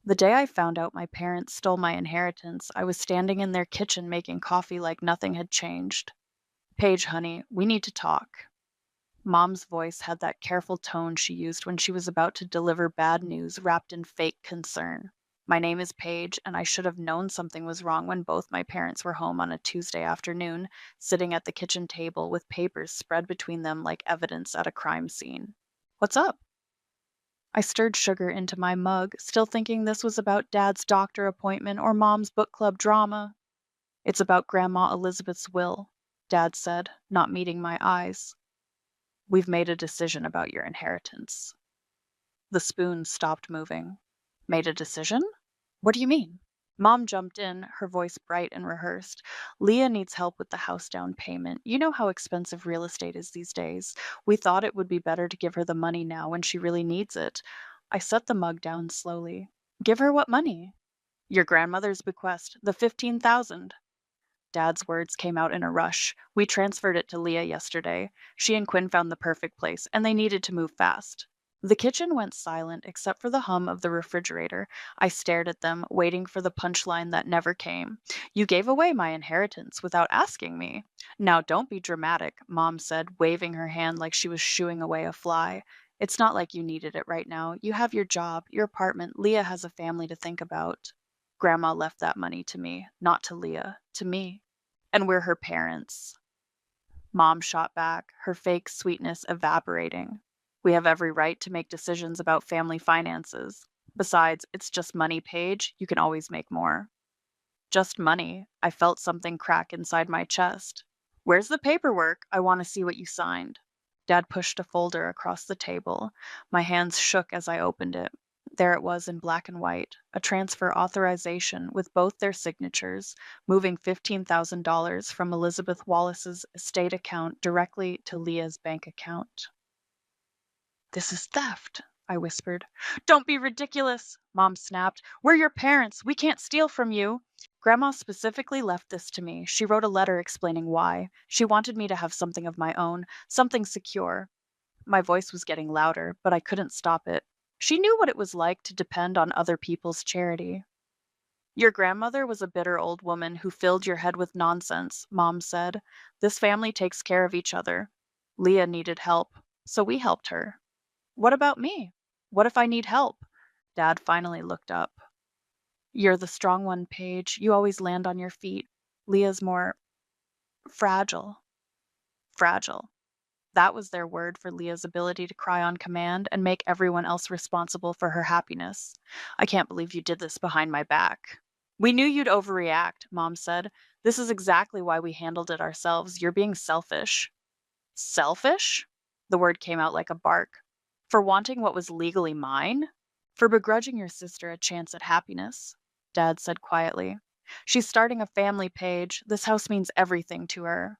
The day I found out my parents stole my inheritance, I was standing in their kitchen making coffee like nothing had changed. Paige, honey, we need to talk. Mom's voice had that careful tone she used when she was about to deliver bad news wrapped in fake concern. My name is Paige, and I should have known something was wrong when both my parents were home on a Tuesday afternoon, sitting at the kitchen table with papers spread between them like evidence at a crime scene. What's up? I stirred sugar into my mug, still thinking this was about Dad's doctor appointment or Mom's book club drama. It's about Grandma Elizabeth's will, Dad said, not meeting my eyes. We've made a decision about your inheritance. The spoon stopped moving. Made a decision? What do you mean? Mom jumped in, her voice bright and rehearsed. Leah needs help with the house down payment. You know how expensive real estate is these days. We thought it would be better to give her the money now when she really needs it. I set the mug down slowly. Give her what money? Your grandmother's bequest, the 15,000. Dad's words came out in a rush. We transferred it to Leah yesterday. She and Quinn found the perfect place, and they needed to move fast. The kitchen went silent except for the hum of the refrigerator. I stared at them, waiting for the punchline that never came. You gave away my inheritance without asking me. Now don't be dramatic, Mom said, waving her hand like she was shooing away a fly. It's not like you needed it right now. You have your job, your apartment. Leah has a family to think about. Grandma left that money to me, not to Leah, to me. And we're her parents. Mom shot back, her fake sweetness evaporating. We have every right to make decisions about family finances. Besides, it's just money, Paige. You can always make more. Just money. I felt something crack inside my chest. Where's the paperwork? I want to see what you signed. Dad pushed a folder across the table. My hands shook as I opened it. There it was in black and white, a transfer authorization with both their signatures, moving $15,000 from Elizabeth Wallace's estate account directly to Leah's bank account. This is theft, I whispered. Don't be ridiculous, Mom snapped. We're your parents. We can't steal from you. Grandma specifically left this to me. She wrote a letter explaining why. She wanted me to have something of my own, something secure. My voice was getting louder, but I couldn't stop it. She knew what it was like to depend on other people's charity. Your grandmother was a bitter old woman who filled your head with nonsense, Mom said. This family takes care of each other. Leah needed help, so we helped her. What about me? What if I need help? Dad finally looked up. You're the strong one, Paige. You always land on your feet. Leah's more fragile. Fragile. That was their word for Leah's ability to cry on command and make everyone else responsible for her happiness. I can't believe you did this behind my back. We knew you'd overreact, Mom said. This is exactly why we handled it ourselves. You're being selfish. Selfish? The word came out like a bark. For wanting what was legally mine? For begrudging your sister a chance at happiness, Dad said quietly. She's starting a family, Paige. This house means everything to her.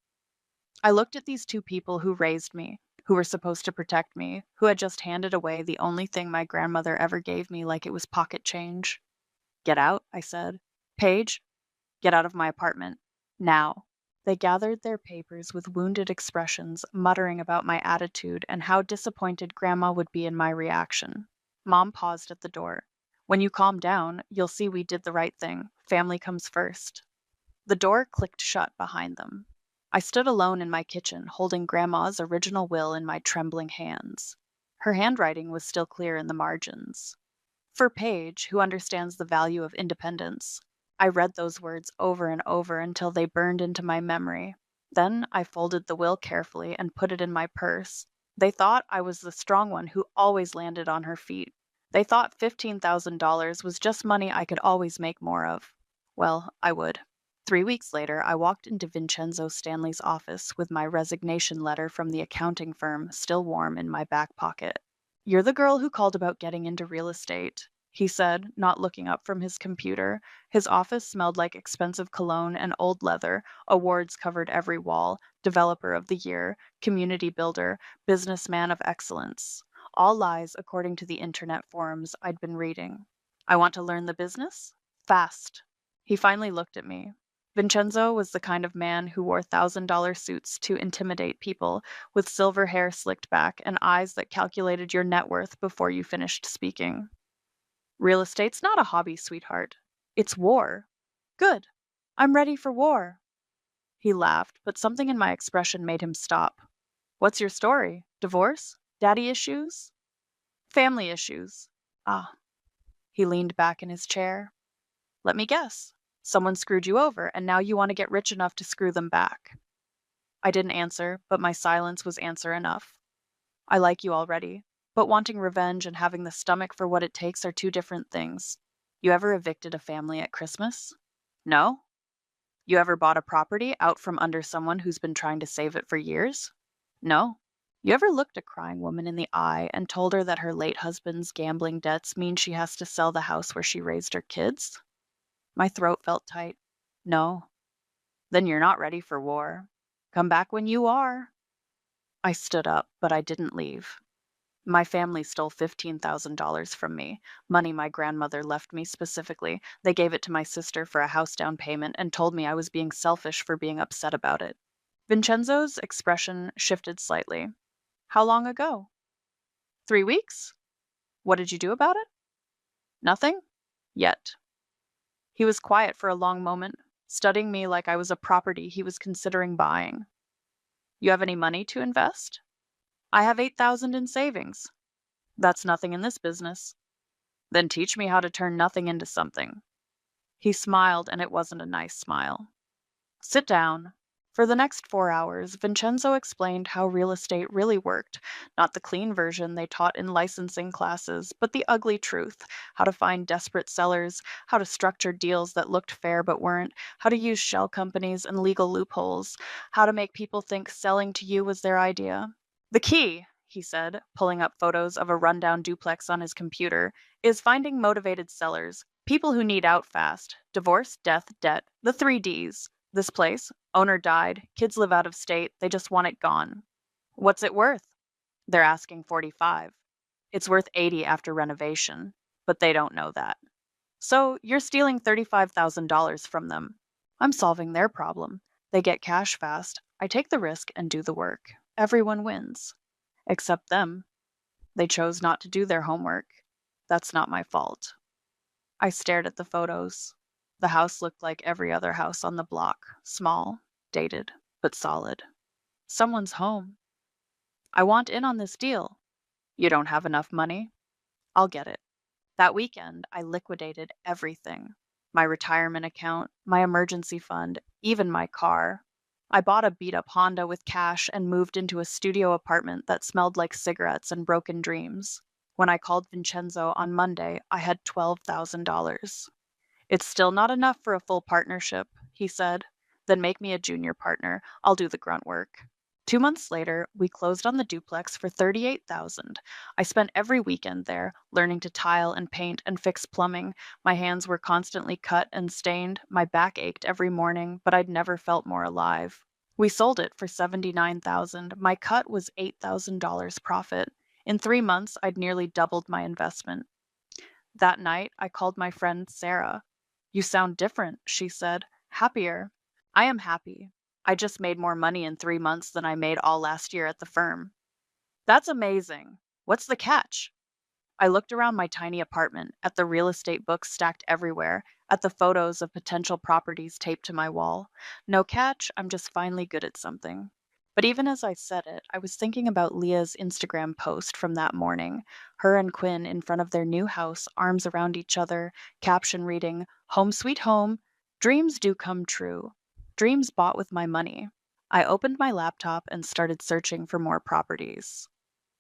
I looked at these two people who raised me, who were supposed to protect me, who had just handed away the only thing my grandmother ever gave me like it was pocket change. Get out, I said. Paige, get out of my apartment. Now. They gathered their papers with wounded expressions, muttering about my attitude and how disappointed Grandma would be in my reaction. Mom paused at the door. When you calm down, you'll see we did the right thing. Family comes first. The door clicked shut behind them. I stood alone in my kitchen, holding Grandma's original will in my trembling hands. Her handwriting was still clear in the margins. For Paige, who understands the value of independence. I read those words over and over until they burned into my memory. Then I folded the will carefully and put it in my purse. They thought I was the strong one who always landed on her feet. They thought $15,000 was just money I could always make more of. Well, I would. 3 weeks later, I walked into Vincenzo Stanley's office with my resignation letter from the accounting firm still warm in my back pocket. You're the girl who called about getting into real estate, he said, not looking up from his computer. His office smelled like expensive cologne and old leather. Awards covered every wall. Developer of the year, community builder, businessman of excellence. All lies according to the internet forums I'd been reading. I want to learn the business? Fast. He finally looked at me. Vincenzo was the kind of man who wore $1,000 suits to intimidate people, with silver hair slicked back and eyes that calculated your net worth before you finished speaking. Real estate's not a hobby, sweetheart. It's war. Good. I'm ready for war. He laughed, but something in my expression made him stop. What's your story? Divorce? Daddy issues? Family issues. Ah. He leaned back in his chair. Let me guess. Someone screwed you over, and now you want to get rich enough to screw them back. I didn't answer, but my silence was answer enough. I like you already, but wanting revenge and having the stomach for what it takes are two different things. You ever evicted a family at Christmas? No? You ever bought a property out from under someone who's been trying to save it for years? No. You ever looked a crying woman in the eye and told her that her late husband's gambling debts mean she has to sell the house where she raised her kids? My throat felt tight. No. Then you're not ready for war. Come back when you are. I stood up, but I didn't leave. My family stole $15,000 from me, money my grandmother left me specifically. They gave it to my sister for a house down payment and told me I was being selfish for being upset about it. Vincenzo's expression shifted slightly. How long ago? 3 weeks? What did you do about it? Nothing? Yet. He was quiet for a long moment, studying me like I was a property he was considering buying. You have any money to invest? I have 8,000 in savings. That's nothing in this business. Then teach me how to turn nothing into something. He smiled, and it wasn't a nice smile. Sit down. For the next 4 hours, Vincenzo explained how real estate really worked, not the clean version they taught in licensing classes, but the ugly truth, how to find desperate sellers, how to structure deals that looked fair but weren't, how to use shell companies and legal loopholes, how to make people think selling to you was their idea. The key, he said, pulling up photos of a rundown duplex on his computer, is finding motivated sellers, people who need out fast. Divorce, death, debt, the 3 Ds. This place, owner died, kids live out of state, they just want it gone. What's it worth? They're asking 45. It's worth 80 after renovation, but they don't know that. So you're stealing $35,000 from them. I'm solving their problem. They get cash fast. I take the risk and do the work. Everyone wins. Except them. They chose not to do their homework. That's not my fault. I stared at the photos. The house looked like every other house on the block, small, dated, but solid. Someone's home. I want in on this deal. You don't have enough money? I'll get it. That weekend, I liquidated everything. My retirement account, my emergency fund, even my car. I bought a beat-up Honda with cash and moved into a studio apartment that smelled like cigarettes and broken dreams. When I called Vincenzo on Monday, I had $12,000. It's still not enough for a full partnership, he said. Then make me a junior partner. I'll do the grunt work. 2 months later, we closed on the duplex for 38,000. I spent every weekend there, learning to tile and paint and fix plumbing. My hands were constantly cut and stained. My back ached every morning, but I'd never felt more alive. We sold it for 79,000. My cut was $8,000 profit. In 3 months, I'd nearly doubled my investment. That night, I called my friend Sarah. You sound different, she said. Happier. I am happy. I just made more money in 3 months than I made all last year at the firm. That's amazing. What's the catch? I looked around my tiny apartment, at the real estate books stacked everywhere, at the photos of potential properties taped to my wall. No catch, I'm just finally good at something. But even as I said it, I was thinking about Leah's Instagram post from that morning. Her and Quinn in front of their new house, arms around each other, caption reading, Home sweet home. Dreams do come true. Dreams bought with my money. I opened my laptop and started searching for more properties.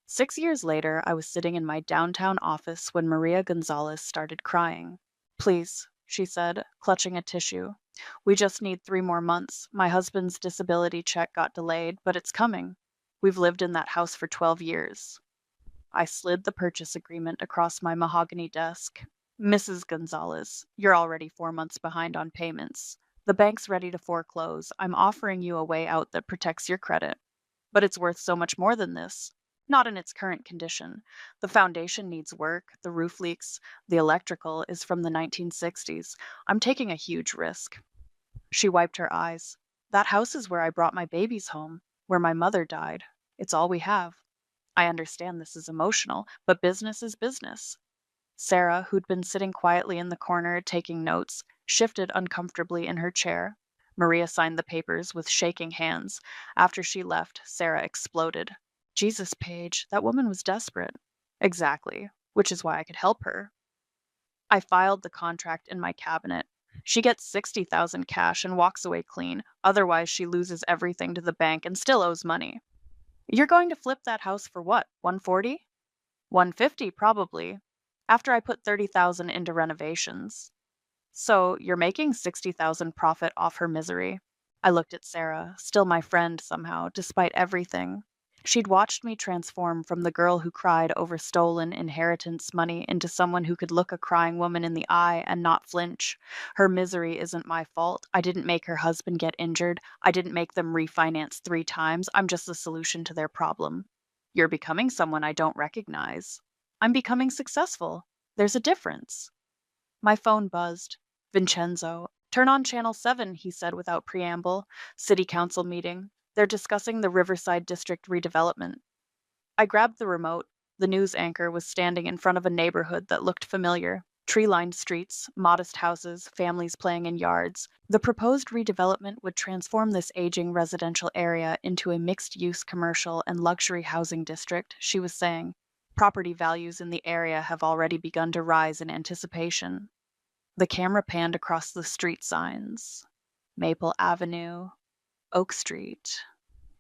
6 years later, I was sitting in my downtown office when Maria Gonzalez started crying. Please, she said, clutching a tissue. We just need 3 more months. My husband's disability check got delayed, but it's coming. We've lived in that house for 12 years. I slid the purchase agreement across my mahogany desk. Mrs. Gonzalez, you're already 4 months behind on payments. The bank's ready to foreclose. I'm offering you a way out that protects your credit. But it's worth so much more than this. Not in its current condition. The foundation needs work, the roof leaks, the electrical is from the 1960s. I'm taking a huge risk. She wiped her eyes. That house is where I brought my babies home, where my mother died. It's all we have. I understand this is emotional, but business is business. Sarah, who'd been sitting quietly in the corner taking notes, shifted uncomfortably in her chair. Maria signed the papers with shaking hands. After she left, Sarah exploded. Jesus, Paige, that woman was desperate. Exactly, which is why I could help her. I filed the contract in my cabinet. She gets 60,000 cash and walks away clean. Otherwise, she loses everything to the bank and still owes money. You're going to flip that house for what? 140? 150 probably. After I put 30,000 into renovations. So, you're making 60,000 profit off her misery. I looked at Sarah, still my friend somehow, despite everything. She'd watched me transform from the girl who cried over stolen inheritance money into someone who could look a crying woman in the eye and not flinch. Her misery isn't my fault. I didn't make her husband get injured. I didn't make them refinance 3 times. I'm just the solution to their problem. You're becoming someone I don't recognize. I'm becoming successful. There's a difference. My phone buzzed. Vincenzo. Turn on Channel 7, he said without preamble. City Council meeting. They're discussing the Riverside District redevelopment. I grabbed the remote. The news anchor was standing in front of a neighborhood that looked familiar. Tree lined streets, modest houses, families playing in yards. The proposed redevelopment would transform this aging residential area into a mixed use commercial and luxury housing district, she was saying. Property values in the area have already begun to rise in anticipation. The camera panned across the street signs. Maple Avenue, Oak Street,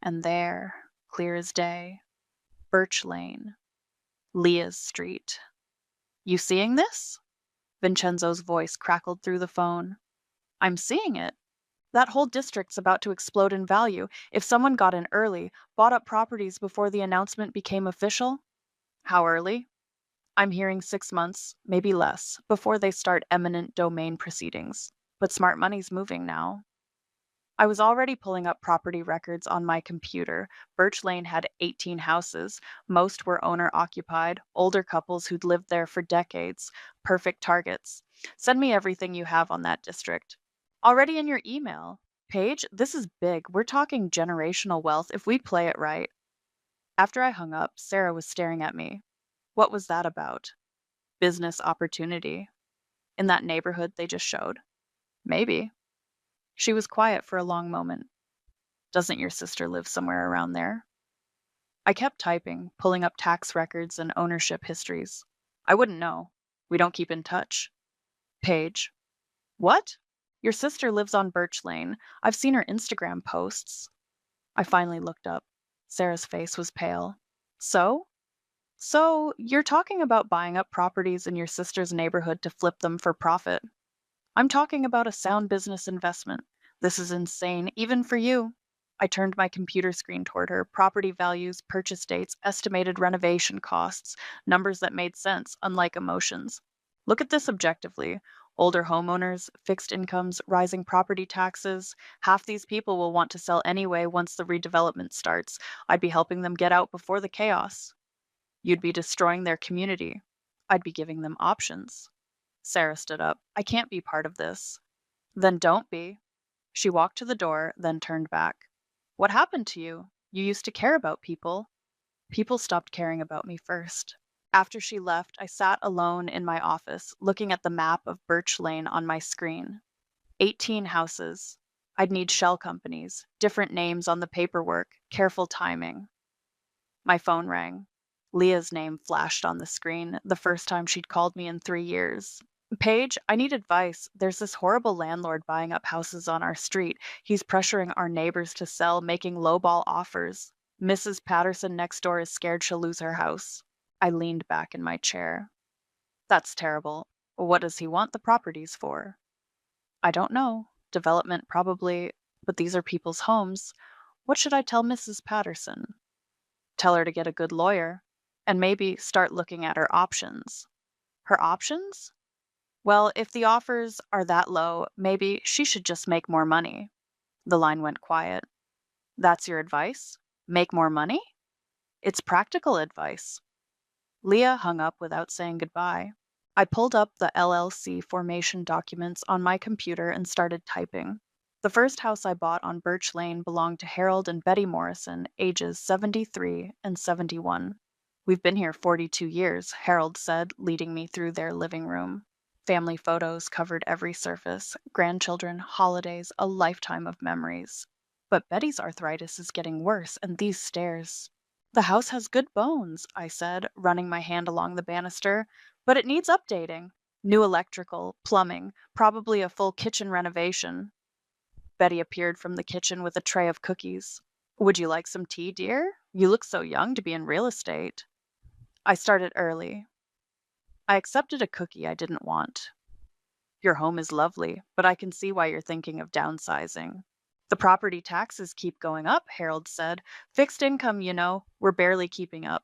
and there, clear as day, Birch Lane, Leah's Street. You seeing this? Vincenzo's voice crackled through the phone. I'm seeing it. That whole district's about to explode in value if someone got in early, bought up properties before the announcement became official. How early? I'm hearing 6 months, maybe less, before they start eminent domain proceedings. But smart money's moving now. I was already pulling up property records on my computer. Birch Lane had 18 houses. Most were owner occupied, older couples who'd lived there for decades. Perfect targets. Send me everything you have on that district. Already in your email. Paige, this is big. We're talking generational wealth if we play it right. After I hung up, Sarah was staring at me. What was that about? Business opportunity. In that neighborhood they just showed. Maybe. She was quiet for a long moment. Doesn't your sister live somewhere around there? I kept typing, pulling up tax records and ownership histories. I wouldn't know. We don't keep in touch. Paige. What? Your sister lives on Birch Lane. I've seen her Instagram posts. I finally looked up. Sarah's face was pale. So? So, you're talking about buying up properties in your sister's neighborhood to flip them for profit. I'm talking about a sound business investment. This is insane, even for you. I turned my computer screen toward her. Property values, purchase dates, estimated renovation costs, numbers that made sense, unlike emotions. Look at this objectively. Older homeowners, fixed incomes, rising property taxes. Half these people will want to sell anyway once the redevelopment starts. I'd be helping them get out before the chaos. You'd be destroying their community. I'd be giving them options. Sarah stood up. I can't be part of this. Then don't be. She walked to the door, then turned back. What happened to you? You used to care about people. People stopped caring about me first. After she left, I sat alone in my office, looking at the map of Birch Lane on my screen. 18 houses. I'd need shell companies, different names on the paperwork, careful timing. My phone rang. Leah's name flashed on the screen, the first time she'd called me in 3 years. Paige, I need advice. There's this horrible landlord buying up houses on our street. He's pressuring our neighbors to sell, making lowball offers. Mrs. Patterson next door is scared she'll lose her house. I leaned back in my chair. That's terrible. What does he want the properties for? I don't know. Development probably, but these are people's homes. What should I tell Mrs. Patterson? Tell her to get a good lawyer, and maybe start looking at her options. Her options? Well, if the offers are that low, maybe she should just make more money. The line went quiet. That's your advice? Make more money? It's practical advice. Leah hung up without saying goodbye. I pulled up the LLC formation documents on my computer and started typing. The first house I bought on Birch Lane belonged to Harold and Betty Morrison, ages 73 and 71. We've been here 42 years, Harold said, leading me through their living room. Family photos covered every surface, grandchildren, holidays, a lifetime of memories. But Betty's arthritis is getting worse, and these stairs. The house has good bones, I said, running my hand along the banister, but it needs updating. New electrical, plumbing, probably a full kitchen renovation. Betty appeared from the kitchen with a tray of cookies. Would you like some tea, dear? You look so young to be in real estate. I started early. I accepted a cookie I didn't want. Your home is lovely, but I can see why you're thinking of downsizing. The property taxes keep going up, Harold said. Fixed income, we're barely keeping up.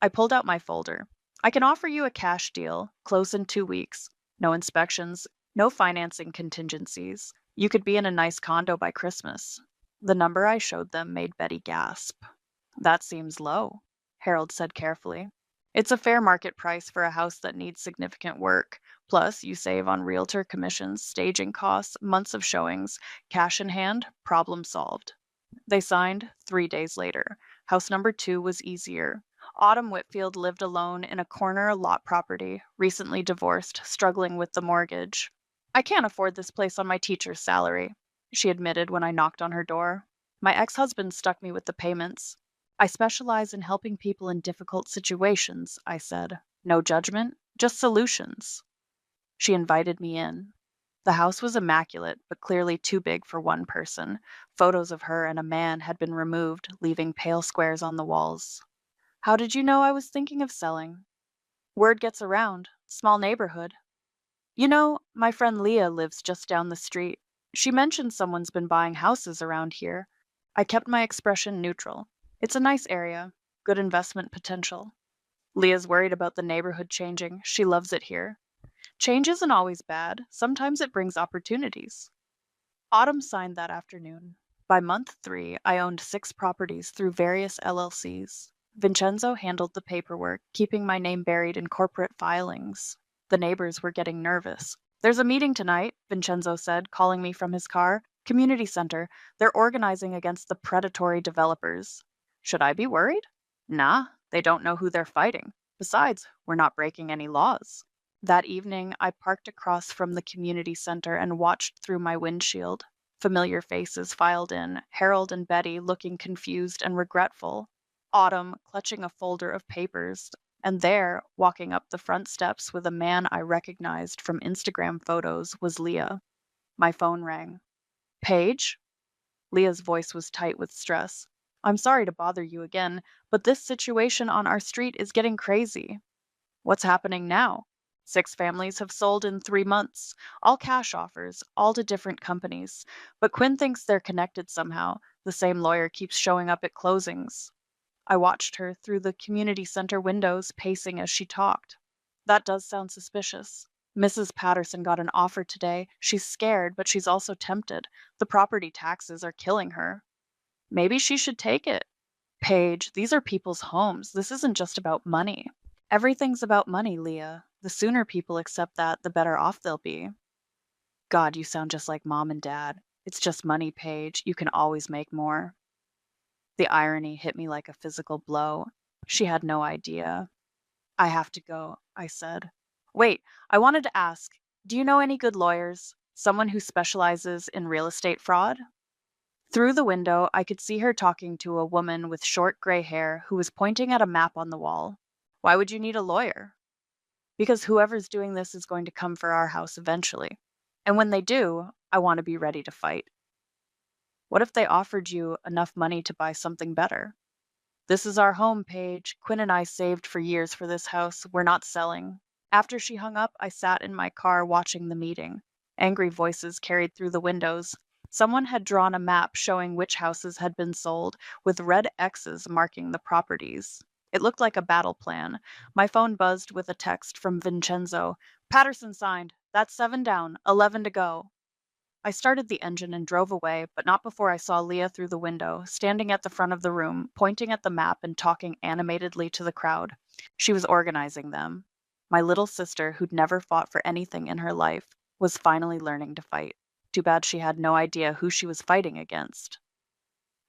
I pulled out my folder. I can offer you a cash deal, close in 2 weeks. No inspections, no financing contingencies. You could be in a nice condo by Christmas. The number I showed them made Betty gasp. That seems low, Harold said carefully. It's a fair market price for a house that needs significant work. Plus, you save on realtor commissions, staging costs, months of showings. Cash in hand, problem solved. They signed 3 days later. House number 2 was easier. Autumn Whitfield lived alone in a corner lot property, recently divorced, struggling with the mortgage. I can't afford this place on my teacher's salary, she admitted when I knocked on her door. My ex husband stuck me with the payments. I specialize in helping people in difficult situations, I said. No judgment, just solutions. She invited me in. The house was immaculate, but clearly too big for one person. Photos of her and a man had been removed, leaving pale squares on the walls. How did you know I was thinking of selling? Word gets around. Small neighborhood. My friend Leah lives just down the street. She mentioned someone's been buying houses around here. I kept my expression neutral. It's a nice area, good investment potential. Leah's worried about the neighborhood changing. She loves it here. Change isn't always bad. Sometimes it brings opportunities. Autumn signed that afternoon. By month 3, I owned 6 properties through various LLCs. Vincenzo handled the paperwork, keeping my name buried in corporate filings. The neighbors were getting nervous. There's a meeting tonight, Vincenzo said, calling me from his car. Community center. They're organizing against the predatory developers. Should I be worried? Nah, they don't know who they're fighting. Besides, we're not breaking any laws. That evening, I parked across from the community center and watched through my windshield. Familiar faces filed in, Harold and Betty looking confused and regretful, Autumn clutching a folder of papers, and there, walking up the front steps with a man I recognized from Instagram photos, was Leah. My phone rang. Paige? Leah's voice was tight with stress. I'm sorry to bother you again, but this situation on our street is getting crazy. What's happening now? 6 families have sold in 3 months, all cash offers, all to different companies. But Quinn thinks they're connected somehow. The same lawyer keeps showing up at closings. I watched her through the community center windows, pacing as she talked. That does sound suspicious. Mrs. Patterson got an offer today. She's scared, but she's also tempted. The property taxes are killing her. Maybe she should take it. Paige, these are people's homes. This isn't just about money. Everything's about money, Leah. The sooner people accept that, the better off they'll be. God, you sound just like Mom and Dad. It's just money, Paige. You can always make more. The irony hit me like a physical blow. She had no idea. I have to go, I said. Wait, I wanted to ask, do you know any good lawyers? Someone who specializes in real estate fraud? Through the window, I could see her talking to a woman with short gray hair who was pointing at a map on the wall. Why would you need a lawyer? Because whoever's doing this is going to come for our house eventually. And when they do, I want to be ready to fight. What if they offered you enough money to buy something better? This is our home, Paige. Quinn and I saved for years for this house. We're not selling. After she hung up, I sat in my car watching the meeting. Angry voices carried through the windows. Someone had drawn a map showing which houses had been sold, with red X's marking the properties. It looked like a battle plan. My phone buzzed with a text from Vincenzo. Patterson signed. That's 7 down, 11 to go. I started the engine and drove away, but not before I saw Leah through the window, standing at the front of the room, pointing at the map and talking animatedly to the crowd. She was organizing them. My little sister, who'd never fought for anything in her life, was finally learning to fight. Too bad she had no idea who she was fighting against.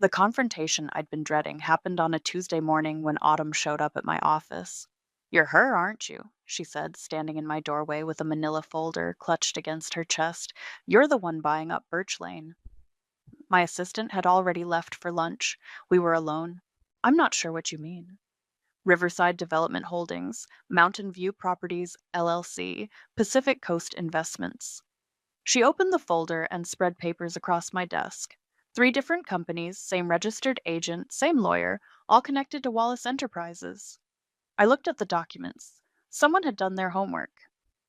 The confrontation I'd been dreading happened on a Tuesday morning when Autumn showed up at my office. "You're her, aren't you?" she said, standing in my doorway with a manila folder clutched against her chest. "You're the one buying up Birch Lane." My assistant had already left for lunch. We were alone. "I'm not sure what you mean." "Riverside Development Holdings, Mountain View Properties, LLC, Pacific Coast Investments." She opened the folder and spread papers across my desk. Three different companies, same registered agent, same lawyer, all connected to Wallace Enterprises. I looked at the documents. Someone had done their homework.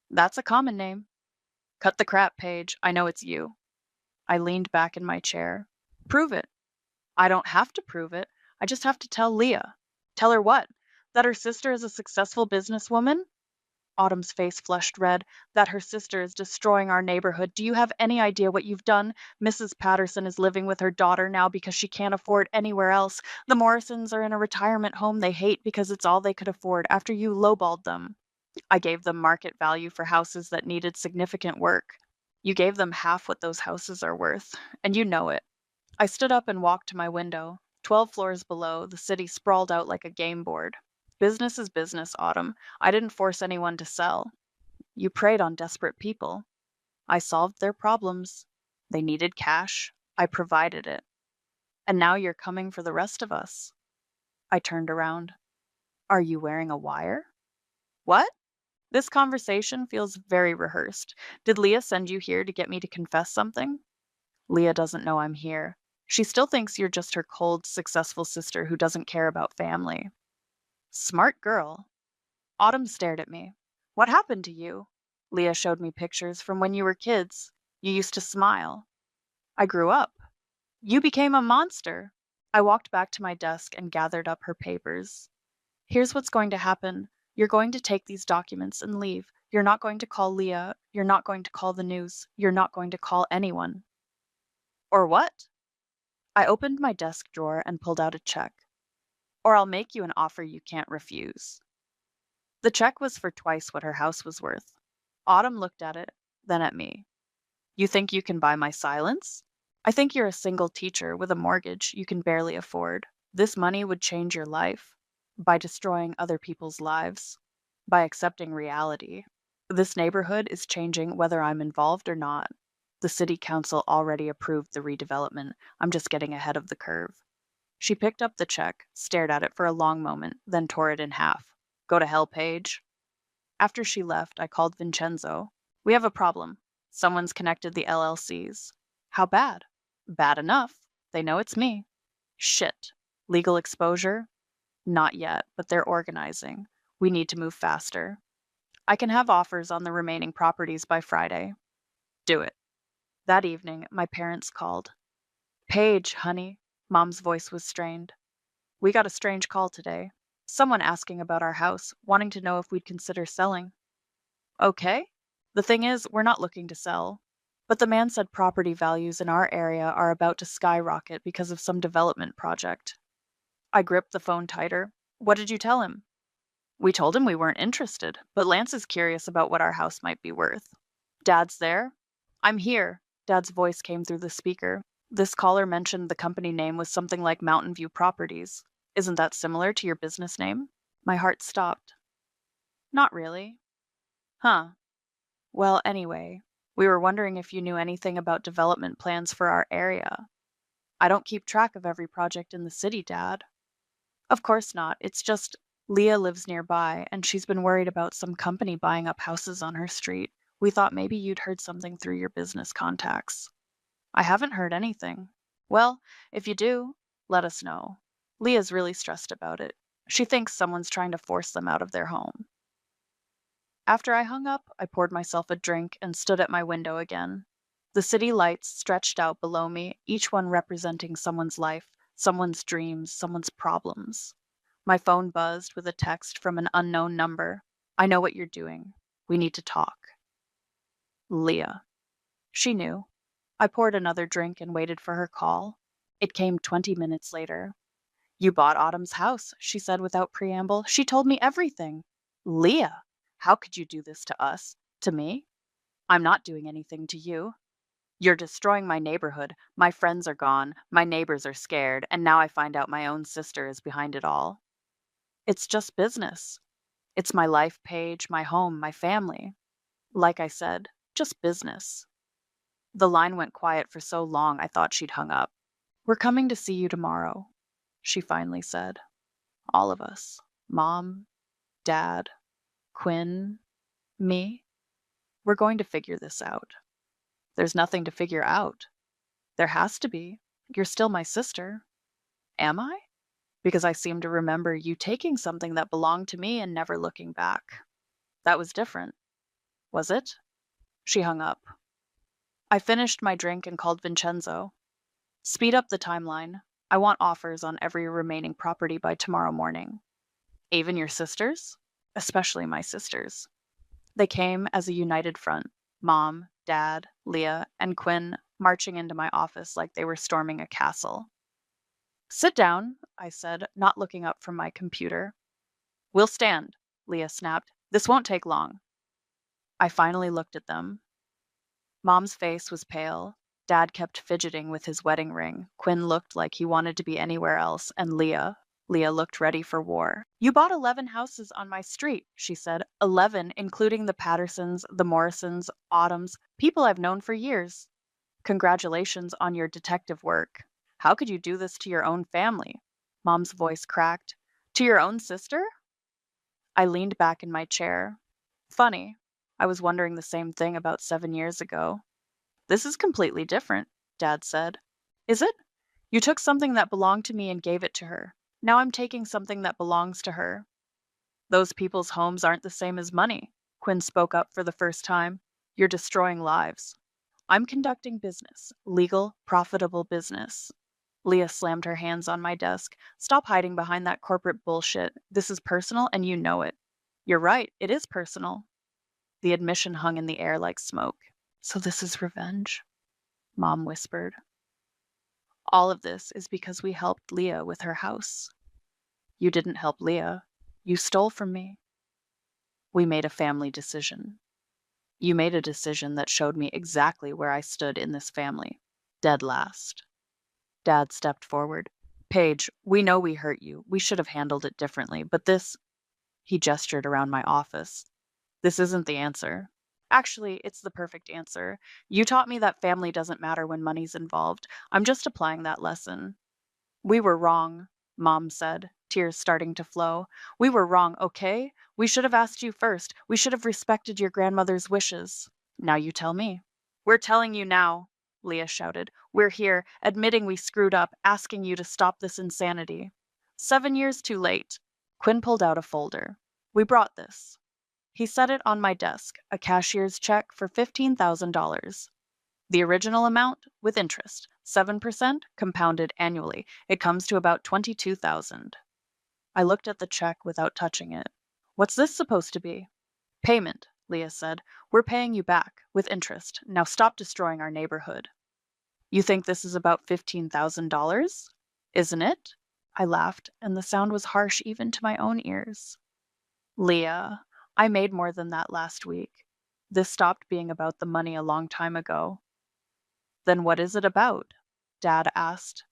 "That's a common name." "Cut the crap, Paige. I know it's you." I leaned back in my chair. "Prove it." "I don't have to prove it. I just have to tell Leah." "Tell her what? That her sister is a successful businesswoman?" Autumn's face flushed red. "That her sister is destroying our neighborhood. Do you have any idea what you've done? Mrs. Patterson is living with her daughter now because she can't afford anywhere else. The Morrisons are in a retirement home they hate because it's all they could afford after you lowballed them. I gave them market value for houses that needed significant work. You gave them half what those houses are worth, and you know it." I stood up and walked to my window. 12 floors below, the city sprawled out like a game board. "Business is business, Autumn. I didn't force anyone to sell. You preyed on desperate people. I solved their problems. They needed cash. I provided it. And now you're coming for the rest of us." I turned around. "Are you wearing a wire?" "What?" This conversation feels very rehearsed. Did Leah send you here to get me to confess something? "Leah doesn't know I'm here. She still thinks you're just her cold, successful sister who doesn't care about family." "Smart girl." Autumn stared at me. "What happened to you?" Leah showed me pictures from when you were kids. You used to smile. "I grew up." "You became a monster." I walked back to my desk and gathered up her papers. "Here's what's going to happen. You're going to take these documents and leave. You're not going to call Leah. You're not going to call the news. You're not going to call anyone." "Or what?" I opened my desk drawer and pulled out a check. "Or I'll make you an offer you can't refuse." The check was for twice what her house was worth. Autumn looked at it, then at me. "You think you can buy my silence?" "I think you're a single teacher with a mortgage you can barely afford. This money would change your life by destroying other people's lives, by accepting reality. This neighborhood is changing whether I'm involved or not. The city council already approved the redevelopment. I'm just getting ahead of the curve." She picked up the check, stared at it for a long moment, then tore it in half. "Go to hell, Paige." After she left, I called Vincenzo. "We have a problem. Someone's connected the LLCs." "How bad?" "Bad enough. They know it's me." "Shit. Legal exposure?" "Not yet, but they're organizing. We need to move faster. I can have offers on the remaining properties by Friday." "Do it." That evening, my parents called. "Paige, honey." Mom's voice was strained. "We got a strange call today. Someone asking about our house, wanting to know if we'd consider selling." "Okay. The thing is, we're not looking to sell. But the man said property values in our area are about to skyrocket because of some development project." I gripped the phone tighter. "What did you tell him?" "We told him we weren't interested, but Lance is curious about what our house might be worth." "Dad's there?" "I'm here." Dad's voice came through the speaker. This caller mentioned the company name was something like Mountain View Properties. "Isn't that similar to your business name?" My heart stopped. "Not really." "Huh. Well, anyway, we were wondering if you knew anything about development plans for our area." "I don't keep track of every project in the city, Dad." "Of course not. It's just Leah lives nearby, and she's been worried about some company buying up houses on her street. We thought maybe you'd heard something through your business contacts." "I haven't heard anything." "Well, if you do, let us know. Leah's really stressed about it. She thinks someone's trying to force them out of their home." After I hung up, I poured myself a drink and stood at my window again. The city lights stretched out below me, each one representing someone's life, someone's dreams, someone's problems. My phone buzzed with a text from an unknown number. "I know what you're doing. We need to talk." Leah. She knew. I poured another drink and waited for her call. It came 20 minutes later. "You bought Autumn's house," she said without preamble. "She told me everything." "Leah, how could you do this to us? To me? I'm not doing anything to you." You're destroying my neighborhood. My friends are gone. My neighbors are scared. And now I find out my own sister is behind it all. It's just business. It's my life page, my home, my family. Like I said, just business. The line went quiet for so long I thought she'd hung up. We're coming to see you tomorrow, she finally said. All of us. Mom, Dad, Quinn, me. We're going to figure this out. There's nothing to figure out. There has to be. You're still my sister. Am I? Because I seem to remember you taking something that belonged to me and never looking back. That was different. Was it? She hung up. I finished my drink and called Vincenzo. Speed up the timeline. I want offers on every remaining property by tomorrow morning. Even your sisters? Especially my sisters. They came as a united front. Mom, Dad, Leah, and Quinn marching into my office like they were storming a castle. Sit down, I said, not looking up from my computer. We'll stand, Leah snapped. This won't take long. I finally looked at them. Mom's face was pale. Dad kept fidgeting with his wedding ring. Quinn looked like he wanted to be anywhere else, and Leah looked ready for war. You bought 11 houses on my street, she said. 11, including the Pattersons, the Morrisons, Autumns, people I've known for years. Congratulations on your detective work. How could you do this to your own family? Mom's voice cracked. To your own sister? I leaned back in my chair. Funny. I was wondering the same thing about 7 years ago. This is completely different, Dad said. Is it? You took something that belonged to me and gave it to her. Now I'm taking something that belongs to her. Those people's homes aren't the same as money. Quinn spoke up for the first time. You're destroying lives. I'm conducting business, legal, profitable business. Leah slammed her hands on my desk. Stop hiding behind that corporate bullshit. This is personal and you know it. You're right, it is personal. The admission hung in the air like smoke. So this is revenge? Mom whispered. All of this is because we helped Leah with her house. You didn't help Leah. You stole from me. We made a family decision. You made a decision that showed me exactly where I stood in this family. Dead last. Dad stepped forward. Paige, we know we hurt you. We should have handled it differently, but this, he gestured around my office. This isn't the answer. Actually, it's the perfect answer. You taught me that family doesn't matter when money's involved. I'm just applying that lesson. We were wrong, Mom said, tears starting to flow. We were wrong, okay? We should have asked you first. We should have respected your grandmother's wishes. Now you tell me. We're telling you now, Leah shouted. We're here, admitting we screwed up, asking you to stop this insanity. 7 years too late. Quinn pulled out a folder. We brought this. He set it on my desk, a cashier's check for $15,000. The original amount with interest, 7% compounded annually. It comes to about 22,000. I looked at the check without touching it. What's this supposed to be? Payment, Leah said. We're paying you back with interest. Now stop destroying our neighborhood. You think this is about $15,000? Isn't it? I laughed, and the sound was harsh even to my own ears. Leah, I made more than that last week. This stopped being about the money a long time ago. Then what is it about? Dad asked.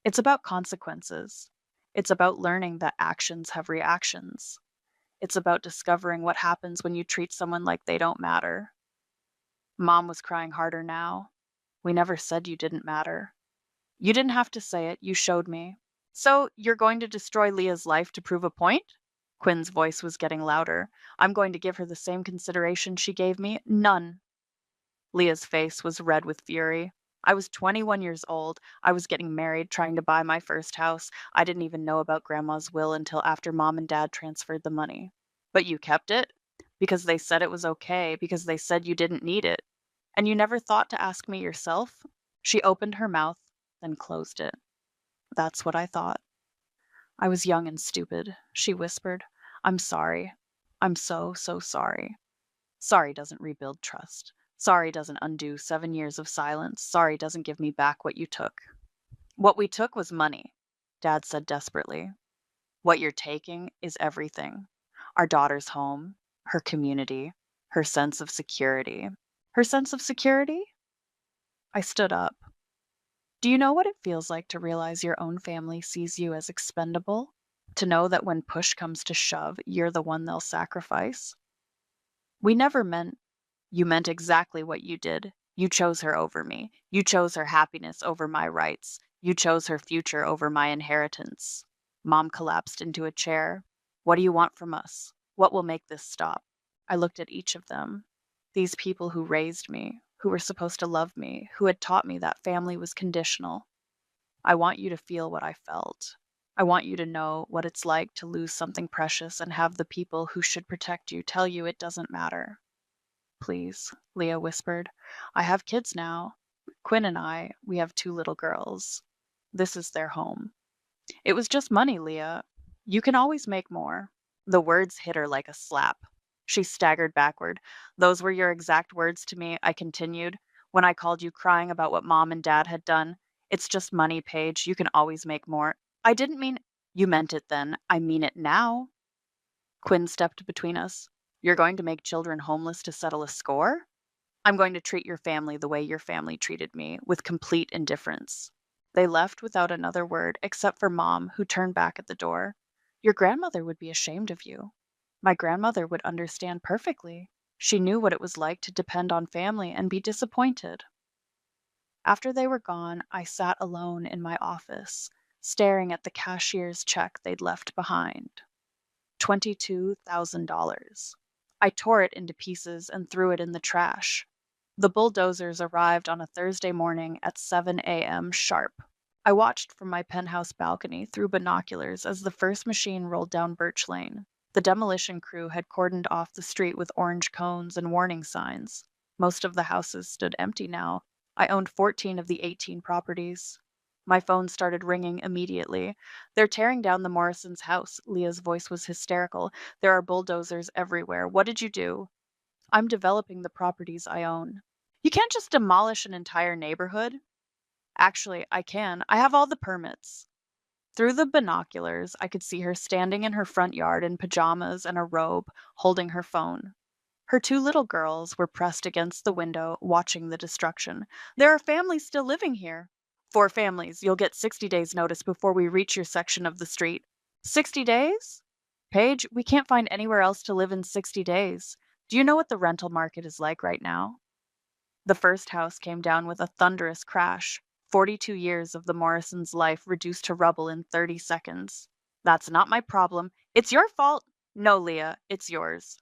It's about consequences. It's about learning that actions have reactions. It's about discovering what happens when you treat someone like they don't matter. Mom was crying harder now. We never said you didn't matter. You didn't have to say it, you showed me. So, you're going to destroy Leah's life to prove a point? Quinn's voice was getting louder. I'm going to give her the same consideration she gave me. None. Leah's face was red with fury. I was 21 years old. I was getting married, trying to buy my first house. I didn't even know about Grandma's will until after Mom and Dad transferred the money. But you kept it? Because they said it was okay, because they said you didn't need it. And you never thought to ask me yourself? She opened her mouth, then closed it. That's what I thought. I was young and stupid, she whispered. I'm sorry. I'm so, so sorry. Sorry doesn't rebuild trust. Sorry doesn't undo 7 years of silence. Sorry doesn't give me back what you took. What we took was money, Dad said desperately. What you're taking is everything. Our daughter's home, her community, her sense of security. Her sense of security? I stood up. Do you know what it feels like to realize your own family sees you as expendable? To know that when push comes to shove, you're the one they'll sacrifice? We never meant you meant exactly what you did. You chose her over me. You chose her happiness over my rights. You chose her future over my inheritance. Mom collapsed into a chair. What do you want from us? What will make this stop? I looked at each of them. These people who raised me, who were supposed to love me, who had taught me that family was conditional. I want you to feel what I felt. I want you to know what it's like to lose something precious and have the people who should protect you tell you it doesn't matter. Please, Leah whispered. I have kids now. Quinn and I, we have two little girls. This is their home. It was just money, Leah. You can always make more. The words hit her like a slap. She staggered backward. Those were your exact words to me, I continued, when I called you crying about what mom and dad had done. It's just money, Paige. You can always make more. I didn't mean. You meant it then. I mean it now. Quinn stepped between us. You're going to make children homeless to settle a score? I'm going to treat your family the way your family treated me, with complete indifference. They left without another word, except for Mom, who turned back at the door. Your grandmother would be ashamed of you. My grandmother would understand perfectly. She knew what it was like to depend on family and be disappointed. After they were gone, I sat alone in my office, staring at the cashier's check they'd left behind. $22,000. I tore it into pieces and threw it in the trash. The bulldozers arrived on a Thursday morning at 7 a.m. sharp. I watched from my penthouse balcony through binoculars as the first machine rolled down Birch Lane. The demolition crew had cordoned off the street with orange cones and warning signs. Most of the houses stood empty now. I owned 14 of the 18 properties. My phone started ringing immediately. They're tearing down the Morrisons' house. Leah's voice was hysterical. There are bulldozers everywhere. What did you do? I'm developing the properties I own. You can't just demolish an entire neighborhood. Actually, I can. I have all the permits. Through the binoculars, I could see her standing in her front yard in pajamas and a robe, holding her phone. Her two little girls were pressed against the window, watching the destruction. There are families still living here. 4 families. You'll get 60 days' notice before we reach your section of the street. 60 days? Paige, we can't find anywhere else to live in 60 days. Do you know what the rental market is like right now? The first house came down with a thunderous crash. 42 years of the Morrisons' life reduced to rubble in 30 seconds. That's not my problem. It's your fault. No, Leah, it's yours.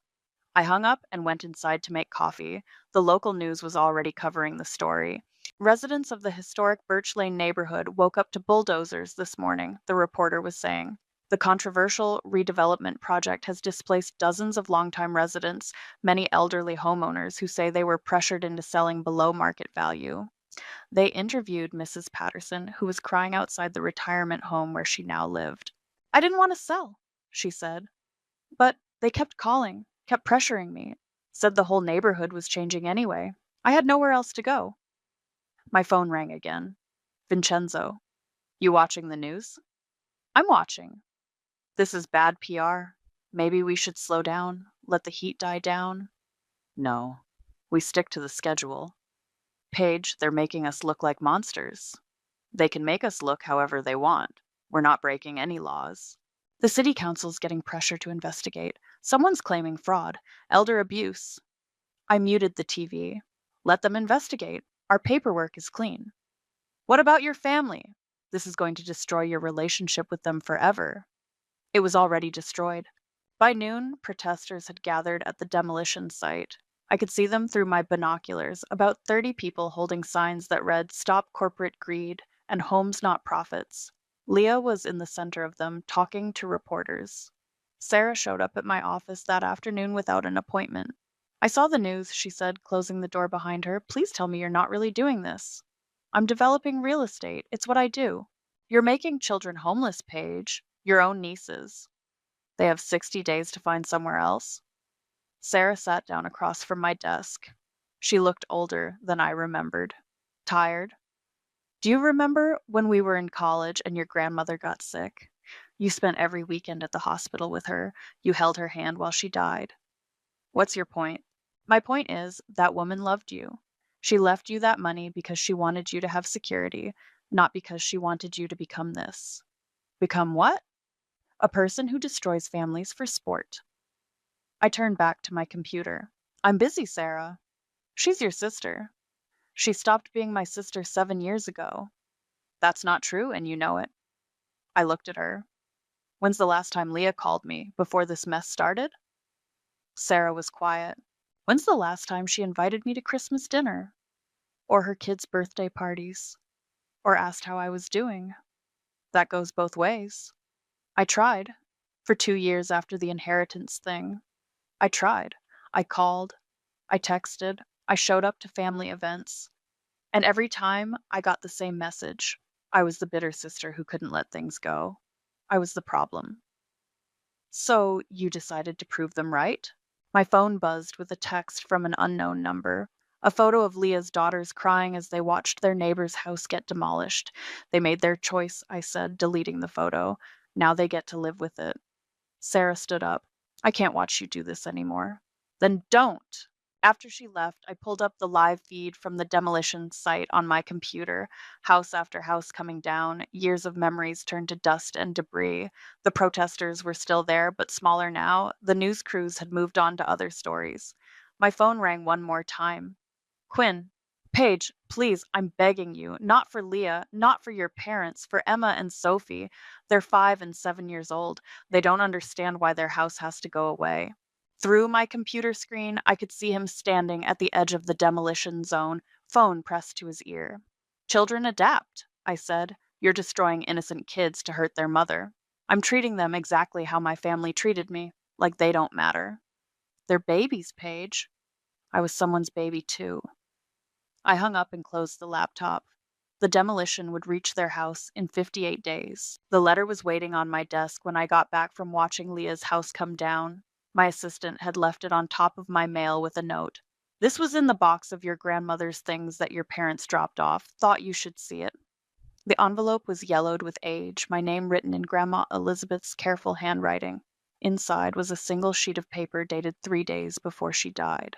I hung up and went inside to make coffee. The local news was already covering the story. Residents of the historic Birch Lane neighborhood woke up to bulldozers this morning, the reporter was saying. The controversial redevelopment project has displaced dozens of longtime residents, many elderly homeowners who say they were pressured into selling below market value. They interviewed Mrs. Patterson, who was crying outside the retirement home where she now lived. I didn't want to sell, she said. But they kept calling, kept pressuring me, said the whole neighborhood was changing anyway. I had nowhere else to go. My phone rang again. Vincenzo. You watching the news? I'm watching. This is bad PR. Maybe we should slow down, let the heat die down. No. We stick to the schedule. Paige, they're making us look like monsters. They can make us look however they want. We're not breaking any laws. The city council's getting pressure to investigate. Someone's claiming fraud, elder abuse. I muted the TV. Let them investigate. Our paperwork is clean. What about your family? This is going to destroy your relationship with them forever. It was already destroyed. By noon, protesters had gathered at the demolition site. I could see them through my binoculars, about 30 people holding signs that read, "Stop Corporate Greed," and "Homes Not Profits." Leah was in the center of them, talking to reporters. Sarah showed up at my office that afternoon without an appointment. I saw the news, she said, closing the door behind her. Please tell me you're not really doing this. I'm developing real estate. It's what I do. You're making children homeless, Paige. Your own nieces. They have 60 days to find somewhere else. Sarah sat down across from my desk. She looked older than I remembered. Tired. Do you remember when we were in college and your grandmother got sick? You spent every weekend at the hospital with her. You held her hand while she died. What's your point? My point is, that woman loved you. She left you that money because she wanted you to have security, not because she wanted you to become this. Become what? A person who destroys families for sport. I turned back to my computer. I'm busy, Sarah. She's your sister. She stopped being my sister 7 years ago. That's not true, and you know it. I looked at her. When's the last time Leah called me? Before this mess started? Sarah was quiet. When's the last time she invited me to Christmas dinner? Or her kids' birthday parties? Or asked how I was doing? That goes both ways. I tried. For 2 years after the inheritance thing. I tried. I called. I texted. I showed up to family events. And every time I got the same message. I was the bitter sister who couldn't let things go. I was the problem. So you decided to prove them right? My phone buzzed with a text from an unknown number. A photo of Leah's daughters crying as they watched their neighbor's house get demolished. They made their choice, I said, deleting the photo. Now they get to live with it. Sarah stood up. I can't watch you do this anymore. Then don't. After she left, I pulled up the live feed from the demolition site on my computer. House after house coming down, years of memories turned to dust and debris. The protesters were still there, but smaller now. The news crews had moved on to other stories. My phone rang one more time. Quinn, Paige, please, I'm begging you, not for Leah, not for your parents, for Emma and Sophie. They're 5 and 7 years old. They don't understand why their house has to go away. Through my computer screen, I could see him standing at the edge of the demolition zone, phone pressed to his ear. Children adapt, I said. You're destroying innocent kids to hurt their mother. I'm treating them exactly how my family treated me, like they don't matter. They're babies, Paige. I was someone's baby, too. I hung up and closed the laptop. The demolition would reach their house in 58 days. The letter was waiting on my desk when I got back from watching Leah's house come down. My assistant had left it on top of my mail with a note. This was in the box of your grandmother's things that your parents dropped off. Thought you should see it. The envelope was yellowed with age, my name written in Grandma Elizabeth's careful handwriting. Inside was a single sheet of paper dated 3 days before she died.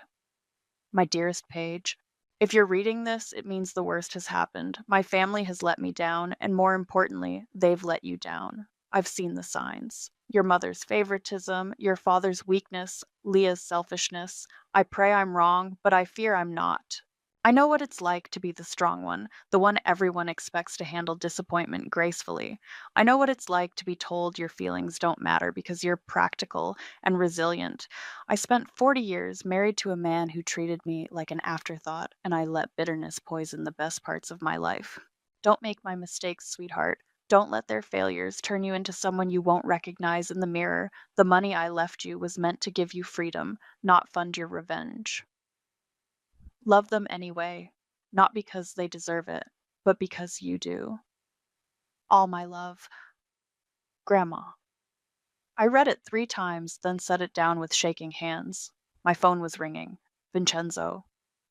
My dearest Paige, if you're reading this, it means the worst has happened. My family has let me down, and more importantly, they've let you down. I've seen the signs. Your mother's favoritism, your father's weakness, Leah's selfishness. I pray I'm wrong, but I fear I'm not. I know what it's like to be the strong one, the one everyone expects to handle disappointment gracefully. I know what it's like to be told your feelings don't matter because you're practical and resilient. I spent 40 years married to a man who treated me like an afterthought, and I let bitterness poison the best parts of my life. Don't make my mistakes, sweetheart. Don't let their failures turn you into someone you won't recognize in the mirror. The money I left you was meant to give you freedom, not fund your revenge. Love them anyway, not because they deserve it, but because you do. All my love, Grandma. I read it 3 times, then set it down with shaking hands. My phone was ringing. Vincenzo.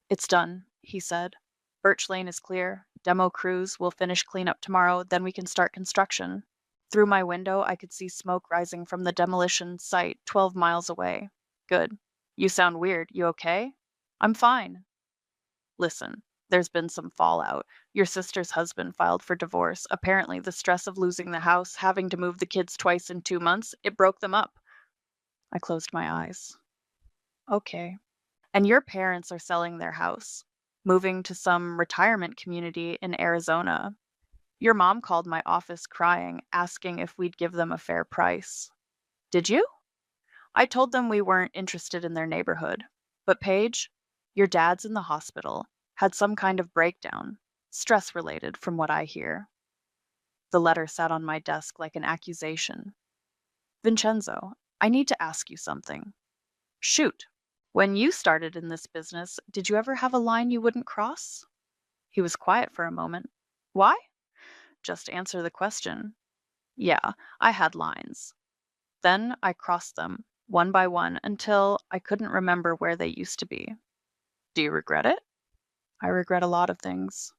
It's done, he said. Birch Lane is clear. Demo crews will finish cleanup tomorrow, then we can start construction. Through my window, I could see smoke rising from the demolition site 12 miles away. Good. You sound weird. You okay? I'm fine. Listen, there's been some fallout. Your sister's husband filed for divorce. Apparently, the stress of losing the house, having to move the kids twice in 2 months, it broke them up. I closed my eyes. Okay. And your parents are selling their house, moving to some retirement community in Arizona. Your mom called my office crying, asking if we'd give them a fair price. Did you? I told them we weren't interested in their neighborhood. But Paige, your dad's in the hospital, had some kind of breakdown, stress related from what I hear. The letter sat on my desk like an accusation. Vincenzo, I need to ask you something. Shoot. When you started in this business, did you ever have a line you wouldn't cross? He was quiet for a moment. Why? Just answer the question. Yeah, I had lines. Then I crossed them, one by one, until I couldn't remember where they used to be. Do you regret it? I regret a lot of things,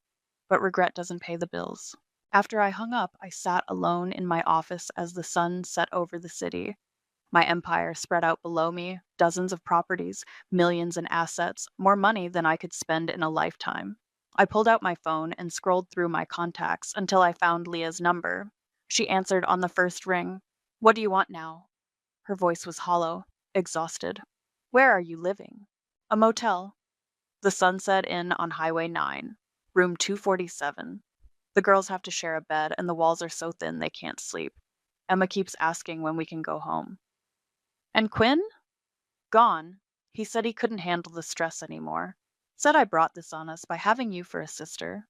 but regret doesn't pay the bills. After I hung up, I sat alone in my office as the sun set over the city. My empire spread out below me, dozens of properties, millions in assets, more money than I could spend in a lifetime. I pulled out my phone and scrolled through my contacts until I found Leah's number. She answered on the first ring. "What do you want now?" Her voice was hollow, exhausted. "Where are you living?" "A motel." "The Sunset Inn on Highway 9, room 247. The girls have to share a bed, and the walls are so thin they can't sleep. Emma keeps asking when we can go home." "And Quinn?" "Gone. He said he couldn't handle the stress anymore. Said I brought this on us by having you for a sister."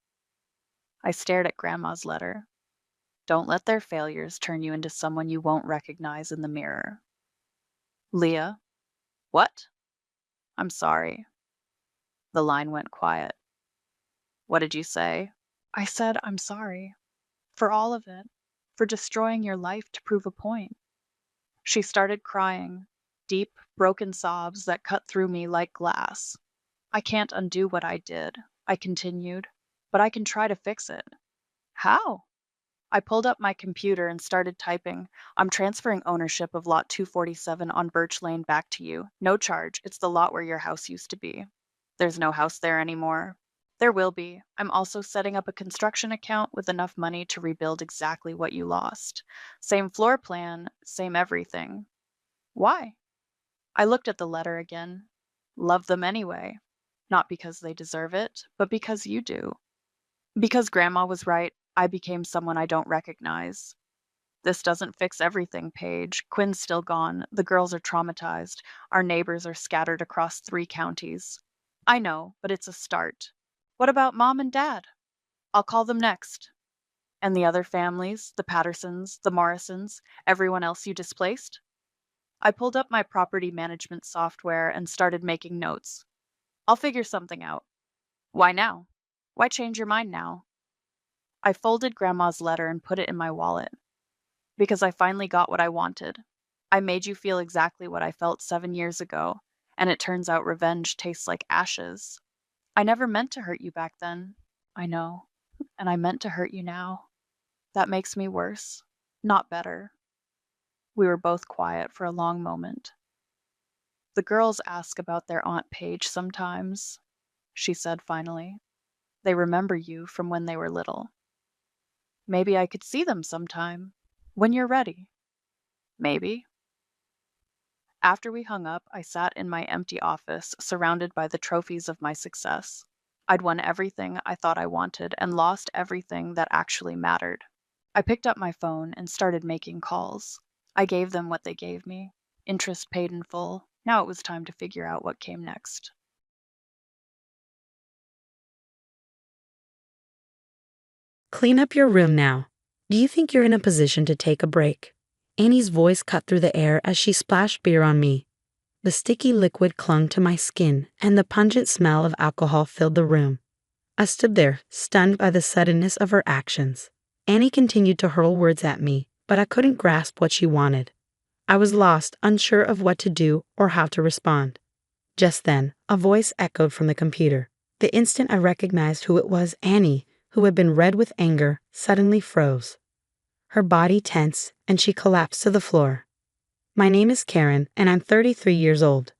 I stared at Grandma's letter. Don't let their failures turn you into someone you won't recognize in the mirror. "Leah?" "What?" "I'm sorry." The line went quiet. "What did you say?" "I said I'm sorry. For all of it. For destroying your life to prove a point." She started crying, deep, broken sobs that cut through me like glass. "I can't undo what I did," I continued, "but I can try to fix it." "How?" I pulled up my computer and started typing. "I'm transferring ownership of lot 247 on Birch Lane back to you. No charge. It's the lot where your house used to be." "There's no house there anymore." "There will be. I'm also setting up a construction account with enough money to rebuild exactly what you lost. Same floor plan, same everything." "Why?" I looked at the letter again. "Love them anyway. Not because they deserve it, but because you do. Because Grandma was right, I became someone I don't recognize. This doesn't fix everything, Paige. Quinn's still gone. The girls are traumatized. Our neighbors are scattered across 3 counties. I know, but it's a start. What about Mom and Dad? I'll call them next. And the other families, the Pattersons, the Morrisons, everyone else you displaced?" I pulled up my property management software and started making notes. "I'll figure something out." "Why now? Why change your mind now?" I folded Grandma's letter and put it in my wallet. "Because I finally got what I wanted. I made you feel exactly what I felt 7 years ago, and it turns out revenge tastes like ashes. I never meant to hurt you back then. I know. And I meant to hurt you now. That makes me worse, not better." We were both quiet for a long moment. "The girls ask about their Aunt Paige sometimes," she said finally. "They remember you from when they were little. Maybe I could see them sometime. When you're ready. Maybe." After we hung up, I sat in my empty office, surrounded by the trophies of my success. I'd won everything I thought I wanted and lost everything that actually mattered. I picked up my phone and started making calls. I gave them what they gave me. Interest paid in full. Now it was time to figure out what came next. Clean up your room now. Do you think you're in a position to take a break? Annie's voice cut through the air as she splashed beer on me. The sticky liquid clung to my skin, and the pungent smell of alcohol filled the room. I stood there, stunned by the suddenness of her actions. Annie continued to hurl words at me, but I couldn't grasp what she wanted. I was lost, unsure of what to do or how to respond. Just then, a voice echoed from the computer. The instant I recognized who it was, Annie, who had been red with anger, suddenly froze. Her body tensed, and she collapsed to the floor. "My name is Karen, and I'm 33 years old.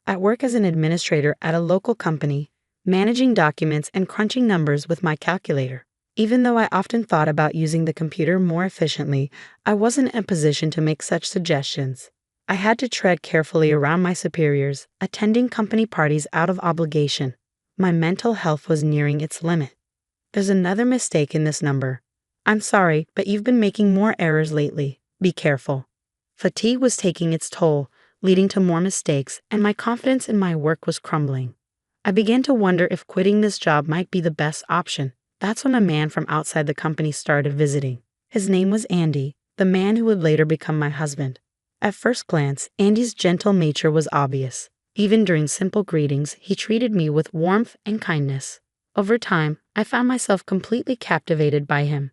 I work as an administrator at a local company, managing documents and crunching numbers with my calculator. Even though I often thought about using the computer more efficiently, I wasn't in a position to make such suggestions. I had to tread carefully around my superiors, attending company parties out of obligation. My mental health was nearing its limit. There's another mistake in this number. I'm sorry, but you've been making more errors lately. Be careful." Fatigue was taking its toll, leading to more mistakes, and my confidence in my work was crumbling. I began to wonder if quitting this job might be the best option. That's when a man from outside the company started visiting. His name was Andy, the man who would later become my husband. At first glance, Andy's gentle nature was obvious. Even during simple greetings, he treated me with warmth and kindness. Over time, I found myself completely captivated by him.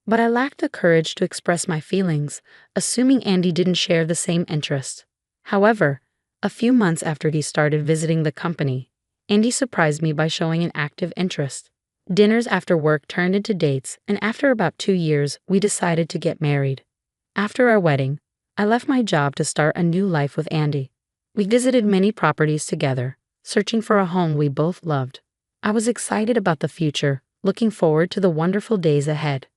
But I lacked the courage to express my feelings, assuming Andy didn't share the same interest. However, a few months after he started visiting the company, Andy surprised me by showing an active interest. Dinners after work turned into dates, and after about 2 years, we decided to get married. After our wedding, I left my job to start a new life with Andy. We visited many properties together, searching for a home we both loved. I was excited about the future, looking forward to the wonderful days ahead.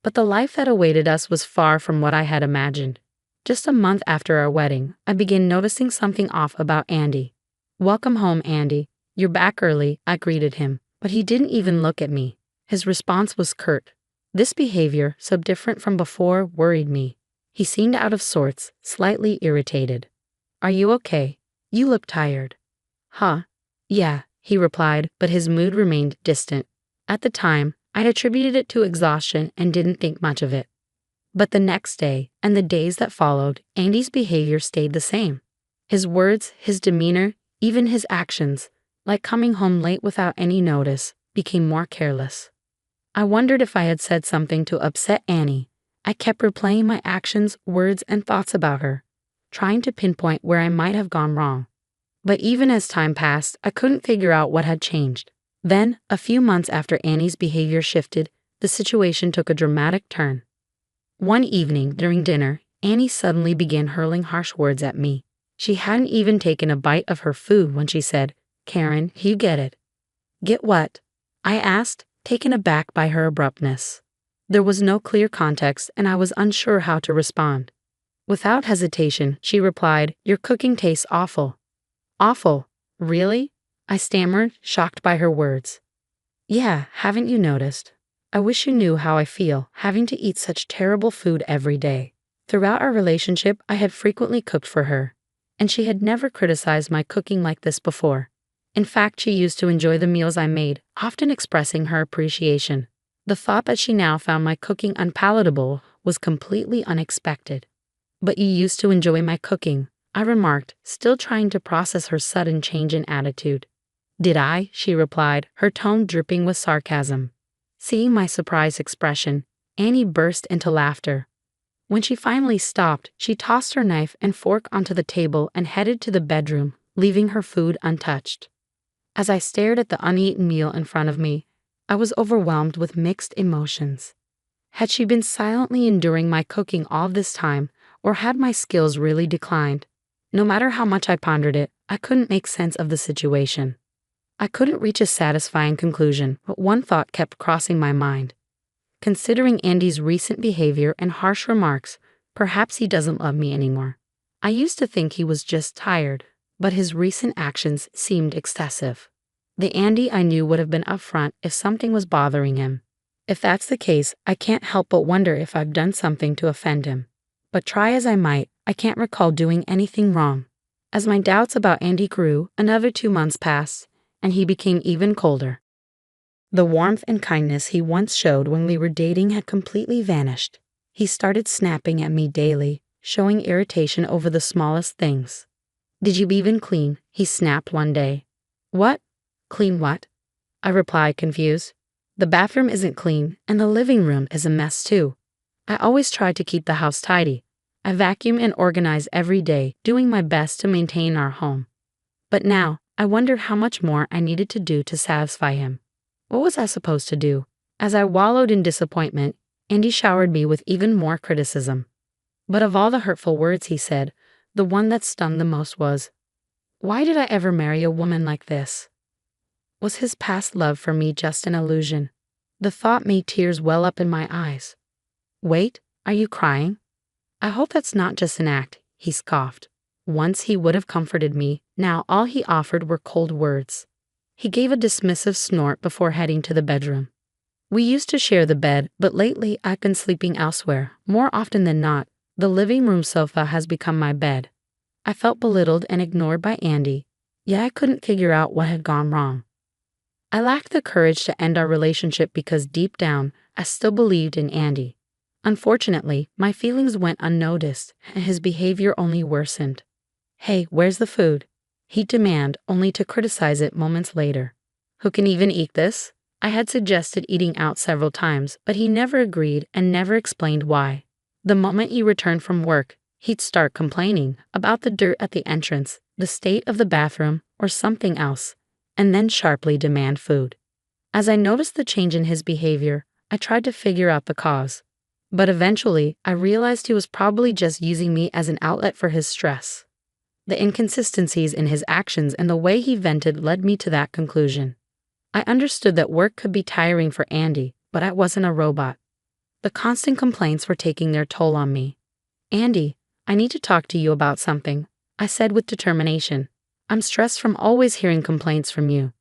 But the life that awaited us was far from what I had imagined. Just a month after our wedding, I began noticing something off about Andy. "Welcome home, Andy. You're back early," I greeted him, but he didn't even look at me. His response was curt. This behavior, so different from before, worried me. He seemed out of sorts, slightly irritated. "Are you okay? You look tired." "Huh? Yeah," he replied, but his mood remained distant. At the time, I'd attributed it to exhaustion and didn't think much of it. But the next day, and the days that followed, Andy's behavior stayed the same. His words, his demeanor, even his actions, like coming home late without any notice, became more careless. I wondered if I had said something to upset Annie. I kept replaying my actions, words, and thoughts about her, trying to pinpoint where I might have gone wrong. But even as time passed, I couldn't figure out what had changed. Then, a few months after Annie's behavior shifted, the situation took a dramatic turn. One evening, during dinner, Annie suddenly began hurling harsh words at me. She hadn't even taken a bite of her food when she said, "Karen, you get it." "Get what?" I asked, taken aback by her abruptness. There was no clear context, and I was unsure how to respond. Without hesitation, she replied, "Your cooking tastes awful." "Awful? Really?" I stammered, shocked by her words. "Yeah, haven't you noticed? I wish you knew how I feel, having to eat such terrible food every day." Throughout our relationship, I had frequently cooked for her, and she had never criticized my cooking like this before. In fact, she used to enjoy the meals I made, often expressing her appreciation. The thought that she now found my cooking unpalatable was completely unexpected. "But you used to enjoy my cooking," I remarked, still trying to process her sudden change in attitude. "Did I?" she replied, her tone dripping with sarcasm. Seeing my surprised expression, Annie burst into laughter. When she finally stopped, she tossed her knife and fork onto the table and headed to the bedroom, leaving her food untouched. As I stared at the uneaten meal in front of me, I was overwhelmed with mixed emotions. Had she been silently enduring my cooking all this time, or had my skills really declined? No matter how much I pondered it, I couldn't make sense of the situation. I couldn't reach a satisfying conclusion, but one thought kept crossing my mind. Considering Andy's recent behavior and harsh remarks, perhaps he doesn't love me anymore. I used to think he was just tired, but his recent actions seemed excessive. The Andy I knew would have been upfront if something was bothering him. If that's the case, I can't help but wonder if I've done something to offend him. But try as I might, I can't recall doing anything wrong. As my doubts about Andy grew, another 2 months passed, and he became even colder. The warmth and kindness he once showed when we were dating had completely vanished. He started snapping at me daily, showing irritation over the smallest things. "Did you even clean?" he snapped one day. "What? Clean what?" I replied, confused. "The bathroom isn't clean, and the living room is a mess too. I always try to keep the house tidy. I vacuum and organize every day, doing my best to maintain our home. But now, I wondered how much more I needed to do to satisfy him. What was I supposed to do? As I wallowed in disappointment, Andy showered me with even more criticism. But of all the hurtful words he said, the one that stung the most was, "Why did I ever marry a woman like this?" Was his past love for me just an illusion? The thought made tears well up in my eyes. "Wait, are you crying?" "I hope that's not just an act," he scoffed. Once he would have comforted me, now all he offered were cold words. He gave a dismissive snort before heading to the bedroom. We used to share the bed, but lately I've been sleeping elsewhere. More often than not, the living room sofa has become my bed. I felt belittled and ignored by Andy, yet I couldn't figure out what had gone wrong. I lacked the courage to end our relationship because deep down, I still believed in Andy. Unfortunately, my feelings went unnoticed, and his behavior only worsened. "Hey, where's the food?" He'd demand, only to criticize it moments later. "Who can even eat this?" I had suggested eating out several times, but he never agreed and never explained why. The moment he returned from work, he'd start complaining about the dirt at the entrance, the state of the bathroom, or something else, and then sharply demand food. As I noticed the change in his behavior, I tried to figure out the cause. But eventually, I realized he was probably just using me as an outlet for his stress. The inconsistencies in his actions and the way he vented led me to that conclusion. I understood that work could be tiring for Andy, but I wasn't a robot. The constant complaints were taking their toll on me. "Andy, I need to talk to you about something," I said with determination. "I'm stressed from always hearing complaints from you.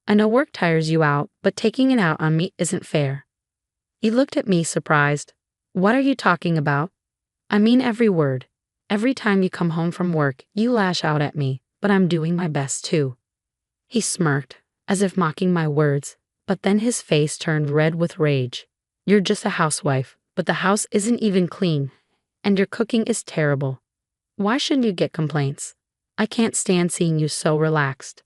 I know work tires you out, but taking it out on me isn't fair." He looked at me surprised. "What are you talking about?" "I mean every word. Every time you come home from work, you lash out at me, but I'm doing my best too." He smirked, as if mocking my words, but then his face turned red with rage. "You're just a housewife, but the house isn't even clean, and your cooking is terrible. Why shouldn't you get complaints? I can't stand seeing you so relaxed.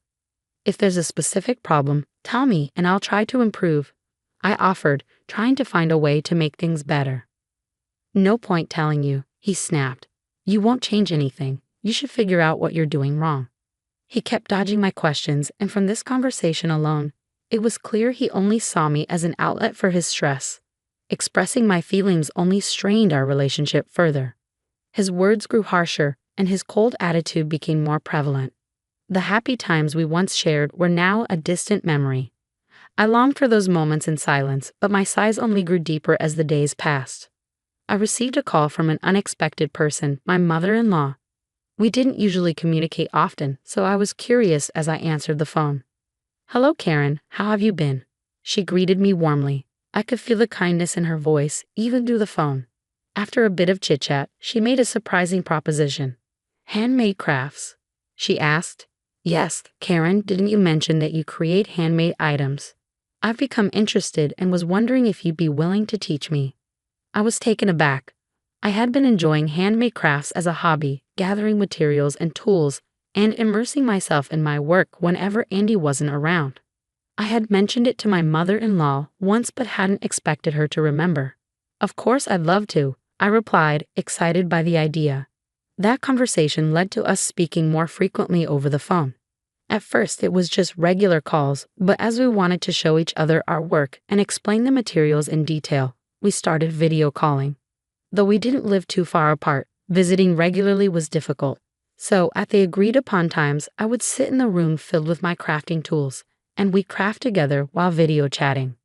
If there's a specific problem, tell me and I'll try to improve," I offered, trying to find a way to make things better. "No point telling you," he snapped. "You won't change anything. You should figure out what you're doing wrong." He kept dodging my questions, and from this conversation alone, it was clear he only saw me as an outlet for his stress. Expressing my feelings only strained our relationship further. His words grew harsher, and his cold attitude became more prevalent. The happy times we once shared were now a distant memory. I longed for those moments in silence, but my sighs only grew deeper as the days passed. I received a call from an unexpected person, my mother-in-law. We didn't usually communicate often, so I was curious as I answered the phone. "Hello, Karen, how have you been?" She greeted me warmly. I could feel the kindness in her voice, even through the phone. After a bit of chit-chat, she made a surprising proposition. "Handmade crafts?" she asked. "Yes, Karen, didn't you mention that you create handmade items? I've become interested and was wondering if you'd be willing to teach me." I was taken aback. I had been enjoying handmade crafts as a hobby, gathering materials and tools, and immersing myself in my work whenever Andy wasn't around. I had mentioned it to my mother-in-law once but hadn't expected her to remember. "Of course I'd love to," I replied, excited by the idea. That conversation led to us speaking more frequently over the phone. At first it was just regular calls, but as we wanted to show each other our work and explain the materials in detail, we started video calling. Though we didn't live too far apart, visiting regularly was difficult. So, at the agreed upon times, I would sit in the room filled with my crafting tools, and we'd craft together while video chatting.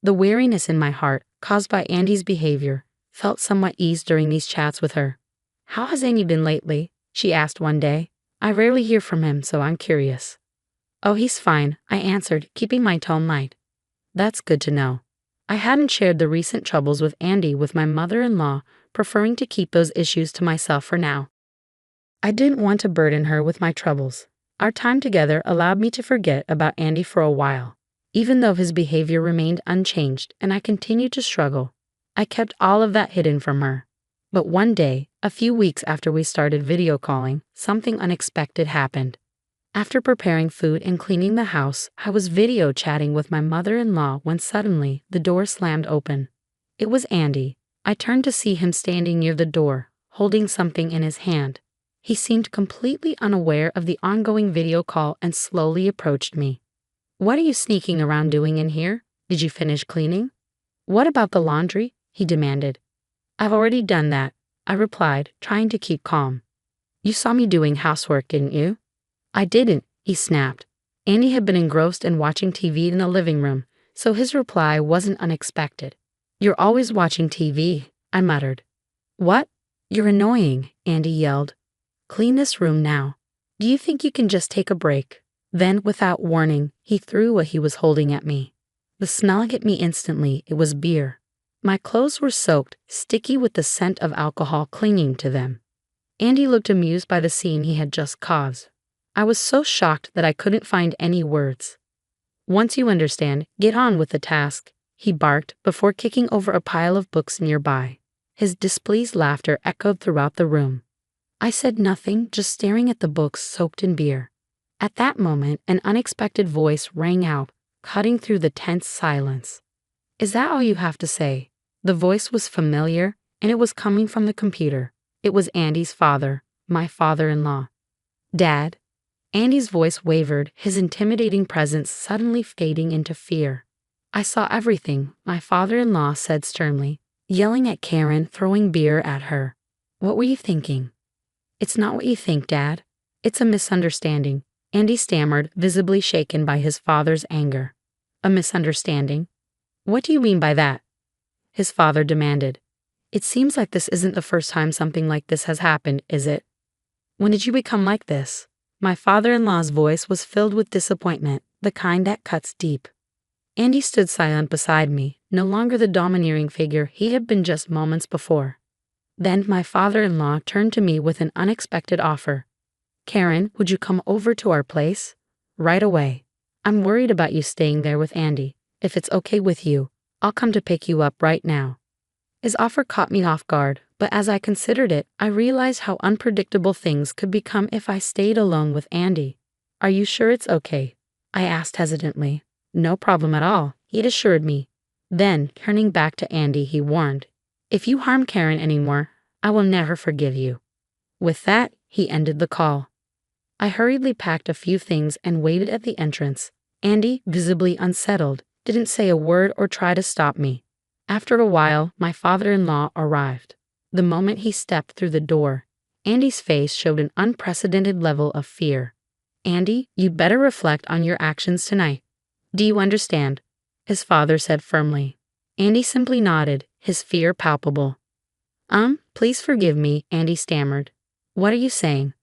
The weariness in my heart, caused by Andy's behavior, felt somewhat eased during these chats with her. "How has Andy been lately?" she asked one day. "I rarely hear from him, so I'm curious." "Oh, he's fine," I answered, keeping my tone light. "That's good to know." I hadn't shared the recent troubles with Andy with my mother-in-law, preferring to keep those issues to myself for now. I didn't want to burden her with my troubles. Our time together allowed me to forget about Andy for a while. Even though his behavior remained unchanged and I continued to struggle, I kept all of that hidden from her. But one day, a few weeks after we started video calling, something unexpected happened. After preparing food and cleaning the house, I was video chatting with my mother-in-law when suddenly the door slammed open. It was Andy. I turned to see him standing near the door, holding something in his hand. He seemed completely unaware of the ongoing video call and slowly approached me. "What are you sneaking around doing in here? Did you finish cleaning?" "What about the laundry?" he demanded. "I've already done that," I replied, trying to keep calm. "You saw me doing housework, didn't you?" "I didn't," he snapped. Andy had been engrossed in watching TV in the living room, so his reply wasn't unexpected. "You're always watching TV," I muttered. "What? You're annoying," Andy yelled. "Clean this room now. Do you think you can just take a break?" Then, without warning, he threw what he was holding at me. The smell hit me instantly. It was beer. My clothes were soaked, sticky with the scent of alcohol clinging to them. Andy looked amused by the scene he had just caused. I was so shocked that I couldn't find any words. "Once you understand, get on with the task," he barked before kicking over a pile of books nearby. His displeased laughter echoed throughout the room. I said nothing, just staring at the books soaked in beer. At that moment, an unexpected voice rang out, cutting through the tense silence. "Is that all you have to say?" The voice was familiar, and it was coming from the computer. It was Andy's father, my father-in-law. "Dad?" Andy's voice wavered, his intimidating presence suddenly fading into fear. "I saw everything," my father-in-law said sternly. yelling at Karen, throwing beer at her. What were you thinking? It's not what you think, Dad. It's a misunderstanding, Andy stammered, visibly shaken by his father's anger. A misunderstanding? What do you mean by that? His father demanded. It seems like this isn't the first time something like this has happened, is it? When did you become like this? My father-in-law's voice was filled with disappointment, the kind that cuts deep. Andy stood silent beside me, no longer the domineering figure he had been just moments before. Then my father-in-law turned to me with an unexpected offer. Karen, would you come over to our place? Right away. I'm worried about you staying there with Andy. If it's okay with you, I'll come to pick you up right now. His offer caught me off guard, but as I considered it, I realized how unpredictable things could become if I stayed alone with Andy. Are you sure it's okay? I asked hesitantly. No problem at all, he'd assured me. Then, turning back to Andy, he warned, if you harm Karen anymore, I will never forgive you. With that, he ended the call. I hurriedly packed a few things and waited at the entrance. Andy, visibly unsettled, didn't say a word or try to stop me. After a while, my father-in-law arrived. The moment he stepped through the door, Andy's face showed an unprecedented level of fear. Andy, you'd better reflect on your actions tonight. Do you understand? His father said firmly. Andy simply nodded, his fear palpable. Please forgive me, Andy stammered. What are you saying?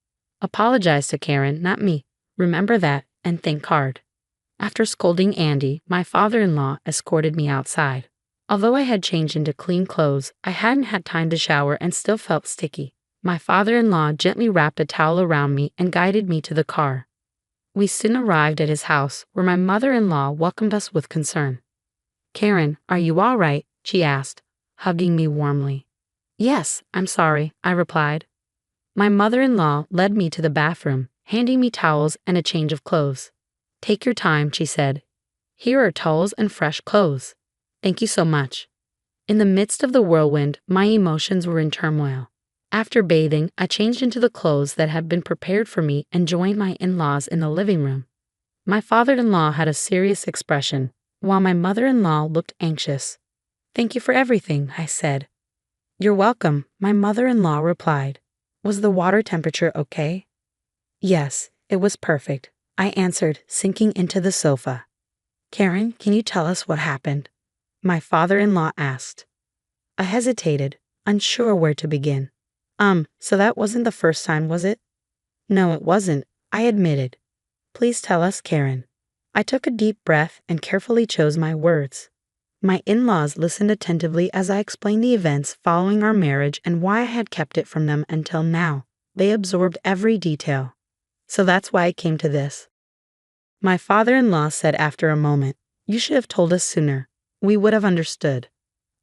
Apologize to Karen, not me. Remember that, and think hard. After scolding Andy, my father-in-law escorted me outside. Although I had changed into clean clothes, I hadn't had time to shower and still felt sticky. My father-in-law gently wrapped a towel around me and guided me to the car. We soon arrived at his house, where my mother-in-law welcomed us with concern. Karen, are you all right? She asked, hugging me warmly. Yes, I'm sorry, I replied. My mother-in-law led me to the bathroom, handing me towels and a change of clothes. Take your time, she said. Here are towels and fresh clothes. Thank you so much. In the midst of the whirlwind, my emotions were in turmoil. After bathing, I changed into the clothes that had been prepared for me and joined my in-laws in the living room. My father-in-law had a serious expression, while my mother-in-law looked anxious. Thank you for everything, I said. You're welcome, my mother-in-law replied. Was the water temperature okay? Yes, it was perfect, I answered, sinking into the sofa. Karen, can you tell us what happened? My father-in-law asked. I hesitated, unsure where to begin. So that wasn't the first time, was it? No, it wasn't, I admitted. Please tell us, Karen. I took a deep breath and carefully chose my words. My in-laws listened attentively as I explained the events following our marriage and why I had kept it from them until now. They absorbed every detail. So that's why I came to this. My father-in-law said after a moment, You should have told us sooner. We would have understood.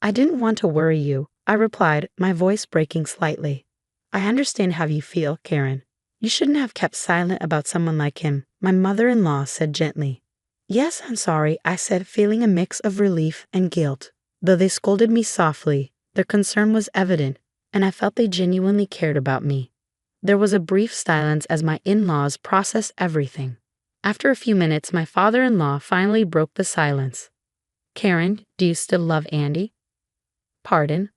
I didn't want to worry you, I replied, my voice breaking slightly. I understand how you feel, Karen. You shouldn't have kept silent about someone like him, my mother-in-law said gently. Yes, I'm sorry, I said, feeling a mix of relief and guilt. Though they scolded me softly, their concern was evident, and I felt they genuinely cared about me. There was a brief silence as my in-laws processed everything. After a few minutes, my father-in-law finally broke the silence. Karen, do you still love Andy? Pardon?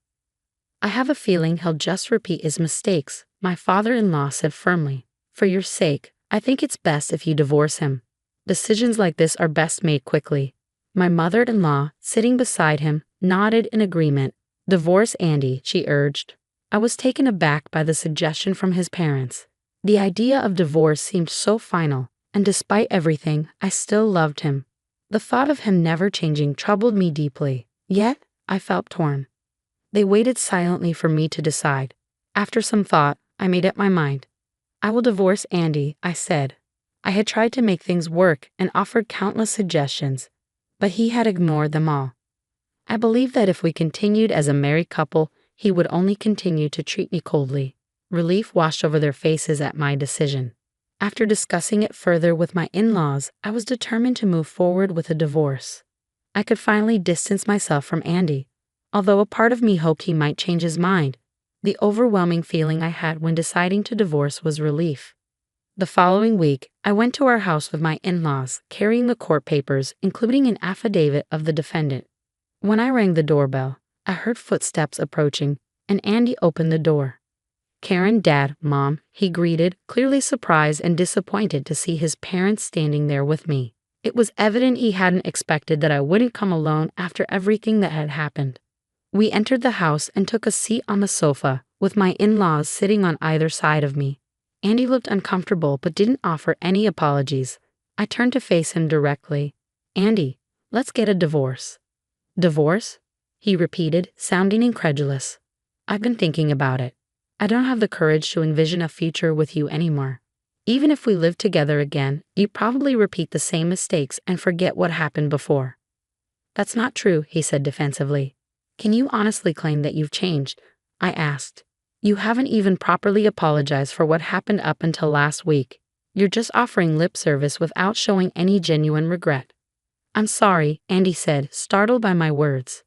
I have a feeling he'll just repeat his mistakes, my father-in-law said firmly. For your sake, I think it's best if you divorce him. Decisions like this are best made quickly. My mother-in-law, sitting beside him, nodded in agreement. Divorce Andy, she urged. I was taken aback by the suggestion from his parents. The idea of divorce seemed so final, and despite everything, I still loved him. The thought of him never changing troubled me deeply, yet I felt torn. They waited silently for me to decide. After some thought, I made up my mind. I will divorce Andy, I said. I had tried to make things work and offered countless suggestions, but he had ignored them all. I believed that if we continued as a married couple, he would only continue to treat me coldly. Relief washed over their faces at my decision. After discussing it further with my in-laws, I was determined to move forward with a divorce. I could finally distance myself from Andy, although a part of me hoped he might change his mind. The overwhelming feeling I had when deciding to divorce was relief. The following week, I went to our house with my in-laws, carrying the court papers, including an affidavit of the defendant. When I rang the doorbell, I heard footsteps approaching, and Andy opened the door. "Karen, Dad, Mom," he greeted, clearly surprised and disappointed to see his parents standing there with me. It was evident he hadn't expected that I wouldn't come alone after everything that had happened. We entered the house and took a seat on the sofa, with my in-laws sitting on either side of me. Andy looked uncomfortable but didn't offer any apologies. I turned to face him directly. "Andy, let's get a divorce." "Divorce?" he repeated, sounding incredulous. "I've been thinking about it. I don't have the courage to envision a future with you anymore. Even if we lived together again, you'd probably repeat the same mistakes and forget what happened before." "That's not true," he said defensively. "Can you honestly claim that you've changed?" I asked. "You haven't even properly apologized for what happened up until last week. You're just offering lip service without showing any genuine regret." "I'm sorry," Andy said, startled by my words.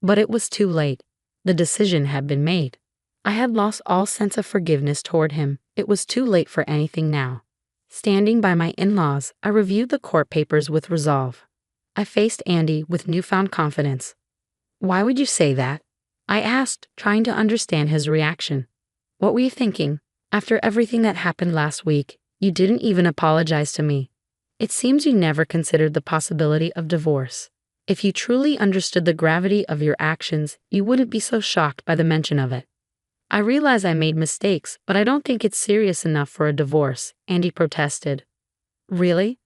But it was too late. The decision had been made. I had lost all sense of forgiveness toward him. It was too late for anything now. Standing by my in-laws, I reviewed the court papers with resolve. I faced Andy with newfound confidence. "Why would you say that?" I asked, trying to understand his reaction. "What were you thinking? After everything that happened last week, you didn't even apologize to me. It seems you never considered the possibility of divorce. If you truly understood the gravity of your actions, you wouldn't be so shocked by the mention of it." "I realize I made mistakes, but I don't think it's serious enough for a divorce," Andy protested. "Really?"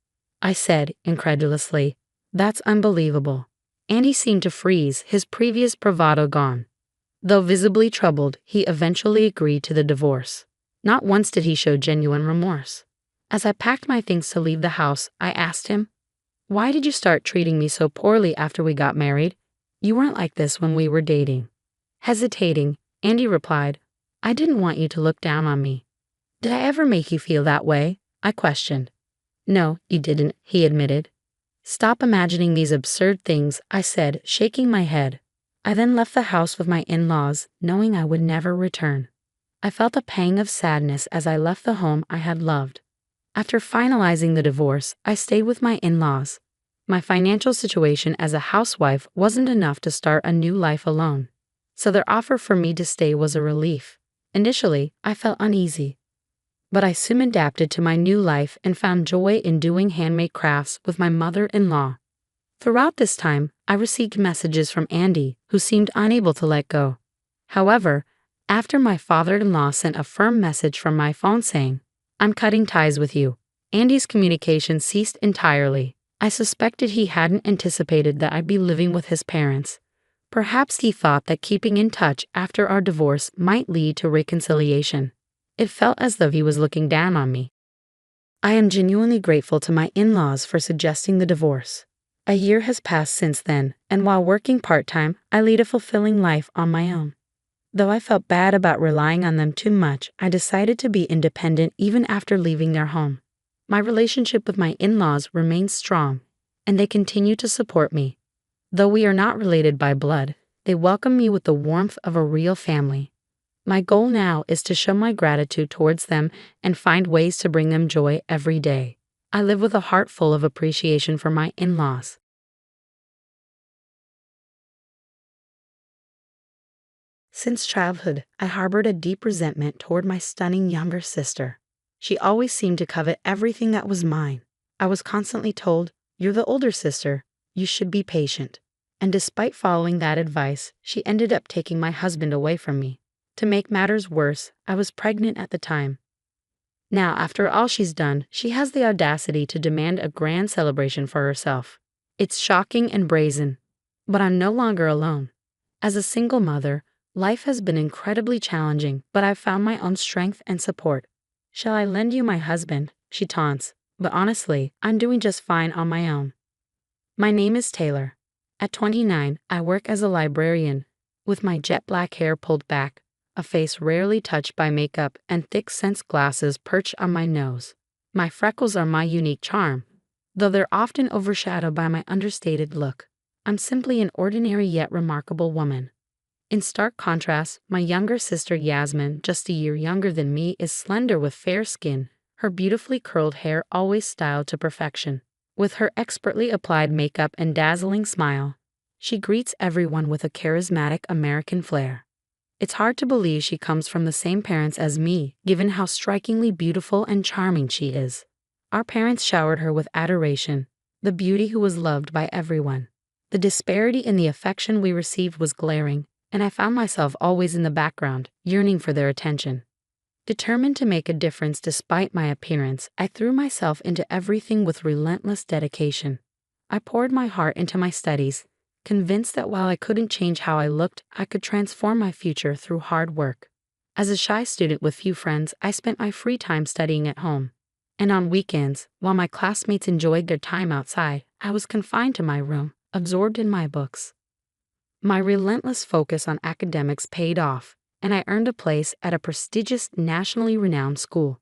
I said, incredulously. "That's unbelievable." Andy seemed to freeze, his previous bravado gone. Though visibly troubled, he eventually agreed to the divorce. Not once did he show genuine remorse. As I packed my things to leave the house, I asked him, "Why did you start treating me so poorly after we got married? You weren't like this when we were dating." Hesitating, Andy replied, "I didn't want you to look down on me." "Did I ever make you feel that way?" I questioned. "No, you didn't," he admitted. "Stop imagining these absurd things," I said, shaking my head. I then left the house with my in-laws, knowing I would never return. I felt a pang of sadness as I left the home I had loved. After finalizing the divorce, I stayed with my in-laws. My financial situation as a housewife wasn't enough to start a new life alone, so their offer for me to stay was a relief. Initially, I felt uneasy, but I soon adapted to my new life and found joy in doing handmade crafts with my mother-in-law. Throughout this time, I received messages from Andy, who seemed unable to let go. However, after my father-in-law sent a firm message from my phone saying, "I'm cutting ties with you," Andy's communication ceased entirely. I suspected he hadn't anticipated that I'd be living with his parents. Perhaps he thought that keeping in touch after our divorce might lead to reconciliation. It felt as though he was looking down on me. I am genuinely grateful to my in-laws for suggesting the divorce. A year has passed since then, and while working part-time, I lead a fulfilling life on my own. Though I felt bad about relying on them too much, I decided to be independent even after leaving their home. My relationship with my in-laws remains strong, and they continue to support me. Though we are not related by blood, they welcome me with the warmth of a real family. My goal now is to show my gratitude towards them and find ways to bring them joy every day. I live with a heart full of appreciation for my in-laws. Since childhood, I harbored a deep resentment toward my stunning younger sister. She always seemed to covet everything that was mine. I was constantly told, "You're the older sister. You should be patient." And despite following that advice, she ended up taking my husband away from me. To make matters worse, I was pregnant at the time. Now, after all she's done, she has the audacity to demand a grand celebration for herself. It's shocking and brazen. But I'm no longer alone. As a single mother, life has been incredibly challenging, but I've found my own strength and support. "Shall I lend you my husband?" she taunts, but honestly, I'm doing just fine on my own. My name is Taylor. At 29, I work as a librarian, with my jet black hair pulled back, a face rarely touched by makeup, and thick sense glasses perched on my nose. My freckles are my unique charm, though they're often overshadowed by my understated look. I'm simply an ordinary yet remarkable woman. In stark contrast, my younger sister Yasmin, just a year younger than me, is slender with fair skin, her beautifully curled hair always styled to perfection. With her expertly applied makeup and dazzling smile, She greets everyone with a charismatic American flair. It's hard to believe she comes from the same parents as me, given how strikingly beautiful and charming she is. Our parents showered her with adoration, the beauty who was loved by everyone. The disparity in the affection we received was glaring, and I found myself always in the background, yearning for their attention. Determined to make a difference despite my appearance, I threw myself into everything with relentless dedication. I poured my heart into my studies, convinced that while I couldn't change how I looked, I could transform my future through hard work. As a shy student with few friends, I spent my free time studying at home. And on weekends, while my classmates enjoyed their time outside, I was confined to my room, absorbed in my books. My relentless focus on academics paid off, and I earned a place at a prestigious, nationally renowned school.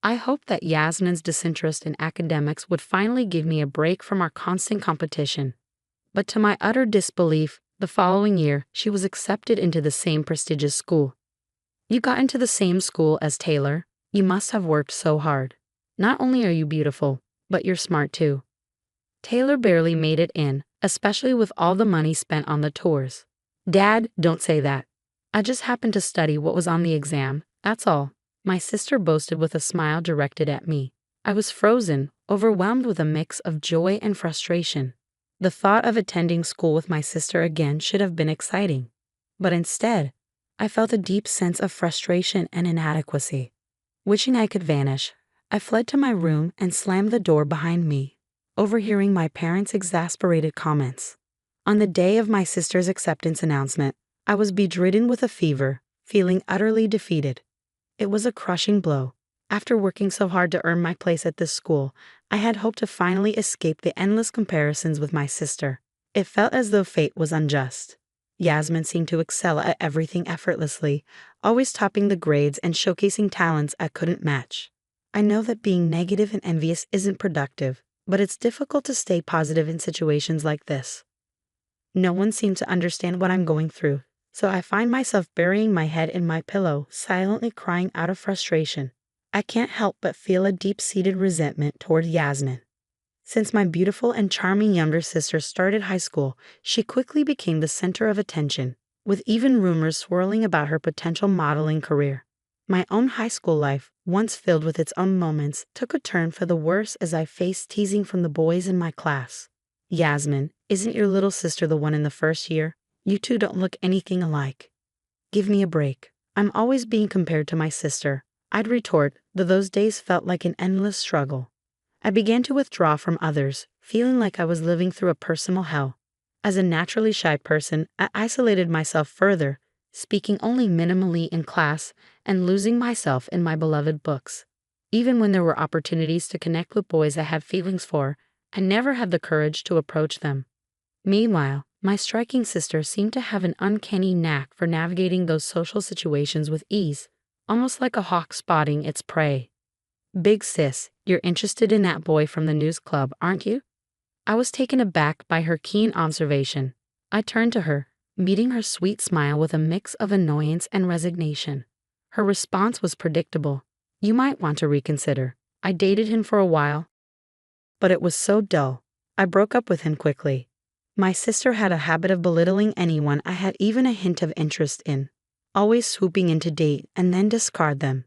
I hoped that Yasmin's disinterest in academics would finally give me a break from our constant competition. But to my utter disbelief, the following year, she was accepted into the same prestigious school. You got into the same school as Taylor. You must have worked so hard. Not only are you beautiful, but you're smart too. Taylor barely made it in, especially with all the money spent on the tours. Dad, don't say that. I just happened to study what was on the exam, that's all. My sister boasted with a smile directed at me. I was frozen, overwhelmed with a mix of joy and frustration. The thought of attending school with my sister again should have been exciting. But instead, I felt a deep sense of frustration and inadequacy. Wishing I could vanish, I fled to my room and slammed the door behind me, overhearing my parents' exasperated comments. On the day of my sister's acceptance announcement, I was bedridden with a fever, feeling utterly defeated. It was a crushing blow. After working so hard to earn my place at this school, I had hoped to finally escape the endless comparisons with my sister. It felt as though fate was unjust. Yasmin seemed to excel at everything effortlessly, always topping the grades and showcasing talents I couldn't match. I know that being negative and envious isn't productive, but it's difficult to stay positive in situations like this. No one seemed to understand what I'm going through, so I find myself burying my head in my pillow, silently crying out of frustration. I can't help but feel a deep-seated resentment toward Yasmin. Since my beautiful and charming younger sister started high school, she quickly became the center of attention, with even rumors swirling about her potential modeling career. My own high school life, once filled with its own moments, took a turn for the worse as I faced teasing from the boys in my class. Yasmin, isn't your little sister the one in the first year? You two don't look anything alike. Give me a break. I'm always being compared to my sister, I'd retort, though those days felt like an endless struggle. I began to withdraw from others, feeling like I was living through a personal hell. As a naturally shy person, I isolated myself further, speaking only minimally in class and losing myself in my beloved books. Even when there were opportunities to connect with boys I had feelings for, I never had the courage to approach them. Meanwhile, my striking sister seemed to have an uncanny knack for navigating those social situations with ease, almost like a hawk spotting its prey. Big sis, you're interested in that boy from the news club, aren't you? I was taken aback by her keen observation. I turned to her, meeting her sweet smile with a mix of annoyance and resignation. Her response was predictable. You might want to reconsider. I dated him for a while, but it was so dull. I broke up with him quickly. My sister had a habit of belittling anyone I had even a hint of interest in, always swooping in to date and then discard them.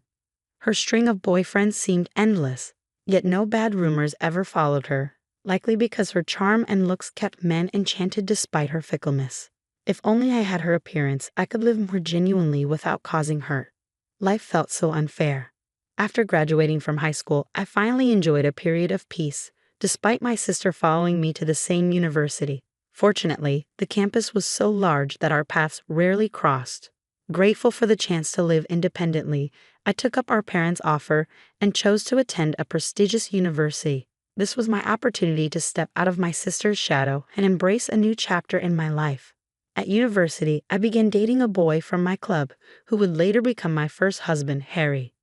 Her string of boyfriends seemed endless, yet no bad rumors ever followed her, likely because her charm and looks kept men enchanted despite her fickleness. If only I had her appearance, I could live more genuinely without causing hurt. Life felt so unfair. After graduating from high school, I finally enjoyed a period of peace, despite my sister following me to the same university. Fortunately, the campus was so large that our paths rarely crossed. Grateful for the chance to live independently, I took up our parents' offer and chose to attend a prestigious university. This was my opportunity to step out of my sister's shadow and embrace a new chapter in my life. At university, I began dating a boy from my club, who would later become my first husband, Harry.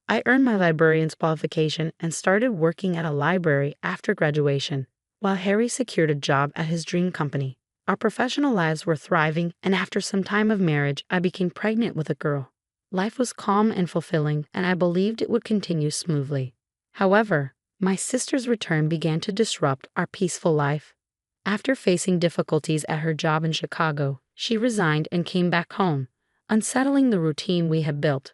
I earned my librarian's qualification and started working at a library after graduation, while Harry secured a job at his dream company. Our professional lives were thriving, and after some time of marriage, I became pregnant with a girl. Life was calm and fulfilling, and I believed it would continue smoothly. However, my sister's return began to disrupt our peaceful life. After facing difficulties at her job in Chicago, she resigned and came back home, unsettling the routine we had built.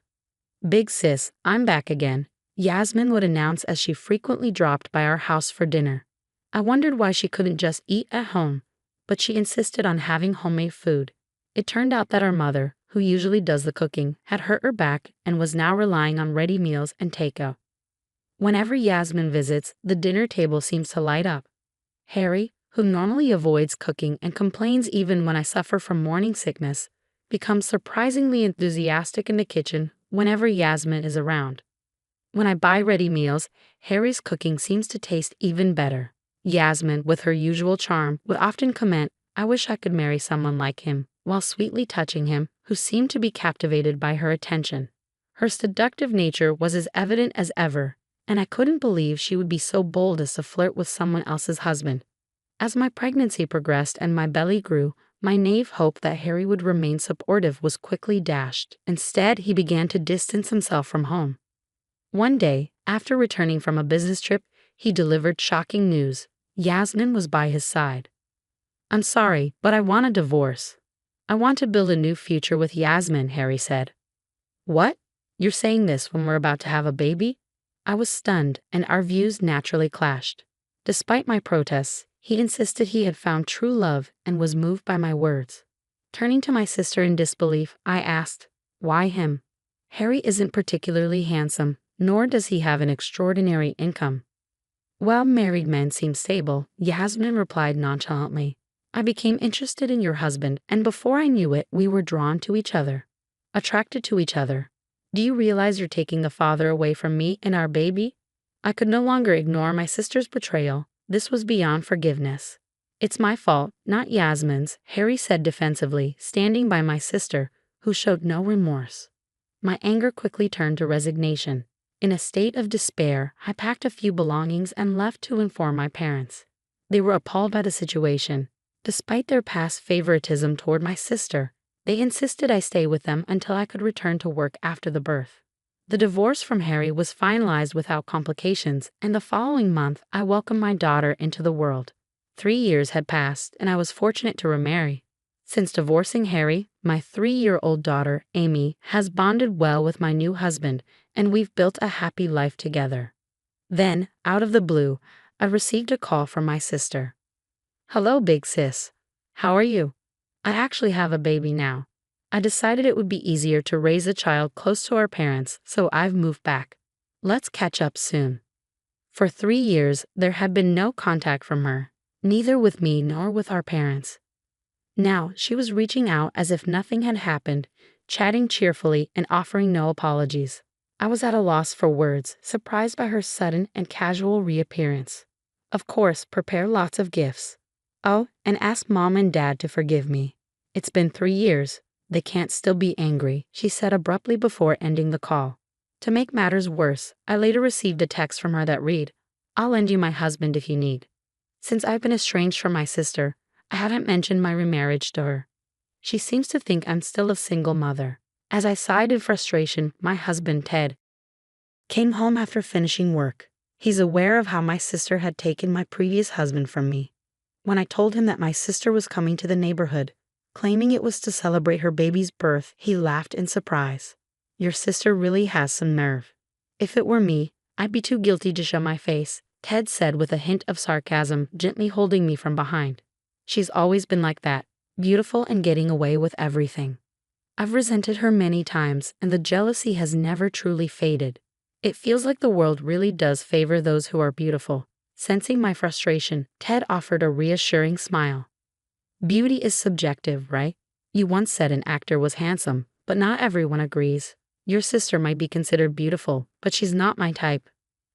"Big sis, I'm back again," Yasmin would announce as she frequently dropped by our house for dinner. I wondered why she couldn't just eat at home, but she insisted on having homemade food. It turned out that our mother, who usually does the cooking, had hurt her back and was now relying on ready meals and takeout. Whenever Yasmin visits, the dinner table seems to light up. Harry, who normally avoids cooking and complains even when I suffer from morning sickness, becomes surprisingly enthusiastic in the kitchen whenever Yasmin is around. When I buy ready meals, Harry's cooking seems to taste even better. Yasmin, with her usual charm, would often comment, "I wish I could marry someone like him," while sweetly touching him, who seemed to be captivated by her attention. Her seductive nature was as evident as ever, and I couldn't believe she would be so bold as to flirt with someone else's husband. As my pregnancy progressed and my belly grew, my naive hope that Harry would remain supportive was quickly dashed. Instead, he began to distance himself from home. One day, after returning from a business trip, he delivered shocking news. Yasmin was by his side. "I'm sorry, but I want a divorce. I want to build a new future with Yasmin," Harry said. "What? You're saying this when we're about to have a baby?" I was stunned, and our views naturally clashed. Despite my protests, he insisted he had found true love and was moved by my words. Turning to my sister in disbelief, I asked, "Why him? Harry isn't particularly handsome, nor does he have an extraordinary income." "Well, married men seem stable," Yasmin replied nonchalantly. "I became interested in your husband, and before I knew it, we were drawn to each other. Attracted to each other. Do you realize you're taking the father away from me and our baby?" I could no longer ignore my sister's betrayal. This was beyond forgiveness. "It's my fault, not Yasmin's," Harry said defensively, standing by my sister, who showed no remorse. My anger quickly turned to resignation. In a state of despair, I packed a few belongings and left to inform my parents. They were appalled by the situation. Despite their past favoritism toward my sister, they insisted I stay with them until I could return to work after the birth. The divorce from Harry was finalized without complications, and the following month I welcomed my daughter into the world. 3 years had passed, and I was fortunate to remarry. Since divorcing Harry, my 3-year-old daughter, Amy, has bonded well with my new husband, and we've built a happy life together. Then, out of the blue, I received a call from my sister. "Hello, big sis. How are you? I actually have a baby now. I decided it would be easier to raise a child close to our parents, so I've moved back. Let's catch up soon." For 3 years, there had been no contact from her, neither with me nor with our parents. Now, she was reaching out as if nothing had happened, chatting cheerfully and offering no apologies. I was at a loss for words, surprised by her sudden and casual reappearance. "Of course, prepare lots of gifts. Oh, and ask Mom and Dad to forgive me. It's been 3 years. They can't still be angry," she said abruptly before ending the call. To make matters worse, I later received a text from her that read, "I'll lend you my husband if you need." Since I've been estranged from my sister, I haven't mentioned my remarriage to her. She seems to think I'm still a single mother. As I sighed in frustration, my husband, Ted, came home after finishing work. He's aware of how my sister had taken my previous husband from me. When I told him that my sister was coming to the neighborhood, claiming it was to celebrate her baby's birth, he laughed in surprise. "Your sister really has some nerve." "If it were me, I'd be too guilty to show my face," Ted said with a hint of sarcasm, gently holding me from behind. "She's always been like that, beautiful and getting away with everything. I've resented her many times, and the jealousy has never truly faded. It feels like the world really does favor those who are beautiful." Sensing my frustration, Ted offered a reassuring smile. "Beauty is subjective, right? You once said an actor was handsome, but not everyone agrees. Your sister might be considered beautiful, but she's not my type.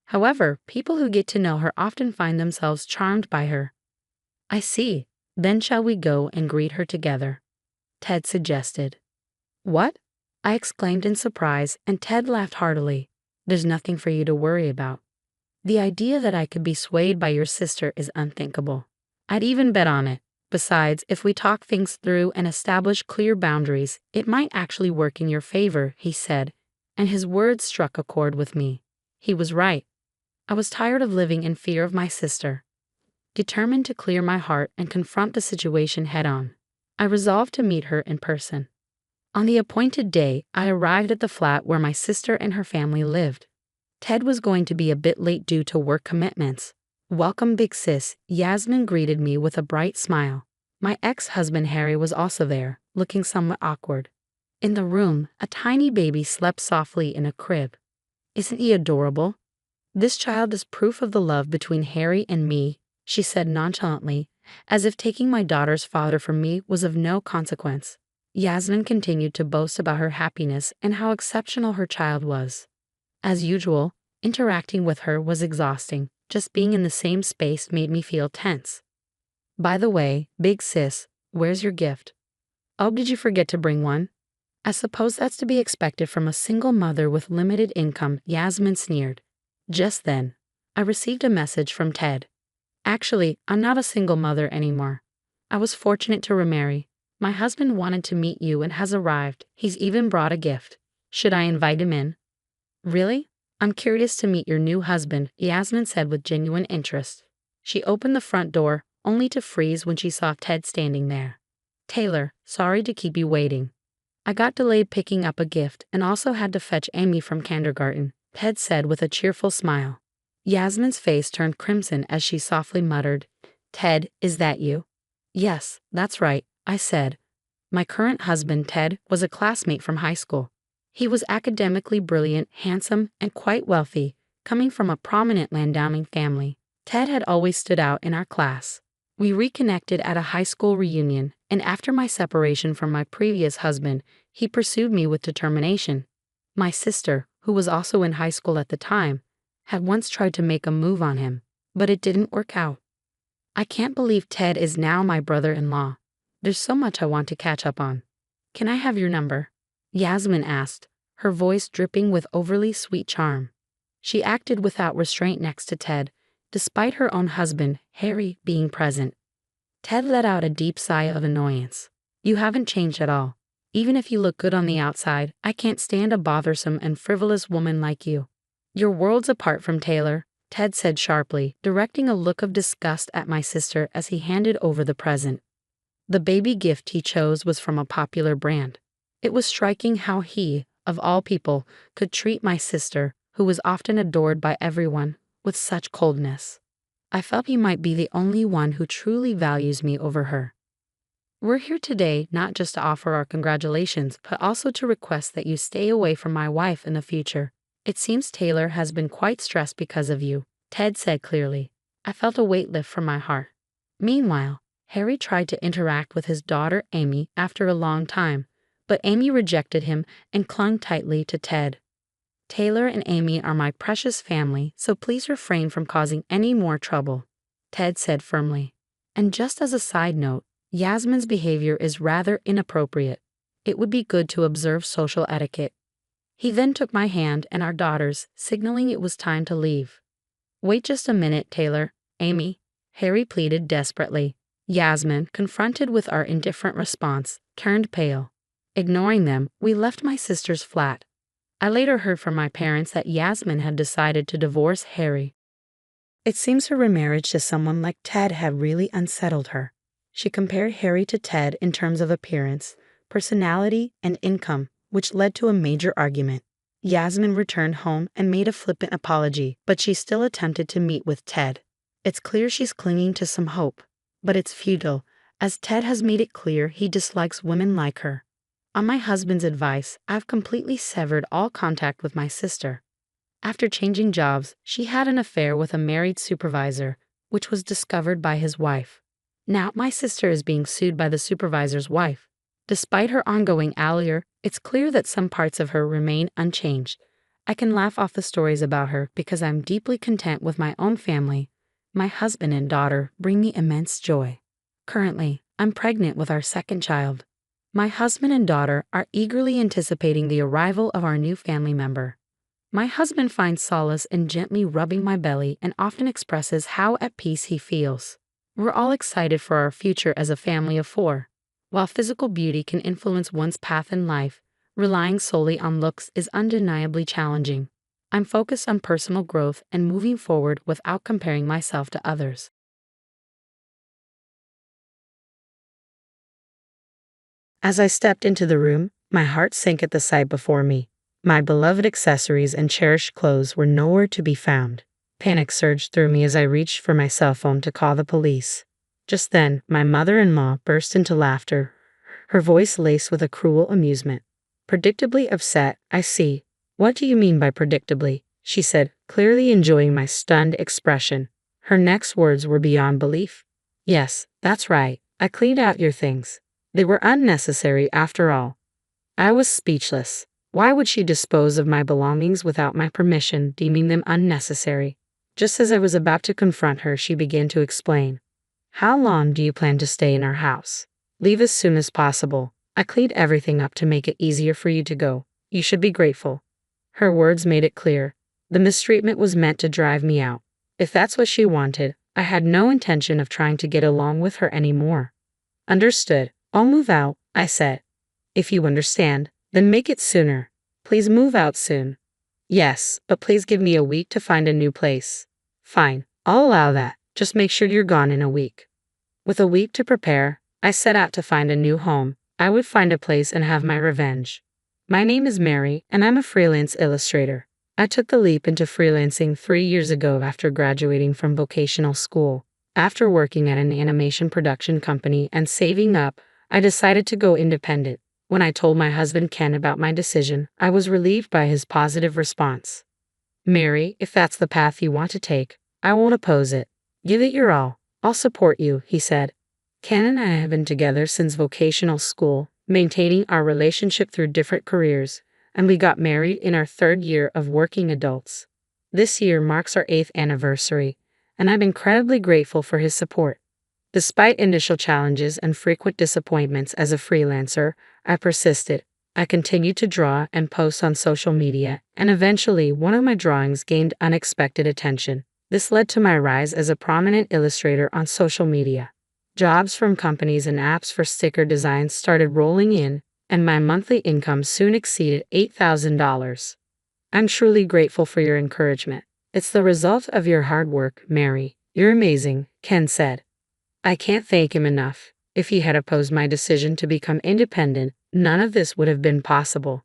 However, people who get to know her often find themselves charmed by her." "I see. Then shall we go and greet her together?" Ted suggested. "What?" I exclaimed in surprise, and Ted laughed heartily. "There's nothing for you to worry about. The idea that I could be swayed by your sister is unthinkable. I'd even bet on it. Besides, if we talk things through and establish clear boundaries, it might actually work in your favor," he said, and his words struck a chord with me. He was right. I was tired of living in fear of my sister. Determined to clear my heart and confront the situation head-on, I resolved to meet her in person. On the appointed day, I arrived at the flat where my sister and her family lived. Ted was going to be a bit late due to work commitments. "Welcome, big sis," Yasmin greeted me with a bright smile. My ex-husband Harry was also there, looking somewhat awkward. In the room, a tiny baby slept softly in a crib. "Isn't he adorable? This child is proof of the love between Harry and me," she said nonchalantly, as if taking my daughter's father from me was of no consequence. Yasmin continued to boast about her happiness and how exceptional her child was. As usual, interacting with her was exhausting. Just being in the same space made me feel tense. "By the way, big sis, where's your gift? Oh, did you forget to bring one?" "I suppose that's to be expected from a single mother with limited income," Yasmin sneered. Just then, I received a message from Ted. "Actually, I'm not a single mother anymore. I was fortunate to remarry. My husband wanted to meet you and has arrived. He's even brought a gift. Should I invite him in?" "Really? I'm curious to meet your new husband," Yasmin said with genuine interest. She opened the front door, only to freeze when she saw Ted standing there. "Taylor, sorry to keep you waiting. I got delayed picking up a gift and also had to fetch Amy from kindergarten," Ted said with a cheerful smile. Yasmin's face turned crimson as she softly muttered, "Ted, is that you?" "Yes, that's right," I said. My current husband, Ted, was a classmate from high school. He was academically brilliant, handsome, and quite wealthy, coming from a prominent landowning family. Ted had always stood out in our class. We reconnected at a high school reunion, and after my separation from my previous husband, he pursued me with determination. My sister, who was also in high school at the time, had once tried to make a move on him, but it didn't work out. I can't believe Ted is now my brother-in-law. There's so much I want to catch up on. "Can I have your number?" Yasmin asked, her voice dripping with overly sweet charm. She acted without restraint next to Ted, despite her own husband, Harry, being present. Ted let out a deep sigh of annoyance. "You haven't changed at all. Even if you look good on the outside, I can't stand a bothersome and frivolous woman like you." "You're worlds apart from Taylor," Ted said sharply, directing a look of disgust at my sister as he handed over the present. The baby gift he chose was from a popular brand. It was striking how he, of all people, could treat my sister, who was often adored by everyone, with such coldness. I felt he might be the only one who truly values me over her. "We're here today not just to offer our congratulations, but also to request that you stay away from my wife in the future. It seems Taylor has been quite stressed because of you," Ted said clearly. I felt a weight lift from my heart. Meanwhile, Harry tried to interact with his daughter Amy after a long time, but Amy rejected him and clung tightly to Ted. "Taylor and Amy are my precious family, so please refrain from causing any more trouble," Ted said firmly. And just as a side note, Yasmin's behavior is rather inappropriate. It would be good to observe social etiquette. He then took my hand and our daughters, signaling it was time to leave. "Wait just a minute, Taylor, Amy," Harry pleaded desperately. Yasmin, confronted with our indifferent response, turned pale. Ignoring them, we left my sister's flat. I later heard from my parents that Yasmin had decided to divorce Harry. It seems her remarriage to someone like Ted had really unsettled her. She compared Harry to Ted in terms of appearance, personality, and income, which led to a major argument. Yasmin returned home and made a flippant apology, but she still attempted to meet with Ted. It's clear she's clinging to some hope, but it's futile, as Ted has made it clear he dislikes women like her. On my husband's advice, I've completely severed all contact with my sister. After changing jobs, she had an affair with a married supervisor, which was discovered by his wife. Now my sister is being sued by the supervisor's wife. Despite her ongoing allure, it's clear that some parts of her remain unchanged. I can laugh off the stories about her because I'm deeply content with my own family. My husband and daughter bring me immense joy. Currently, I'm pregnant with our second child. My husband and daughter are eagerly anticipating the arrival of our new family member. My husband finds solace in gently rubbing my belly and often expresses how at peace he feels. We're all excited for our future as a family of 4. While physical beauty can influence one's path in life, relying solely on looks is undeniably challenging. I'm focused on personal growth and moving forward without comparing myself to others. As I stepped into the room, my heart sank at the sight before me. My beloved accessories and cherished clothes were nowhere to be found. Panic surged through me as I reached for my cell phone to call the police. Just then, my mother-in-law burst into laughter, her voice laced with a cruel amusement. Predictably upset, I see. What do you mean by predictably? She said, clearly enjoying my stunned expression. Her next words were beyond belief. Yes, that's right. I cleaned out your things. They were unnecessary after all. I was speechless. Why would she dispose of my belongings without my permission, deeming them unnecessary? Just as I was about to confront her, she began to explain. How long do you plan to stay in our house? Leave as soon as possible. I cleaned everything up to make it easier for you to go. You should be grateful. Her words made it clear. The mistreatment was meant to drive me out. If that's what she wanted, I had no intention of trying to get along with her anymore. Understood. I'll move out, I said. If you understand, then make it sooner. Please move out soon. Yes, but please give me a week to find a new place. Fine, I'll allow that. Just make sure you're gone in a week. With a week to prepare, I set out to find a new home. I would find a place and have my revenge. My name is Mary, and I'm a freelance illustrator. I took the leap into freelancing 3 years ago after graduating from vocational school. After working at an animation production company and saving up, I decided to go independent. When I told my husband Ken about my decision, I was relieved by his positive response. Mary, if that's the path you want to take, I won't oppose it. Give it your all. I'll support you, he said. Ken and I have been together since vocational school, maintaining our relationship through different careers, and we got married in our 3rd year of working adults. This year marks our 8th anniversary, and I'm incredibly grateful for his support. Despite initial challenges and frequent disappointments as a freelancer, I persisted. I continued to draw and post on social media, and eventually one of my drawings gained unexpected attention. This led to my rise as a prominent illustrator on social media. Jobs from companies and apps for sticker designs started rolling in, and my monthly income soon exceeded $8,000. I'm truly grateful for your encouragement. It's the result of your hard work, Mary. You're amazing, Ken said. I can't thank him enough. If he had opposed my decision to become independent, none of this would have been possible.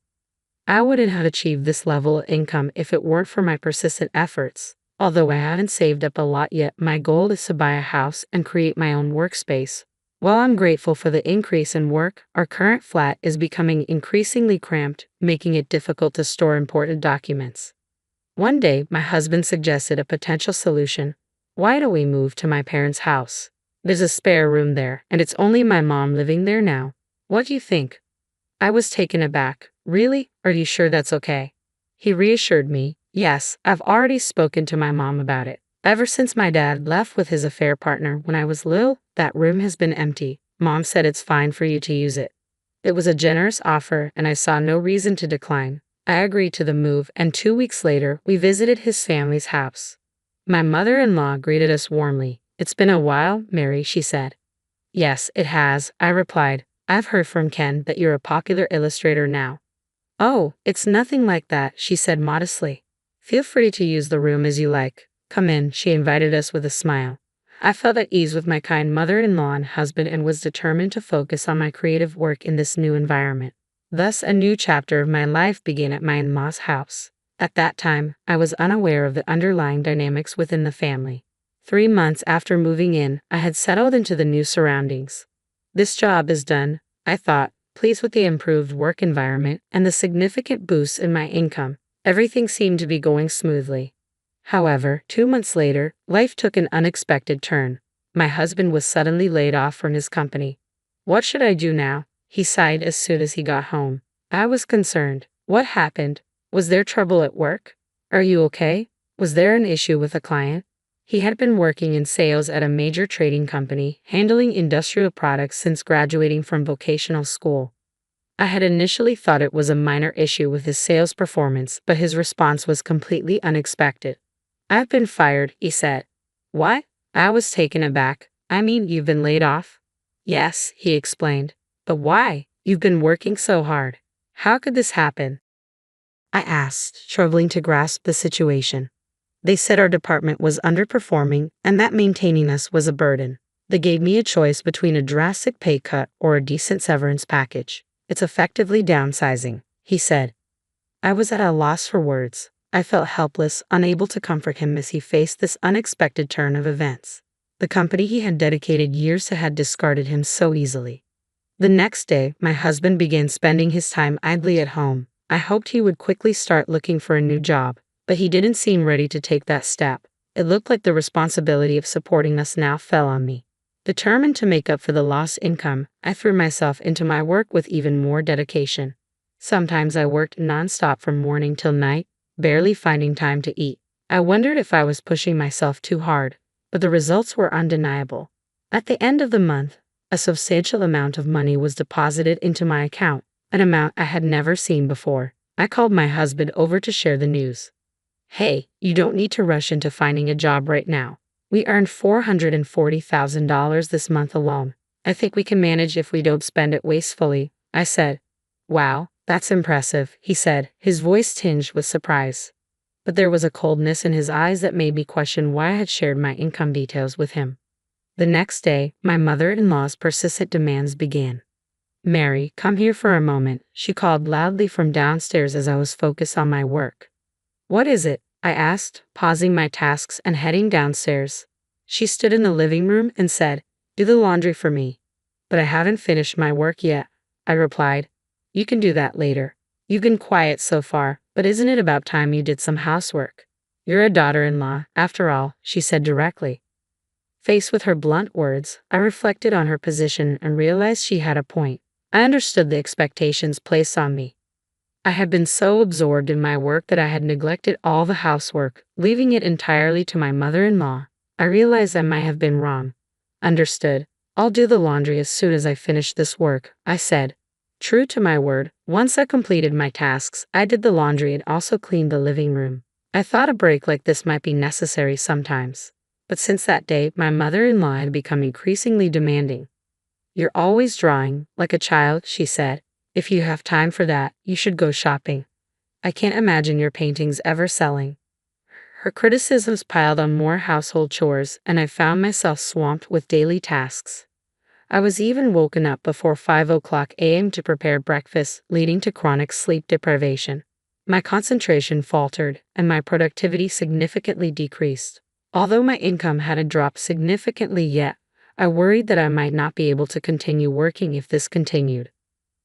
I wouldn't have achieved this level of income if it weren't for my persistent efforts. Although I haven't saved up a lot yet, my goal is to buy a house and create my own workspace. While I'm grateful for the increase in work, our current flat is becoming increasingly cramped, making it difficult to store important documents. One day, my husband suggested a potential solution. Why don't we move to my parents' house? There's a spare room there, and it's only my mom living there now. What do you think? I was taken aback. Really? Are you sure that's okay? He reassured me. Yes, I've already spoken to my mom about it. Ever since my dad left with his affair partner when I was little, that room has been empty. Mom said it's fine for you to use it. It was a generous offer, and I saw no reason to decline. I agreed to the move, and 2 weeks later, we visited his family's house. My mother-in-law greeted us warmly. It's been a while, Mary, she said. Yes, it has, I replied. I've heard from Ken that you're a popular illustrator now. Oh, it's nothing like that, she said modestly. Feel free to use the room as you like. Come in, she invited us with a smile. I felt at ease with my kind mother-in-law and husband and was determined to focus on my creative work in this new environment. Thus, a new chapter of my life began at my in-law's house. At that time, I was unaware of the underlying dynamics within the family. 3 months after moving in, I had settled into the new surroundings. This job is done, I thought, pleased with the improved work environment and the significant boost in my income. Everything seemed to be going smoothly. However, 2 months later, life took an unexpected turn. My husband was suddenly laid off from his company. What should I do now? He sighed as soon as he got home. I was concerned. What happened? Was there trouble at work? Are you okay? Was there an issue with a client? He had been working in sales at a major trading company, handling industrial products since graduating from vocational school. I had initially thought it was a minor issue with his sales performance, but his response was completely unexpected. I've been fired, he said. What? I was taken aback. I mean, you've been laid off? Yes, he explained. But why? You've been working so hard. How could this happen? I asked, struggling to grasp the situation. They said our department was underperforming and that maintaining us was a burden. They gave me a choice between a drastic pay cut or a decent severance package. It's effectively downsizing, he said. I was at a loss for words. I felt helpless, unable to comfort him as he faced this unexpected turn of events. The company he had dedicated years to had discarded him so easily. The next day, my husband began spending his time idly at home. I hoped he would quickly start looking for a new job, but he didn't seem ready to take that step. It looked like the responsibility of supporting us now fell on me. Determined to make up for the lost income, I threw myself into my work with even more dedication. Sometimes I worked nonstop from morning till night, barely finding time to eat. I wondered if I was pushing myself too hard, but the results were undeniable. At the end of the month, a substantial amount of money was deposited into my account, an amount I had never seen before. I called my husband over to share the news. Hey, you don't need to rush into finding a job right now. We earned $440,000 this month alone. I think we can manage if we don't spend it wastefully, I said. Wow, that's impressive, he said, his voice tinged with surprise. But there was a coldness in his eyes that made me question why I had shared my income details with him. The next day, my mother-in-law's persistent demands began. Mary, come here for a moment, she called loudly from downstairs as I was focused on my work. What is it? I asked, pausing my tasks and heading downstairs. She stood in the living room and said, do the laundry for me. But I haven't finished my work yet, I replied. You can do that later. You've been quiet so far, but isn't it about time you did some housework? You're a daughter-in-law, after all, she said directly. Faced with her blunt words, I reflected on her position and realized she had a point. I understood the expectations placed on me. I had been so absorbed in my work that I had neglected all the housework, leaving it entirely to my mother-in-law. I realized I might have been wrong. Understood. I'll do the laundry as soon as I finish this work, I said. True to my word, once I completed my tasks, I did the laundry and also cleaned the living room. I thought a break like this might be necessary sometimes. But since that day, my mother-in-law had become increasingly demanding. You're always drawing, like a child, she said. If you have time for that, you should go shopping. I can't imagine your paintings ever selling. Her criticisms piled on more household chores, and I found myself swamped with daily tasks. I was even woken up before 5 a.m. to prepare breakfast, leading to chronic sleep deprivation. My concentration faltered, and my productivity significantly decreased. Although my income hadn't dropped significantly yet, I worried that I might not be able to continue working if this continued.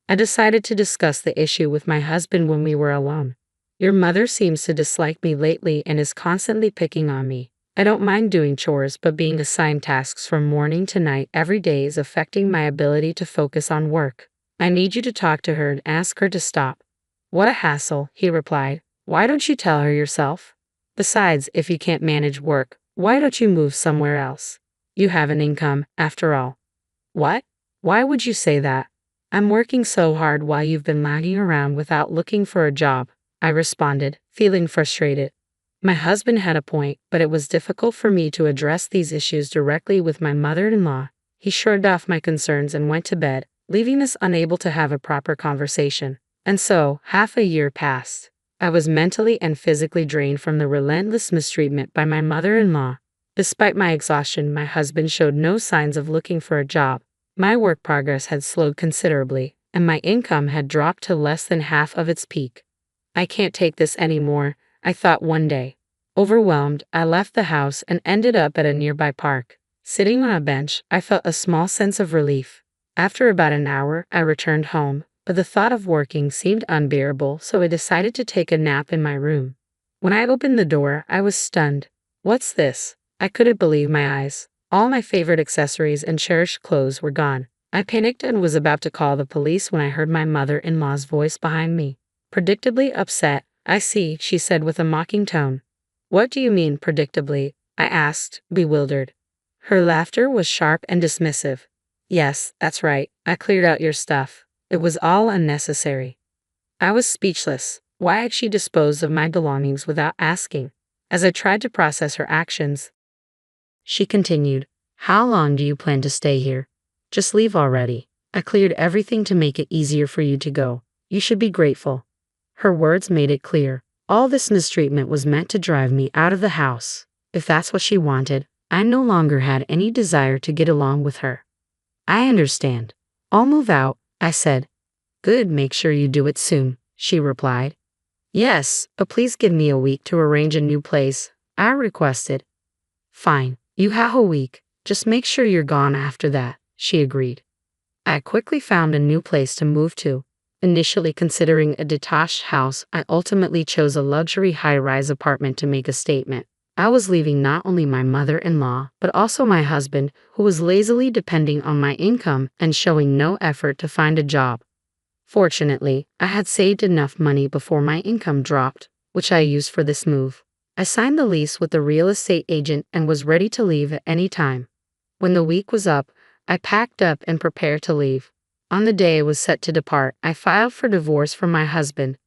I decided to discuss the issue with my husband when we were alone. Your mother seems to dislike me lately and is constantly picking on me. I don't mind doing chores, but being assigned tasks from morning to night every day is affecting my ability to focus on work. I need you to talk to her and ask her to stop. What a hassle, he replied. Why don't you tell her yourself? Besides, if you can't manage work, why don't you move somewhere else? You have an income, after all. What? Why would you say that? I'm working so hard while you've been lagging around without looking for a job, I responded, feeling frustrated. My husband had a point, but it was difficult for me to address these issues directly with my mother-in-law. He shrugged off my concerns and went to bed, leaving us unable to have a proper conversation. And so, half a year passed. I was mentally and physically drained from the relentless mistreatment by my mother-in-law. Despite my exhaustion, my husband showed no signs of looking for a job. My work progress had slowed considerably, and my income had dropped to less than half of its peak. I can't take this anymore, I thought one day. Overwhelmed, I left the house and ended up at a nearby park. Sitting on a bench, I felt a small sense of relief. After about an hour, I returned home, but the thought of working seemed unbearable, so I decided to take a nap in my room. When I opened the door, I was stunned. What's this? I couldn't believe my eyes. All my favorite accessories and cherished clothes were gone. I panicked and was about to call the police when I heard my mother-in-law's voice behind me. Predictably upset, I see, she said with a mocking tone. What do you mean, predictably? I asked, bewildered. Her laughter was sharp and dismissive. Yes, that's right. I cleared out your stuff. It was all unnecessary. I was speechless. Why had she disposed of my belongings without asking? As I tried to process her actions, she continued, how long do you plan to stay here? Just leave already. I cleared everything to make it easier for you to go. You should be grateful. Her words made it clear. All this mistreatment was meant to drive me out of the house. If that's what she wanted, I no longer had any desire to get along with her. I understand. I'll move out, I said. Good, make sure you do it soon, she replied. Yes, but please give me a week to arrange a new place, I requested. Fine, you have a week. Just make sure you're gone after that, she agreed. I quickly found a new place to move to. Initially considering a detached house, I ultimately chose a luxury high-rise apartment to make a statement. I was leaving not only my mother-in-law, but also my husband, who was lazily depending on my income and showing no effort to find a job. Fortunately, I had saved enough money before my income dropped, which I used for this move. I signed the lease with the real estate agent and was ready to leave at any time. When the week was up, I packed up and prepared to leave. On the day I was set to depart, I filed for divorce from my husband.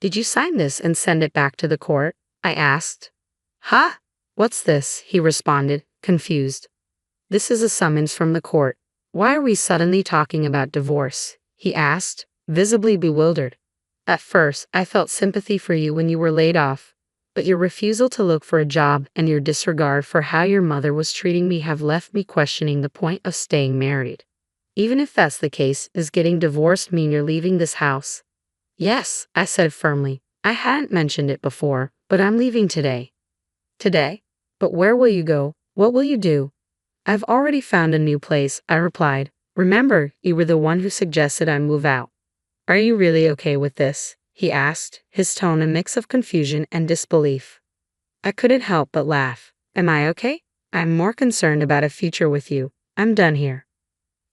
Did you sign this and send it back to the court? I asked. Huh? What's this? He responded, confused. This is a summons from the court. Why are we suddenly talking about divorce? He asked, visibly bewildered. At first, I felt sympathy for you when you were laid off, but your refusal to look for a job and your disregard for how your mother was treating me have left me questioning the point of staying married. Even if that's the case, does getting divorced mean you're leaving this house? Yes, I said firmly. I hadn't mentioned it before, but I'm leaving today. Today? But where will you go? What will you do? I've already found a new place, I replied. Remember, you were the one who suggested I move out. Are you really okay with this? He asked, his tone a mix of confusion and disbelief. I couldn't help but laugh. Am I okay? I'm more concerned about a future with you. I'm done here.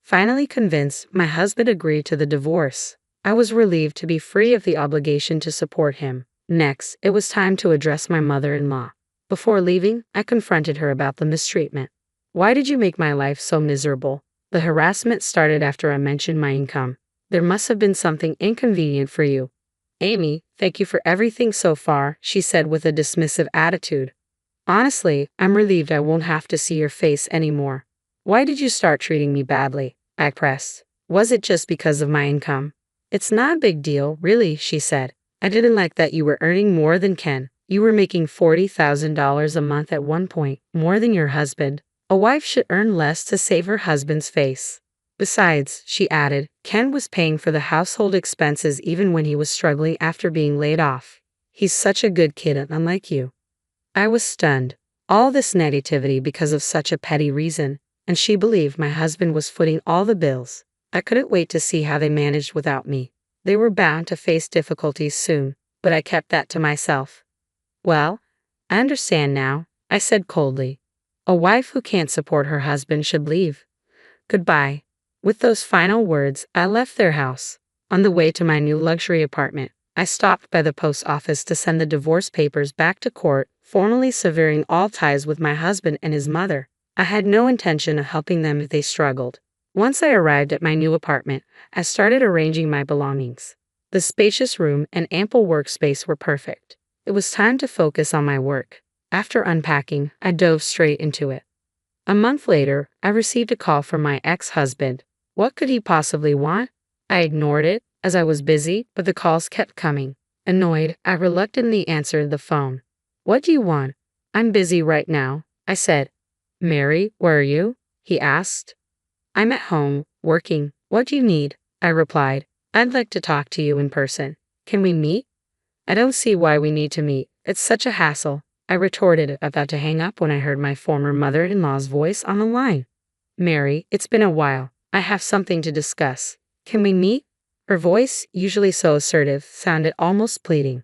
Finally convinced, my husband agreed to the divorce. I was relieved to be free of the obligation to support him. Next, it was time to address my mother-in-law. Before leaving, I confronted her about the mistreatment. Why did you make my life so miserable? The harassment started after I mentioned my income. There must have been something inconvenient for you. Amy, thank you for everything so far, she said with a dismissive attitude. Honestly, I'm relieved I won't have to see your face anymore. Why did you start treating me badly? I pressed. Was it just because of my income? It's not a big deal, really, she said. I didn't like that you were earning more than Ken. You were making $40,000 a month at one point, more than your husband. A wife should earn less to save her husband's face. Besides, she added, Ken was paying for the household expenses even when he was struggling after being laid off. He's such a good kid, unlike you. I was stunned. All this negativity because of such a petty reason, and she believed my husband was footing all the bills. I couldn't wait to see how they managed without me. They were bound to face difficulties soon, but I kept that to myself. Well, I understand now, I said coldly. A wife who can't support her husband should leave. Goodbye. With those final words, I left their house. On the way to my new luxury apartment, I stopped by the post office to send the divorce papers back to court, formally severing all ties with my husband and his mother. I had no intention of helping them if they struggled. Once I arrived at my new apartment, I started arranging my belongings. The spacious room and ample workspace were perfect. It was time to focus on my work. After unpacking, I dove straight into it. A month later, I received a call from my ex-husband. What could he possibly want? I ignored it, as I was busy, but the calls kept coming. Annoyed, I reluctantly answered the phone. What do you want? I'm busy right now, I said. Mary, where are you? He asked. I'm at home, working. What do you need? I replied. I'd like to talk to you in person. Can we meet? I don't see why we need to meet. It's such a hassle, I retorted, about to hang up when I heard my former mother-in-law's voice on the line. Mary, it's been a while. I have something to discuss. Can we meet? Her voice, usually so assertive, sounded almost pleading.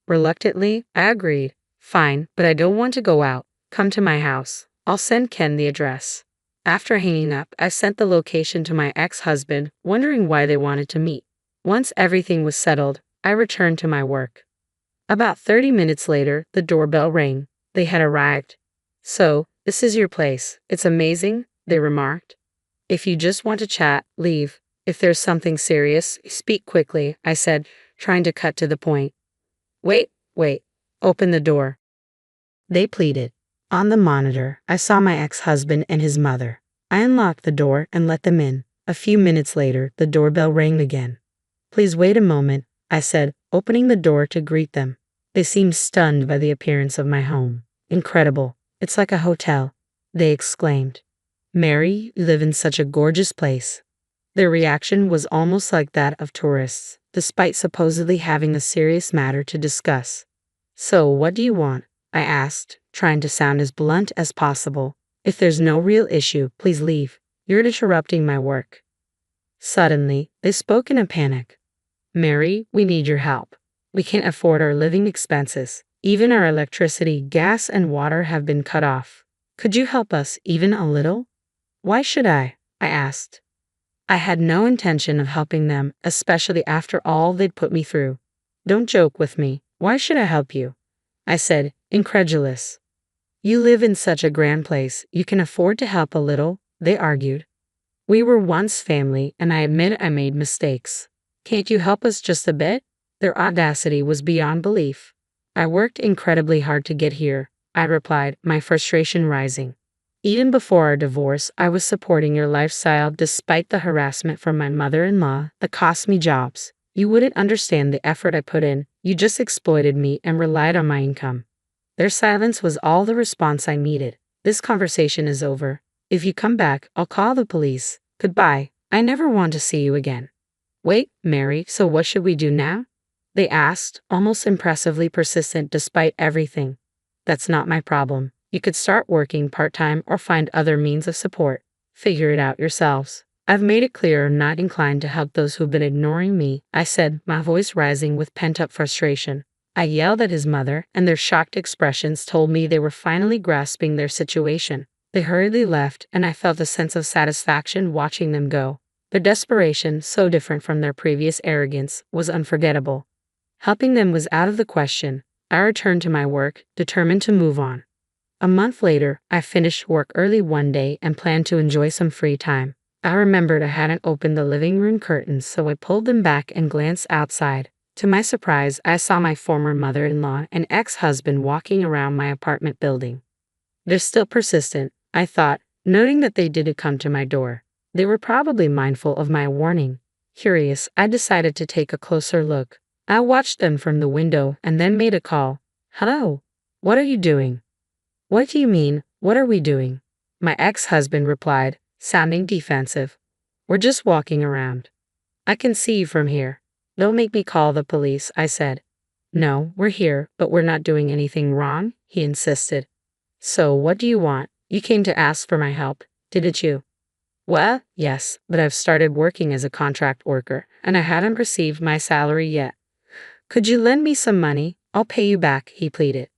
Reluctantly, I agreed. Fine, but I don't want to go out. Come to my house. I'll send Ken the address. After hanging up, I sent the location to my ex-husband, wondering why they wanted to meet. Once everything was settled, I returned to my work. About 30 minutes later, the doorbell rang. They had arrived. So, this is your place. It's amazing, they remarked. If you just want to chat, leave. If there's something serious, speak quickly, I said, trying to cut to the point. Wait. Open the door. They pleaded. On the monitor, I saw my ex-husband and his mother. I unlocked the door and let them in. A few minutes later, the doorbell rang again. Please wait a moment, I said, opening the door to greet them. They seemed stunned by the appearance of my home. Incredible. It's like a hotel. they exclaimed. "Mary, you live in such a gorgeous place." Their reaction was almost like that of tourists, despite supposedly having a serious matter to discuss. "So, what do you want?" I asked, trying to sound as blunt as possible. "If there's no real issue, please leave. You're interrupting my work." Suddenly, they spoke in a panic. "Mary, we need your help. We can't afford our living expenses. Even our electricity, gas, and water have been cut off. Could you help us even a little?" "Why should I asked. I had no intention of helping them, especially after all they'd put me through. "Don't joke with me. Why should I help you?" I said, incredulous. "You live in such a grand place, you can afford to help a little," they argued. "We were once family, and I admit I made mistakes. Can't you help us just a bit?" Their audacity was beyond belief. "I worked incredibly hard to get here," I replied, my frustration rising. "Even before our divorce, I was supporting your lifestyle despite the harassment from my mother-in-law that cost me jobs. You wouldn't understand the effort I put in. You just exploited me and relied on my income." Their silence was all the response I needed. "This conversation is over. If you come back, I'll call the police. Goodbye. I never want to see you again." "Wait, Mary, so what should we do now?" they asked, almost impressively persistent despite everything. "That's not my problem. You could start working part-time or find other means of support. Figure it out yourselves. I've made it clear I'm not inclined to help those who've been ignoring me," I said, my voice rising with pent-up frustration. I yelled at his mother, and their shocked expressions told me they were finally grasping their situation. They hurriedly left, and I felt a sense of satisfaction watching them go. Their desperation, so different from their previous arrogance, was unforgettable. Helping them was out of the question. I returned to my work, determined to move on. A month later, I finished work early one day and planned to enjoy some free time. I remembered I hadn't opened the living room curtains, so I pulled them back and glanced outside. To my surprise, I saw my former mother-in-law and ex-husband walking around my apartment building. "They're still persistent," I thought, noting that they didn't come to my door. They were probably mindful of my warning. Curious, I decided to take a closer look. I watched them from the window and then made a call. "Hello? What are you doing?" "What do you mean, what are we doing?" my ex-husband replied, sounding defensive. "We're just walking around. I can see you from here." "Don't make me call the police," I said. "No, we're here, but we're not doing anything wrong," he insisted. "So what do you want? You came to ask for my help, didn't you?" "Well, yes, but I've started working as a contract worker, and I hadn't received my salary yet." "Could you lend me some money? I'll pay you back," he pleaded.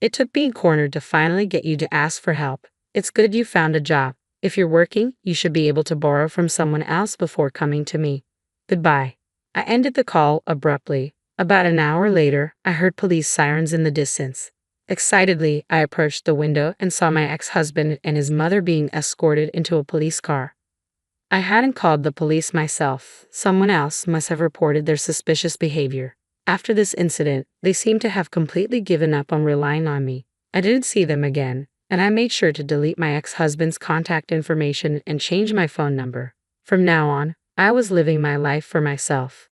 "It took being cornered to finally get you to ask for help. It's good you found a job. If you're working, you should be able to borrow from someone else before coming to me. Goodbye." I ended the call abruptly. About an hour later, I heard police sirens in the distance. Excitedly, I approached the window and saw my ex-husband and his mother being escorted into a police car. I hadn't called the police myself. Someone else must have reported their suspicious behavior. After this incident, they seemed to have completely given up on relying on me. I didn't see them again, and I made sure to delete my ex-husband's contact information and change my phone number. From now on, I was living my life for myself.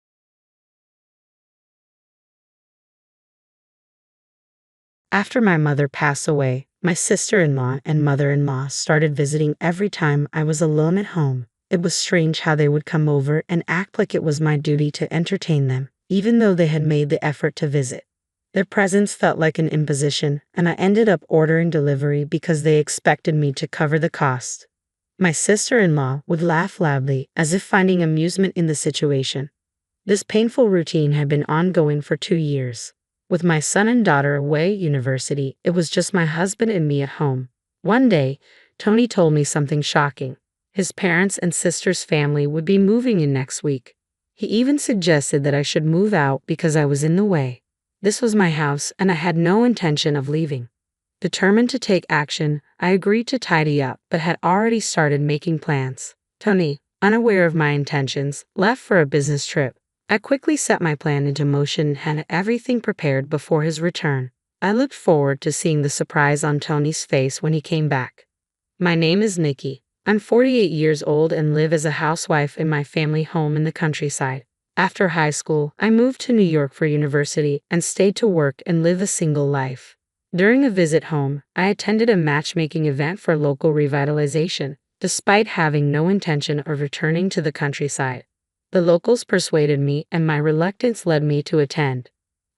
After my mother passed away, my sister-in-law and mother-in-law started visiting every time I was alone at home. It was strange how they would come over and act like it was my duty to entertain them, even though they had made the effort to visit. Their presence felt like an imposition, and I ended up ordering delivery because they expected me to cover the cost. My sister-in-law would laugh loudly, as if finding amusement in the situation. This painful routine had been ongoing for 2 years. With my son and daughter away at university, it was just my husband and me at home. One day, Tony told me something shocking. His parents and sister's family would be moving in next week. He even suggested that I should move out because I was in the way. This was my house, and I had no intention of leaving. Determined to take action, I agreed to tidy up, but had already started making plans. Tony, unaware of my intentions, left for a business trip. I quickly set my plan into motion and had everything prepared before his return. I looked forward to seeing the surprise on Tony's face when he came back. "My name is Nikki. I'm 48 years old and live as a housewife in my family home in the countryside. After high school, I moved to New York for university and stayed to work and live a single life. During a visit home, I attended a matchmaking event for local revitalization, despite having no intention of returning to the countryside. The locals persuaded me, and my reluctance led me to attend.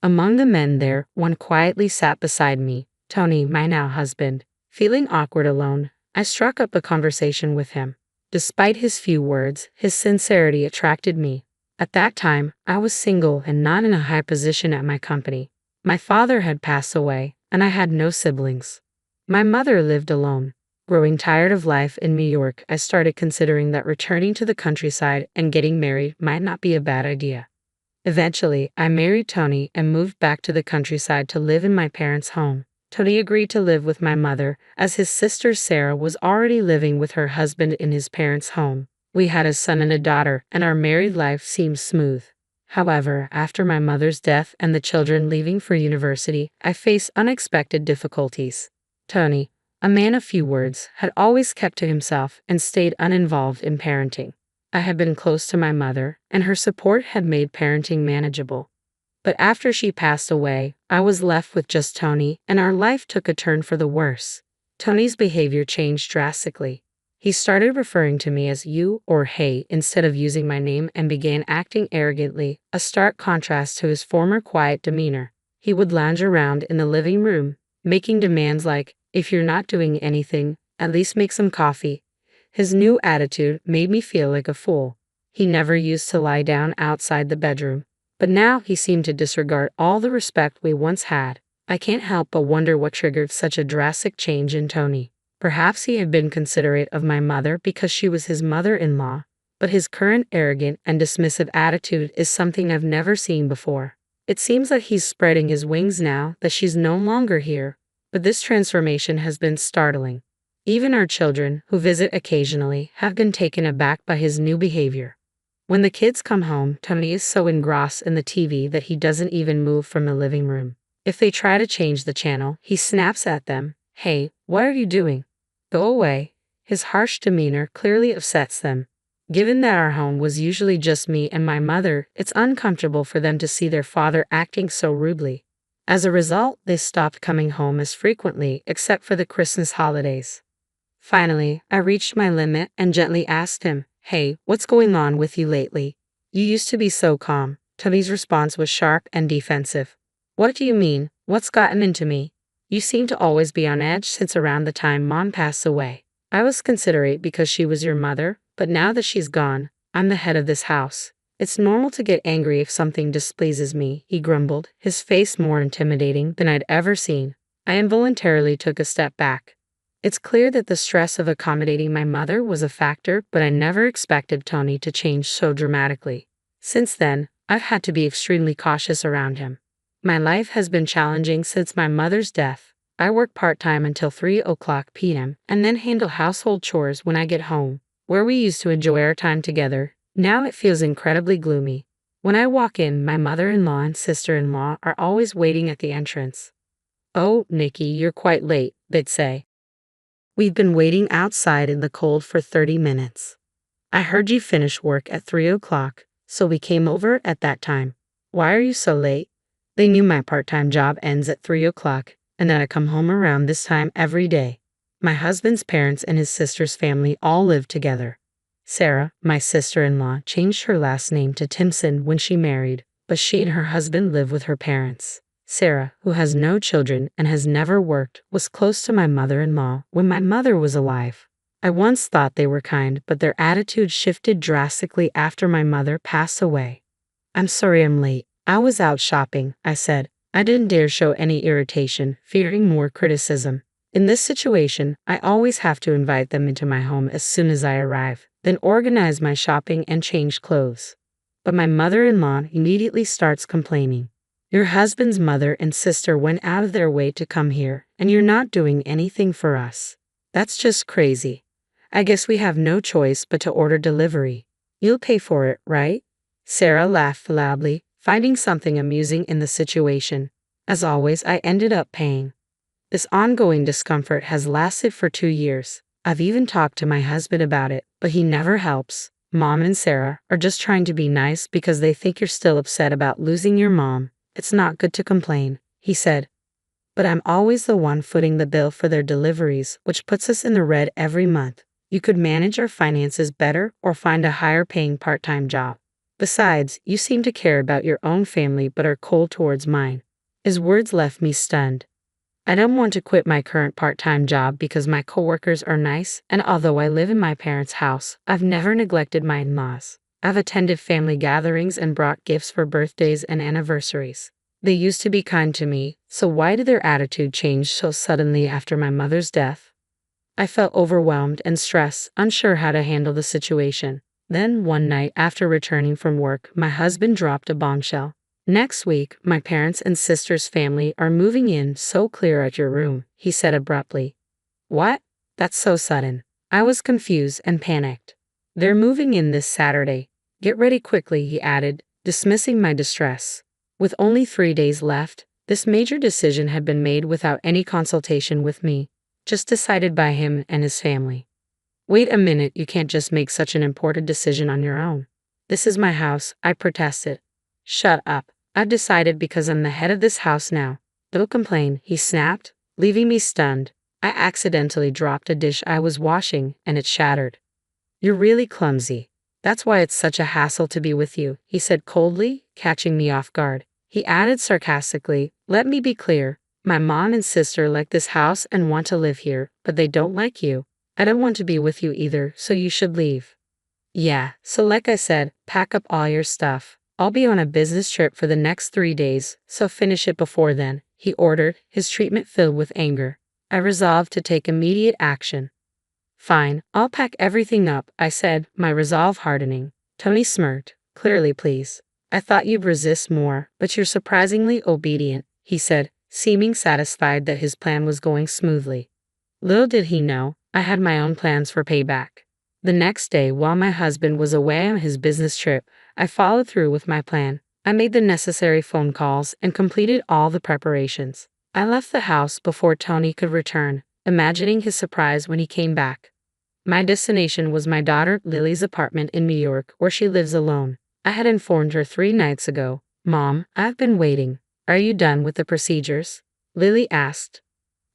Among the men there, one quietly sat beside me, Tony, my now husband. Feeling awkward alone, I struck up a conversation with him. Despite his few words, his sincerity attracted me. At that time, I was single and not in a high position at my company. My father had passed away, and I had no siblings. My mother lived alone. Growing tired of life in New York, I started considering that returning to the countryside and getting married might not be a bad idea. Eventually, I married Tony and moved back to the countryside to live in my parents' home. Tony agreed to live with my mother, as his sister Sarah was already living with her husband in his parents' home. We had a son and a daughter, and our married life seemed smooth. However, after my mother's death and the children leaving for university, I faced unexpected difficulties. Tony, a man of few words, had always kept to himself and stayed uninvolved in parenting. I had been close to my mother, and her support had made parenting manageable. But after she passed away, I was left with just Tony, and our life took a turn for the worse. Tony's behavior changed drastically. He started referring to me as you or hey instead of using my name and began acting arrogantly, a stark contrast to his former quiet demeanor. He would lounge around in the living room, making demands like, if you're not doing anything, at least make some coffee. His new attitude made me feel like a fool. He never used to lie down outside the bedroom, but now he seemed to disregard all the respect we once had. I can't help but wonder what triggered such a drastic change in Tony. Perhaps he had been considerate of my mother because she was his mother-in-law, but his current arrogant and dismissive attitude is something I've never seen before. It seems like he's spreading his wings now that she's no longer here, but this transformation has been startling. Even our children, who visit occasionally, have been taken aback by his new behavior. When the kids come home, Tony is so engrossed in the TV that he doesn't even move from the living room. If they try to change the channel, he snaps at them. Hey, what are you doing? Go away. His harsh demeanor clearly upsets them. Given that our home was usually just me and my mother, it's uncomfortable for them to see their father acting so rudely. As a result, they stopped coming home as frequently, except for the Christmas holidays. Finally, I reached my limit and gently asked him, hey, what's going on with you lately? You used to be so calm. Tony's response was sharp and defensive. What do you mean? What's gotten into me? You seem to always be on edge since around the time Mom passed away. I was considerate because she was your mother, but now that she's gone, I'm the head of this house. It's normal to get angry if something displeases me, he grumbled, his face more intimidating than I'd ever seen. I involuntarily took a step back. It's clear that the stress of accommodating my mother was a factor, but I never expected Tony to change so dramatically. Since then, I've had to be extremely cautious around him. My life has been challenging since my mother's death. I work part-time until 3 p.m. and then handle household chores when I get home. Where we used to enjoy our time together, now it feels incredibly gloomy. When I walk in, my mother-in-law and sister-in-law are always waiting at the entrance. Oh, Nikki, you're quite late, they'd say. We've been waiting outside in the cold for 30 minutes. I heard you finish work at 3 o'clock, so we came over at that time. Why are you so late? They knew my part-time job ends at 3 o'clock, and that I come home around this time every day. My husband's parents and his sister's family all live together. Sarah, my sister-in-law, changed her last name to Timpson when she married, but she and her husband live with her parents. Sarah, who has no children and has never worked, was close to my mother-in-law when my mother was alive. I once thought they were kind, but their attitude shifted drastically after my mother passed away. I'm sorry I'm late. I was out shopping, I said. I didn't dare show any irritation, fearing more criticism. In this situation, I always have to invite them into my home as soon as I arrive, then organize my shopping and change clothes. But my mother-in-law immediately starts complaining. Your husband's mother and sister went out of their way to come here, and you're not doing anything for us. That's just crazy. I guess we have no choice but to order delivery. You'll pay for it, right? Sarah laughed loudly, finding something amusing in the situation. As always, I ended up paying. This ongoing discomfort has lasted for 2 years. I've even talked to my husband about it, but he never helps. Mom and Sarah are just trying to be nice because they think you're still upset about losing your mom. It's not good to complain, he said. but I'm always the one footing the bill for their deliveries, which puts us in the red every month. You could manage our finances better or find a higher paying part-time job. Besides, you seem to care about your own family but are cold towards mine." His words left me stunned. I don't want to quit my current part-time job because my coworkers are nice, and although I live in my parents' house, I've never neglected my in-laws. I've attended family gatherings and brought gifts for birthdays and anniversaries. They used to be kind to me, so why did their attitude change so suddenly after my mother's death? I felt overwhelmed and stressed, unsure how to handle the situation. Then, one night after returning from work, my husband dropped a bombshell. "Next week, my parents and sister's family are moving in, so clear out your room," he said abruptly. "What? That's so sudden." I was confused and panicked. "They're moving in this Saturday. Get ready quickly," he added, dismissing my distress. With only 3 days left, this major decision had been made without any consultation with me, just decided by him and his family. "Wait a minute, you can't just make such an important decision on your own. This is my house," I protested. "Shut up. I've decided because I'm the head of this house now. Don't complain," he snapped, leaving me stunned. I accidentally dropped a dish I was washing, and it shattered. "You're really clumsy. That's why it's such a hassle to be with you," he said coldly, catching me off guard. He added sarcastically, "Let me be clear. My mom and sister like this house and want to live here, but they don't like you. I don't want to be with you either, so you should leave." "Yeah, so like I said, pack up all your stuff. I'll be on a business trip for the next 3 days, so finish it before then," he ordered, his treatment filled with anger. I resolved to take immediate action. "Fine, I'll pack everything up," I said, my resolve hardening. Tony smirked. "Clearly please. I thought you'd resist more, but you're surprisingly obedient," he said, seeming satisfied that his plan was going smoothly. Little did he know, I had my own plans for payback. The next day, while my husband was away on his business trip, I followed through with my plan. I made the necessary phone calls and completed all the preparations. I left the house before Tony could return, imagining his surprise when he came back. My destination was my daughter Lily's apartment in New York, where she lives alone. I had informed her 3 nights ago. "Mom, I've been waiting. Are you done with the procedures?" Lily asked.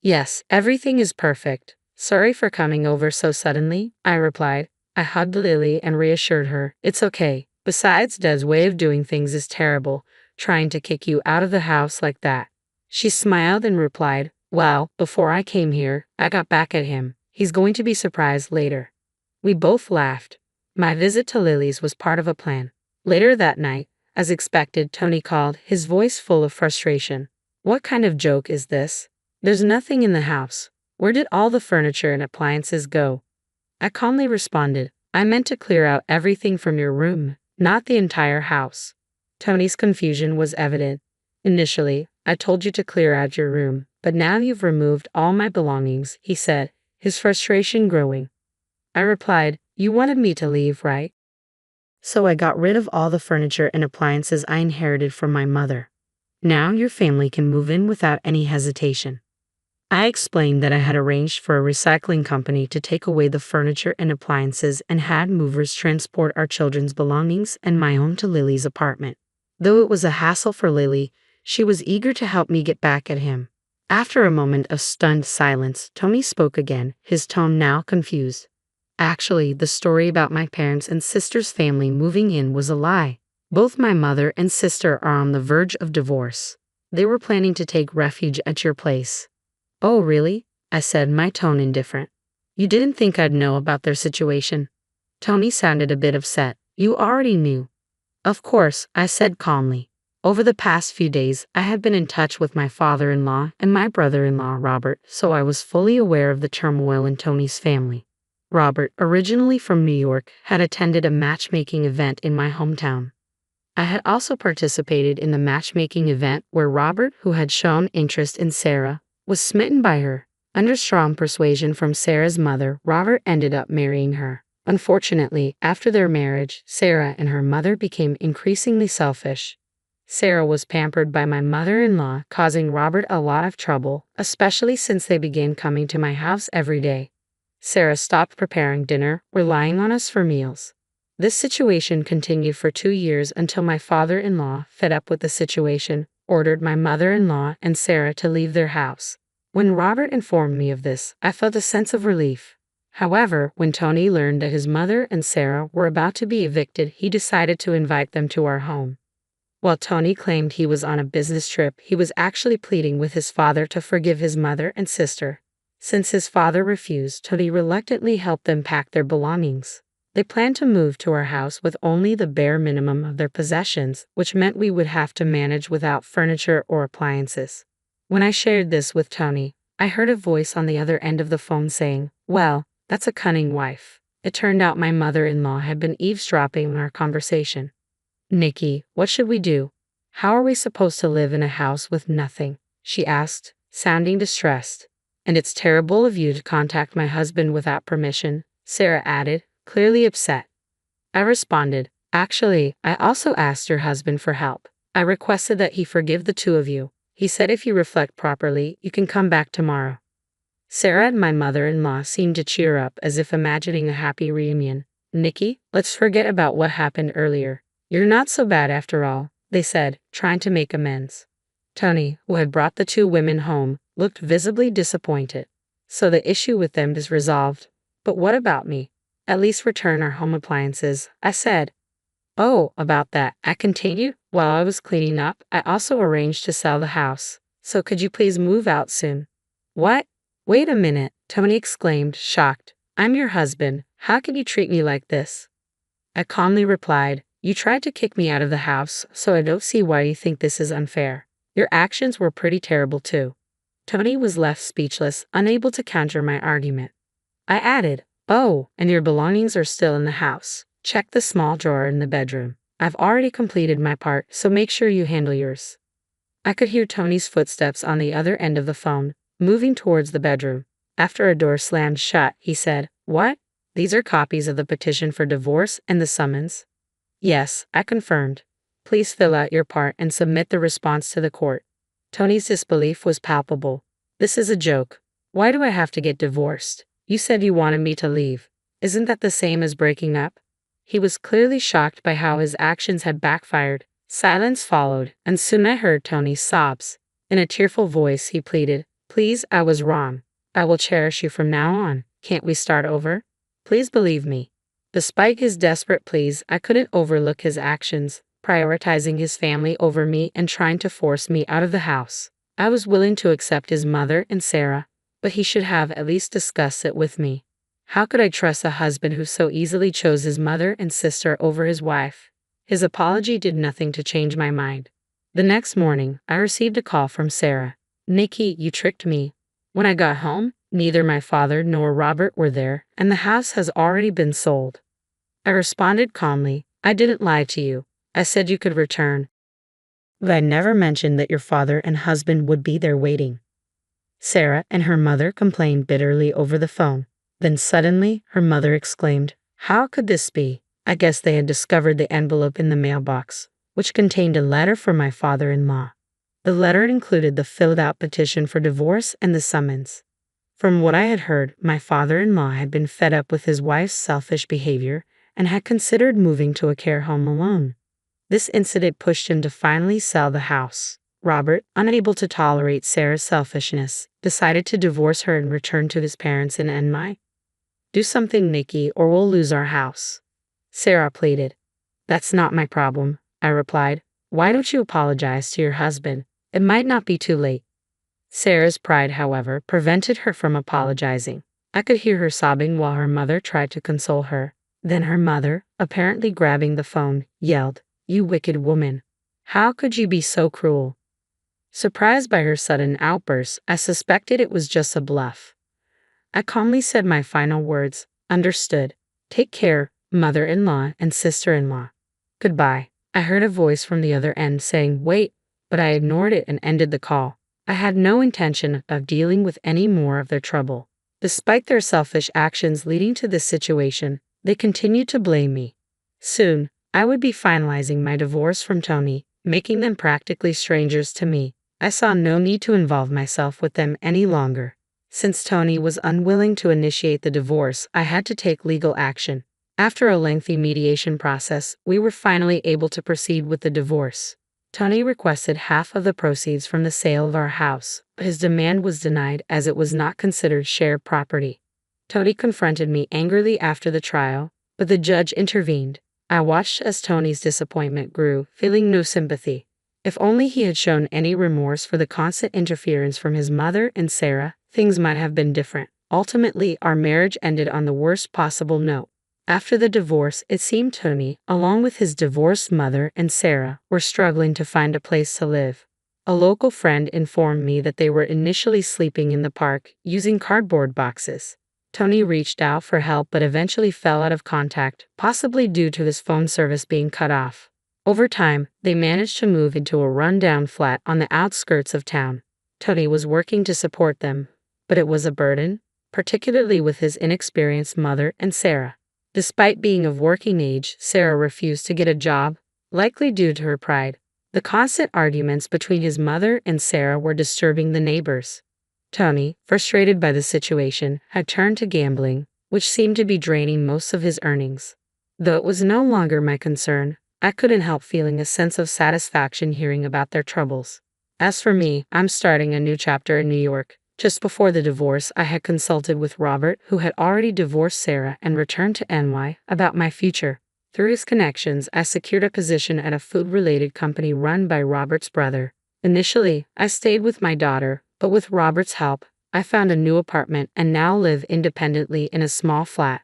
"Yes, everything is perfect. Sorry for coming over so suddenly," I replied. I hugged Lily and reassured her, "It's okay. Besides, Dad's way of doing things is terrible, trying to kick you out of the house like that." She smiled and replied, "Well, before I came here, I got back at him. He's going to be surprised later." We both laughed. My visit to Lily's was part of a plan. Later that night, as expected, Tony called, his voice full of frustration. "What kind of joke is this? There's nothing in the house. Where did all the furniture and appliances go?" I calmly responded, "I meant to clear out everything from your room, not the entire house." Tony's confusion was evident. "Initially, I told you to clear out your room, but now you've removed all my belongings," he said, his frustration growing. I replied, "You wanted me to leave, right? So I got rid of all the furniture and appliances I inherited from my mother. Now your family can move in without any hesitation." I explained that I had arranged for a recycling company to take away the furniture and appliances and had movers transport our children's belongings and my own to Lily's apartment. Though it was a hassle for Lily, she was eager to help me get back at him. After a moment of stunned silence, Tony spoke again, his tone now confused. "Actually, the story about my parents and sister's family moving in was a lie. Both my mother and sister are on the verge of divorce. They were planning to take refuge at your place." "Oh, really?" I said, my tone indifferent. "You didn't think I'd know about their situation?" Tony sounded a bit upset. "You already knew." "Of course," I said calmly. "Over the past few days, I have been in touch with my father-in-law and my brother-in-law, Robert, so I was fully aware of the turmoil in Tony's family." Robert, originally from New York, had attended a matchmaking event in my hometown. I had also participated in the matchmaking event where Robert, who had shown interest in Sarah, was smitten by her. Under strong persuasion from Sarah's mother, Robert ended up marrying her. Unfortunately, after their marriage, Sarah and her mother became increasingly selfish. Sarah was pampered by my mother-in-law, causing Robert a lot of trouble, especially since they began coming to my house every day. Sarah stopped preparing dinner, relying on us for meals. This situation continued for 2 years until my father-in-law, fed up with the situation, ordered my mother-in-law and Sarah to leave their house. When Robert informed me of this, I felt a sense of relief. However, when Tony learned that his mother and Sarah were about to be evicted, he decided to invite them to our home. While Tony claimed he was on a business trip, he was actually pleading with his father to forgive his mother and sister. Since his father refused, Tony reluctantly helped them pack their belongings. They planned to move to our house with only the bare minimum of their possessions, which meant we would have to manage without furniture or appliances. When I shared this with Tony, I heard a voice on the other end of the phone saying, "Well, that's a cunning wife." It turned out my mother-in-law had been eavesdropping on our conversation. "Nikki, what should we do? How are we supposed to live in a house with nothing?" she asked, sounding distressed. "And it's terrible of you to contact my husband without permission," Sarah added, clearly upset. I responded, "Actually, I also asked your husband for help. I requested that he forgive the two of you. He said if you reflect properly, you can come back tomorrow." Sarah and my mother-in-law seemed to cheer up as if imagining a happy reunion. "Nikki, let's forget about what happened earlier. You're not so bad after all," they said, trying to make amends. Tony, who had brought the two women home, looked visibly disappointed. "So the issue with them is resolved. But what about me? At least return our home appliances," I said. "Oh, about that," I continued. "While I was cleaning up, I also arranged to sell the house. So could you please move out soon?" "What? Wait a minute," Tony exclaimed, shocked. "I'm your husband. How can you treat me like this?" I calmly replied, "You tried to kick me out of the house, so I don't see why you think this is unfair. Your actions were pretty terrible too." Tony was left speechless, unable to counter my argument. I added, "Oh, and your belongings are still in the house. Check the small drawer in the bedroom. I've already completed my part, so make sure you handle yours." I could hear Tony's footsteps on the other end of the phone, moving towards the bedroom. After a door slammed shut, he said, "What? These are copies of the petition for divorce and the summons?" "Yes," I confirmed. "Please fill out your part and submit the response to the court." Tony's disbelief was palpable. "This is a joke. Why do I have to get divorced? You said you wanted me to leave. Isn't that the same as breaking up?" He was clearly shocked by how his actions had backfired. Silence followed, and soon I heard Tony's sobs. In a tearful voice, he pleaded, "Please, I was wrong. I will cherish you from now on. Can't we start over? Please believe me." Despite his desperate pleas, I couldn't overlook his actions, prioritizing his family over me and trying to force me out of the house. I was willing to accept his mother and Sarah, but he should have at least discussed it with me. How could I trust a husband who so easily chose his mother and sister over his wife? His apology did nothing to change my mind. The next morning, I received a call from Sarah. "Nikki, you tricked me. When I got home, neither my father nor Robert were there, and the house has already been sold." I responded calmly, "I didn't lie to you. I said you could return. But I never mentioned that your father and husband would be there waiting." Sarah and her mother complained bitterly over the phone. Then suddenly, her mother exclaimed, "How could this be?" I guess they had discovered the envelope in the mailbox, which contained a letter from my father-in-law. The letter included the filled-out petition for divorce and the summons. From what I had heard, my father-in-law had been fed up with his wife's selfish behavior and had considered moving to a care home alone. This incident pushed him to finally sell the house. Robert, unable to tolerate Sarah's selfishness, decided to divorce her and return to his parents in Enmai. "Do something, Nikki, or we'll lose our house," Sarah pleaded. "That's not my problem," I replied. "Why don't you apologize to your husband? It might not be too late." Sarah's pride, however, prevented her from apologizing. I could hear her sobbing while her mother tried to console her. Then her mother, apparently grabbing the phone, yelled, "You wicked woman! How could you be so cruel?" Surprised by her sudden outburst, I suspected it was just a bluff. I calmly said my final words, "Understood. Take care, mother-in-law and sister-in-law. Goodbye." I heard a voice from the other end saying, "Wait," but I ignored it and ended the call. I had no intention of dealing with any more of their trouble. Despite their selfish actions leading to this situation, they continued to blame me. Soon, I would be finalizing my divorce from Tony, making them practically strangers to me. I saw no need to involve myself with them any longer. Since Tony was unwilling to initiate the divorce, I had to take legal action. After a lengthy mediation process, we were finally able to proceed with the divorce. Tony requested half of the proceeds from the sale of our house, but his demand was denied as it was not considered shared property. Tony confronted me angrily after the trial, but the judge intervened. I watched as Tony's disappointment grew, feeling no sympathy. If only he had shown any remorse for the constant interference from his mother and Sarah, things might have been different. Ultimately, our marriage ended on the worst possible note. After the divorce, it seemed Tony, along with his divorced mother and Sarah, were struggling to find a place to live. A local friend informed me that they were initially sleeping in the park, using cardboard boxes. Tony reached out for help but eventually fell out of contact, possibly due to his phone service being cut off. Over time, they managed to move into a rundown flat on the outskirts of town. Tony was working to support them, but it was a burden, particularly with his inexperienced mother and Sarah. Despite being of working age, Sarah refused to get a job, likely due to her pride. The constant arguments between his mother and Sarah were disturbing the neighbors. Tony, frustrated by the situation, had turned to gambling, which seemed to be draining most of his earnings. Though it was no longer my concern, I couldn't help feeling a sense of satisfaction hearing about their troubles. As for me, I'm starting a new chapter in New York. Just before the divorce, I had consulted with Robert, who had already divorced Sarah and returned to NY, about my future. Through his connections, I secured a position at a food-related company run by Robert's brother. Initially, I stayed with my daughter, but with Robert's help, I found a new apartment and now live independently in a small flat.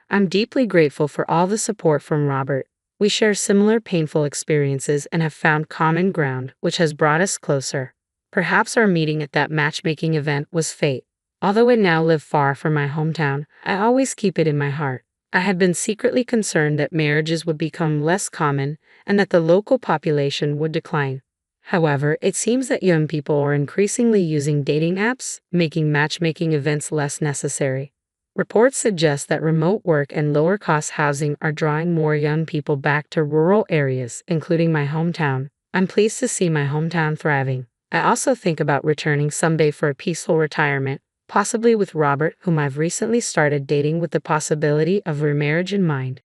I'm deeply grateful for all the support from Robert. We share similar painful experiences and have found common ground, which has brought us closer. Perhaps our meeting at that matchmaking event was fate. Although I now live far from my hometown, I always keep it in my heart. I had been secretly concerned that marriages would become less common and that the local population would decline. However, it seems that young people are increasingly using dating apps, making matchmaking events less necessary. Reports suggest that remote work and lower-cost housing are drawing more young people back to rural areas, including my hometown. I'm pleased to see my hometown thriving. I also think about returning someday for a peaceful retirement, possibly with Robert, whom I've recently started dating with the possibility of remarriage in mind.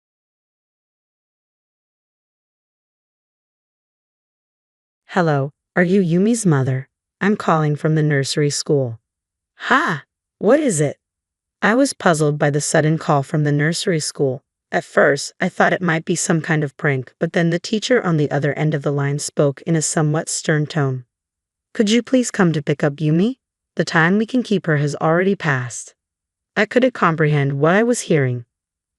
Hello, are you Yumi's mother? I'm calling from the nursery school. Ha! What is it? I was puzzled by the sudden call from the nursery school. At first, I thought it might be some kind of prank, but then the teacher on the other end of the line spoke in a somewhat stern tone. Could you please come to pick up Yumi? The time we can keep her has already passed. I couldn't comprehend what I was hearing.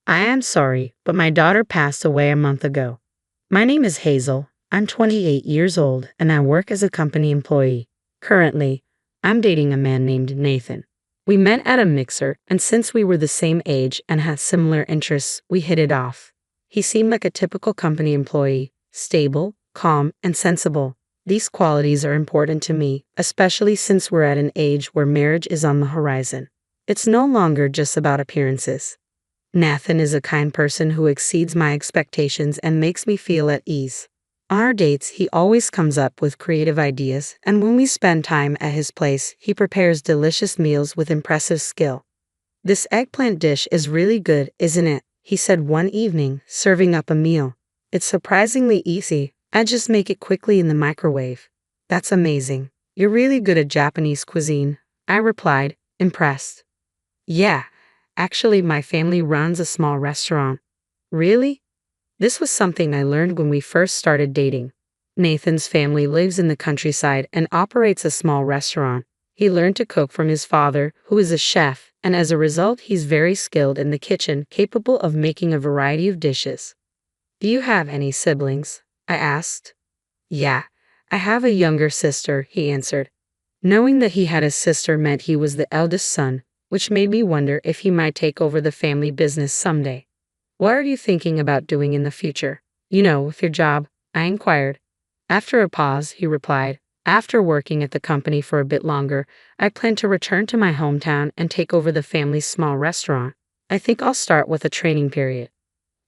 I am sorry, but my daughter passed away a month ago. My name is Hazel. I'm 28 years old, and I work as a company employee. Currently, I'm dating a man named Nathan. We met at a mixer, and since we were the same age and had similar interests, we hit it off. He seemed like a typical company employee, stable, calm, and sensible. These qualities are important to me, especially since we're at an age where marriage is on the horizon. It's no longer just about appearances. Nathan is a kind person who exceeds my expectations and makes me feel at ease. On our dates, he always comes up with creative ideas, and when we spend time at his place, he prepares delicious meals with impressive skill. This eggplant dish is really good, isn't it? He said one evening, serving up a meal. It's surprisingly easy. I just make it quickly in the microwave. That's amazing. You're really good at Japanese cuisine, I replied, impressed. Yeah, actually my family runs a small restaurant. Really? This was something I learned when we first started dating. Nathan's family lives in the countryside and operates a small restaurant. He learned to cook from his father, who is a chef, and as a result he's very skilled in the kitchen, capable of making a variety of dishes. Do you have any siblings? I asked. Yeah, I have a younger sister, he answered. Knowing that he had a sister meant he was the eldest son, which made me wonder if he might take over the family business someday. What are you thinking about doing in the future? With your job, I inquired. After a pause, he replied, after working at the company for a bit longer, I plan to return to my hometown and take over the family's small restaurant. I think I'll start with a training period.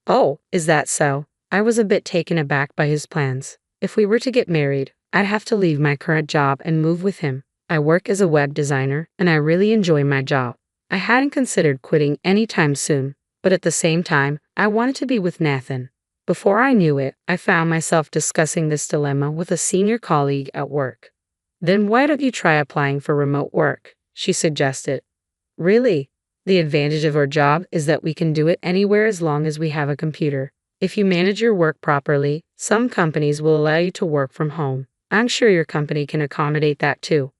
Oh, is that so? I was a bit taken aback by his plans. If we were to get married, I'd have to leave my current job and move with him. I work as a web designer, and I really enjoy my job. I hadn't considered quitting anytime soon, but at the same time, I wanted to be with Nathan. Before I knew it, I found myself discussing this dilemma with a senior colleague at work. Then why don't you try applying for remote work? She suggested. Really? The advantage of our job is that we can do it anywhere as long as we have a computer. If you manage your work properly, some companies will allow you to work from home. I'm sure your company can accommodate that too.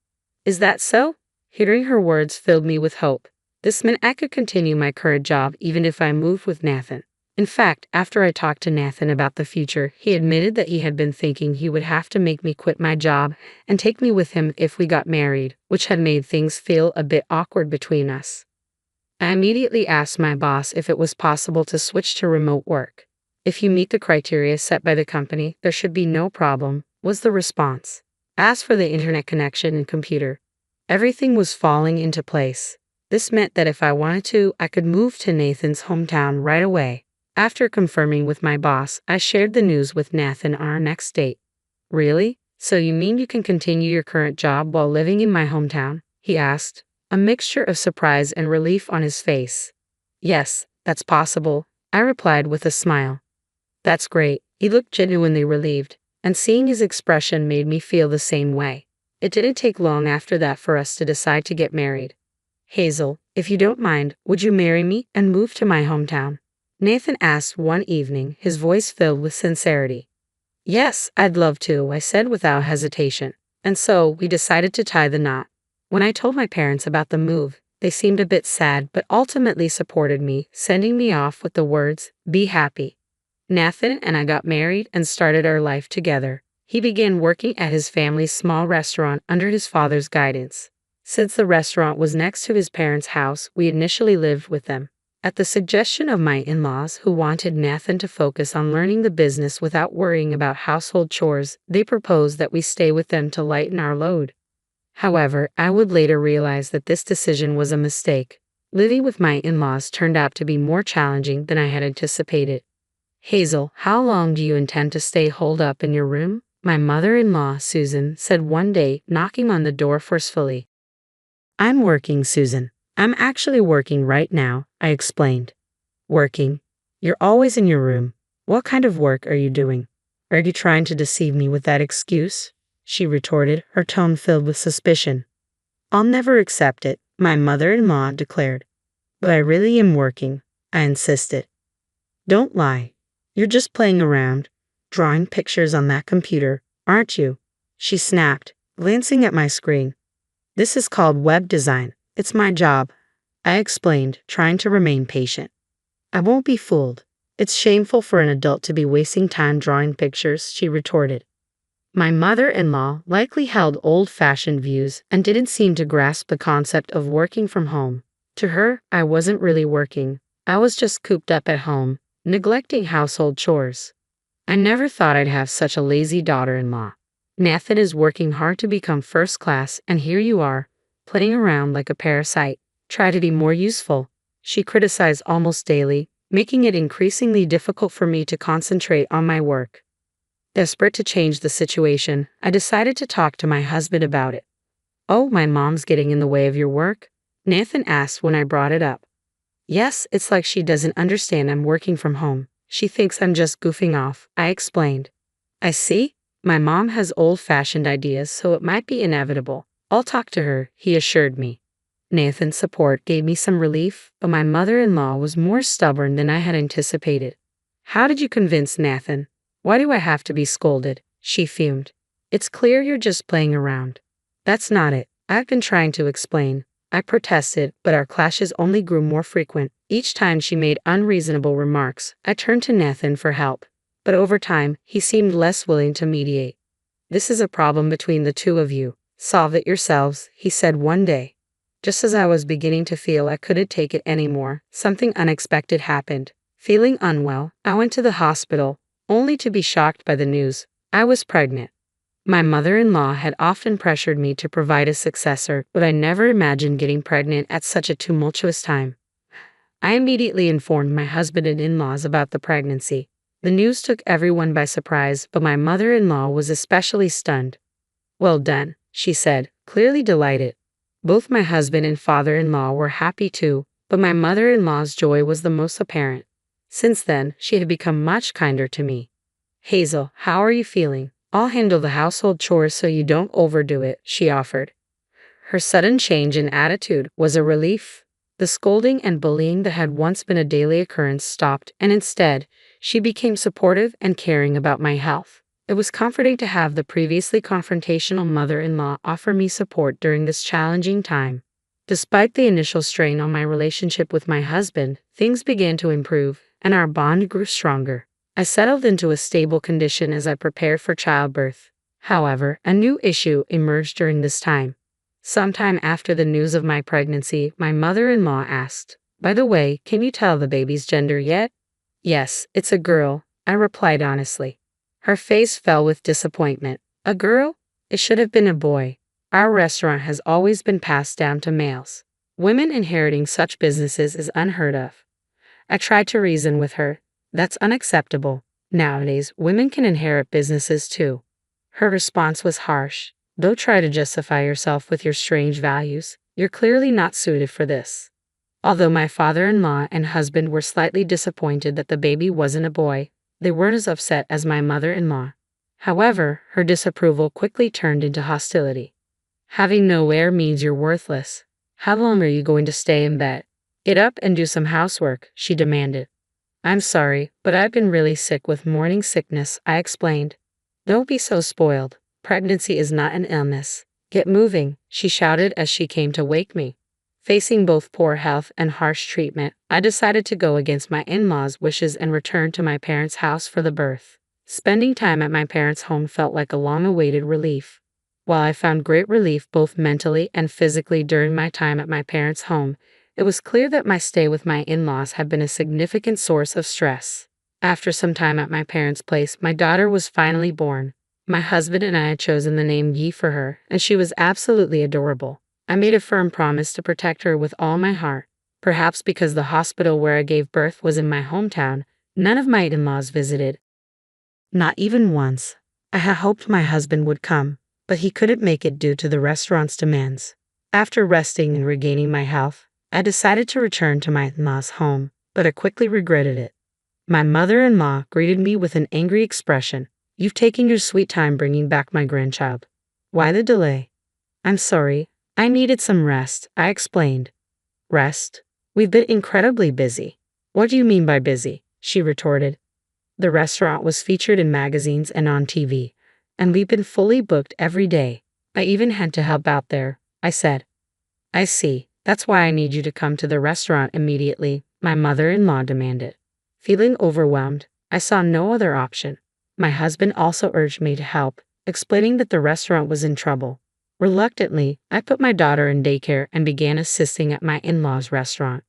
Is that so? Hearing her words filled me with hope. This meant I could continue my current job even if I moved with Nathan. In fact, after I talked to Nathan about the future, he admitted that he had been thinking he would have to make me quit my job and take me with him if we got married, which had made things feel a bit awkward between us. I immediately asked my boss if it was possible to switch to remote work. If you meet the criteria set by the company, there should be no problem, was the response. As for the internet connection and computer, everything was falling into place. This meant that if I wanted to, I could move to Nathan's hometown right away. After confirming with my boss, I shared the news with Nathan on our next date. Really? So you mean you can continue your current job while living in my hometown? He asked, a mixture of surprise and relief on his face. Yes, that's possible, I replied with a smile. That's great. He looked genuinely relieved, and seeing his expression made me feel the same way. It didn't take long after that for us to decide to get married. Hazel, if you don't mind, would you marry me and move to my hometown? Nathan asked one evening, his voice filled with sincerity. Yes, I'd love to, I said without hesitation. And so, we decided to tie the knot. When I told my parents about the move, they seemed a bit sad but ultimately supported me, sending me off with the words, "Be happy." Nathan and I got married and started our life together. He began working at his family's small restaurant under his father's guidance. Since the restaurant was next to his parents' house, we initially lived with them. At the suggestion of my in-laws, who wanted Nathan to focus on learning the business without worrying about household chores, they proposed that we stay with them to lighten our load. However, I would later realize that this decision was a mistake. Living with my in-laws turned out to be more challenging than I had anticipated. Hazel, how long do you intend to stay holed up in your room? My mother-in-law, Susan, said one day, knocking on the door forcefully. I'm working, Susan. I'm actually working right now, I explained. Working? You're always in your room. What kind of work are you doing? Are you trying to deceive me with that excuse? She retorted, her tone filled with suspicion. I'll never accept it, my mother-in-law declared. But I really am working, I insisted. Don't lie. You're just playing around, drawing pictures on that computer, aren't you? She snapped, glancing at my screen. This is called web design. It's my job, I explained, trying to remain patient. I won't be fooled. It's shameful for an adult to be wasting time drawing pictures, she retorted. My mother-in-law likely held old-fashioned views and didn't seem to grasp the concept of working from home. To her, I wasn't really working. I was just cooped up at home, neglecting household chores. I never thought I'd have such a lazy daughter-in-law. Nathan is working hard to become first class, and here you are, playing around like a parasite. Try to be more useful, she criticized almost daily, making it increasingly difficult for me to concentrate on my work. Desperate to change the situation, I decided to talk to my husband about it. Oh, my mom's getting in the way of your work? Nathan asked when I brought it up. Yes, it's like she doesn't understand I'm working from home. She thinks I'm just goofing off, I explained. I see. My mom has old-fashioned ideas, so it might be inevitable. I'll talk to her, he assured me. Nathan's support gave me some relief, but my mother-in-law was more stubborn than I had anticipated. How did you convince Nathan? Why do I have to be scolded? She fumed. It's clear you're just playing around. That's not it. I've been trying to explain. I protested, but our clashes only grew more frequent. Each time she made unreasonable remarks, I turned to Nathan for help. But over time, he seemed less willing to mediate. This is a problem between the two of you. Solve it yourselves, he said one day. Just as I was beginning to feel I couldn't take it anymore, something unexpected happened. Feeling unwell, I went to the hospital, only to be shocked by the news. I was pregnant. My mother-in-law had often pressured me to provide a successor, but I never imagined getting pregnant at such a tumultuous time. I immediately informed my husband and in-laws about the pregnancy. The news took everyone by surprise, but my mother-in-law was especially stunned. Well done, she said, clearly delighted. Both my husband and father-in-law were happy too, but my mother-in-law's joy was the most apparent. Since then, she had become much kinder to me. Hazel, how are you feeling? I'll handle the household chores so you don't overdo it, she offered. Her sudden change in attitude was a relief. The scolding and bullying that had once been a daily occurrence stopped, and instead, she became supportive and caring about my health. It was comforting to have the previously confrontational mother-in-law offer me support during this challenging time. Despite the initial strain on my relationship with my husband, things began to improve, and our bond grew stronger. I settled into a stable condition as I prepared for childbirth. However, a new issue emerged during this time. Sometime after the news of my pregnancy, my mother-in-law asked, "By the way, can you tell the baby's gender yet?" "Yes, it's a girl," I replied honestly. Her face fell with disappointment. "A girl? It should have been a boy. Our restaurant has always been passed down to males. Women inheriting such businesses is unheard of." I tried to reason with her. That's unacceptable. Nowadays, women can inherit businesses too. Her response was harsh. "Don't try to justify yourself with your strange values. You're clearly not suited for this." Although my father-in-law and husband were slightly disappointed that the baby wasn't a boy, they weren't as upset as my mother-in-law. However, her disapproval quickly turned into hostility. "Having no heir means you're worthless. How long are you going to stay in bed? Get up and do some housework," she demanded. "I'm sorry, but I've been really sick with morning sickness," I explained. "Don't be so spoiled. Pregnancy is not an illness. Get moving," she shouted as she came to wake me. Facing both poor health and harsh treatment, I decided to go against my in-laws' wishes and return to my parents' house for the birth. Spending time at my parents' home felt like a long-awaited relief. While I found great relief both mentally and physically during my time at my parents' home, it was clear that my stay with my in-laws had been a significant source of stress. After some time at my parents' place, my daughter was finally born. My husband and I had chosen the name Yi for her, and she was absolutely adorable. I made a firm promise to protect her with all my heart. Perhaps because the hospital where I gave birth was in my hometown, none of my in-laws visited. Not even once. I had hoped my husband would come, but he couldn't make it due to the restaurant's demands. After resting and regaining my health, I decided to return to my in-laws' home, but I quickly regretted it. My mother-in-law greeted me with an angry expression. "You've taken your sweet time bringing back my grandchild. Why the delay?" "I'm sorry. I needed some rest," I explained. "Rest? We've been incredibly busy." "What do you mean by busy?" she retorted. "The restaurant was featured in magazines and on TV, and we've been fully booked every day. I even had to help out there," I said. "I see. That's why I need you to come to the restaurant immediately," my mother-in-law demanded. Feeling overwhelmed, I saw no other option. My husband also urged me to help, explaining that the restaurant was in trouble. Reluctantly, I put my daughter in daycare and began assisting at my in-laws' restaurant.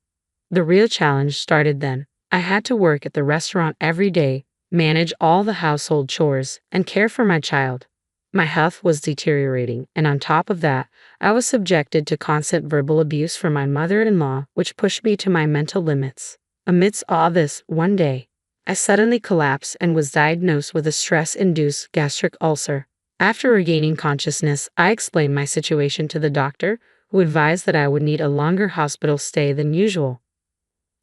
The real challenge started then. I had to work at the restaurant every day, manage all the household chores, and care for my child. My health was deteriorating, and on top of that, I was subjected to constant verbal abuse from my mother-in-law, which pushed me to my mental limits. Amidst all this, one day, I suddenly collapsed and was diagnosed with a stress-induced gastric ulcer. After regaining consciousness, I explained my situation to the doctor, who advised that I would need a longer hospital stay than usual.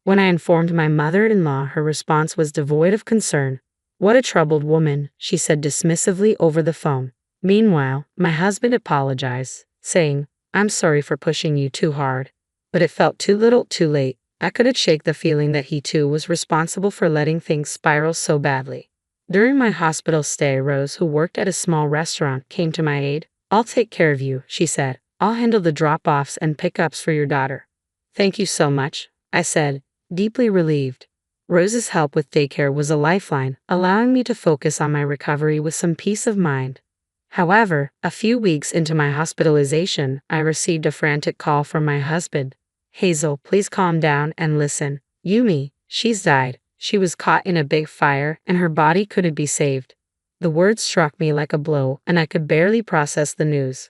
When I informed my mother-in-law, her response was devoid of concern. "What a troubled woman," she said dismissively over the phone. Meanwhile, my husband apologized, saying, "I'm sorry for pushing you too hard." But it felt too little too late. I couldn't shake the feeling that he too was responsible for letting things spiral so badly. During my hospital stay, Rose, who worked at a small restaurant, came to my aid. "I'll take care of you," she said. "I'll handle the drop-offs and pickups for your daughter." "Thank you so much," I said, deeply relieved. Rose's help with daycare was a lifeline, allowing me to focus on my recovery with some peace of mind. However, a few weeks into my hospitalization, I received a frantic call from my husband. "Hazel, please calm down and listen. Yumi, she's died. She was caught in a big fire, and her body couldn't be saved." The words struck me like a blow, and I could barely process the news.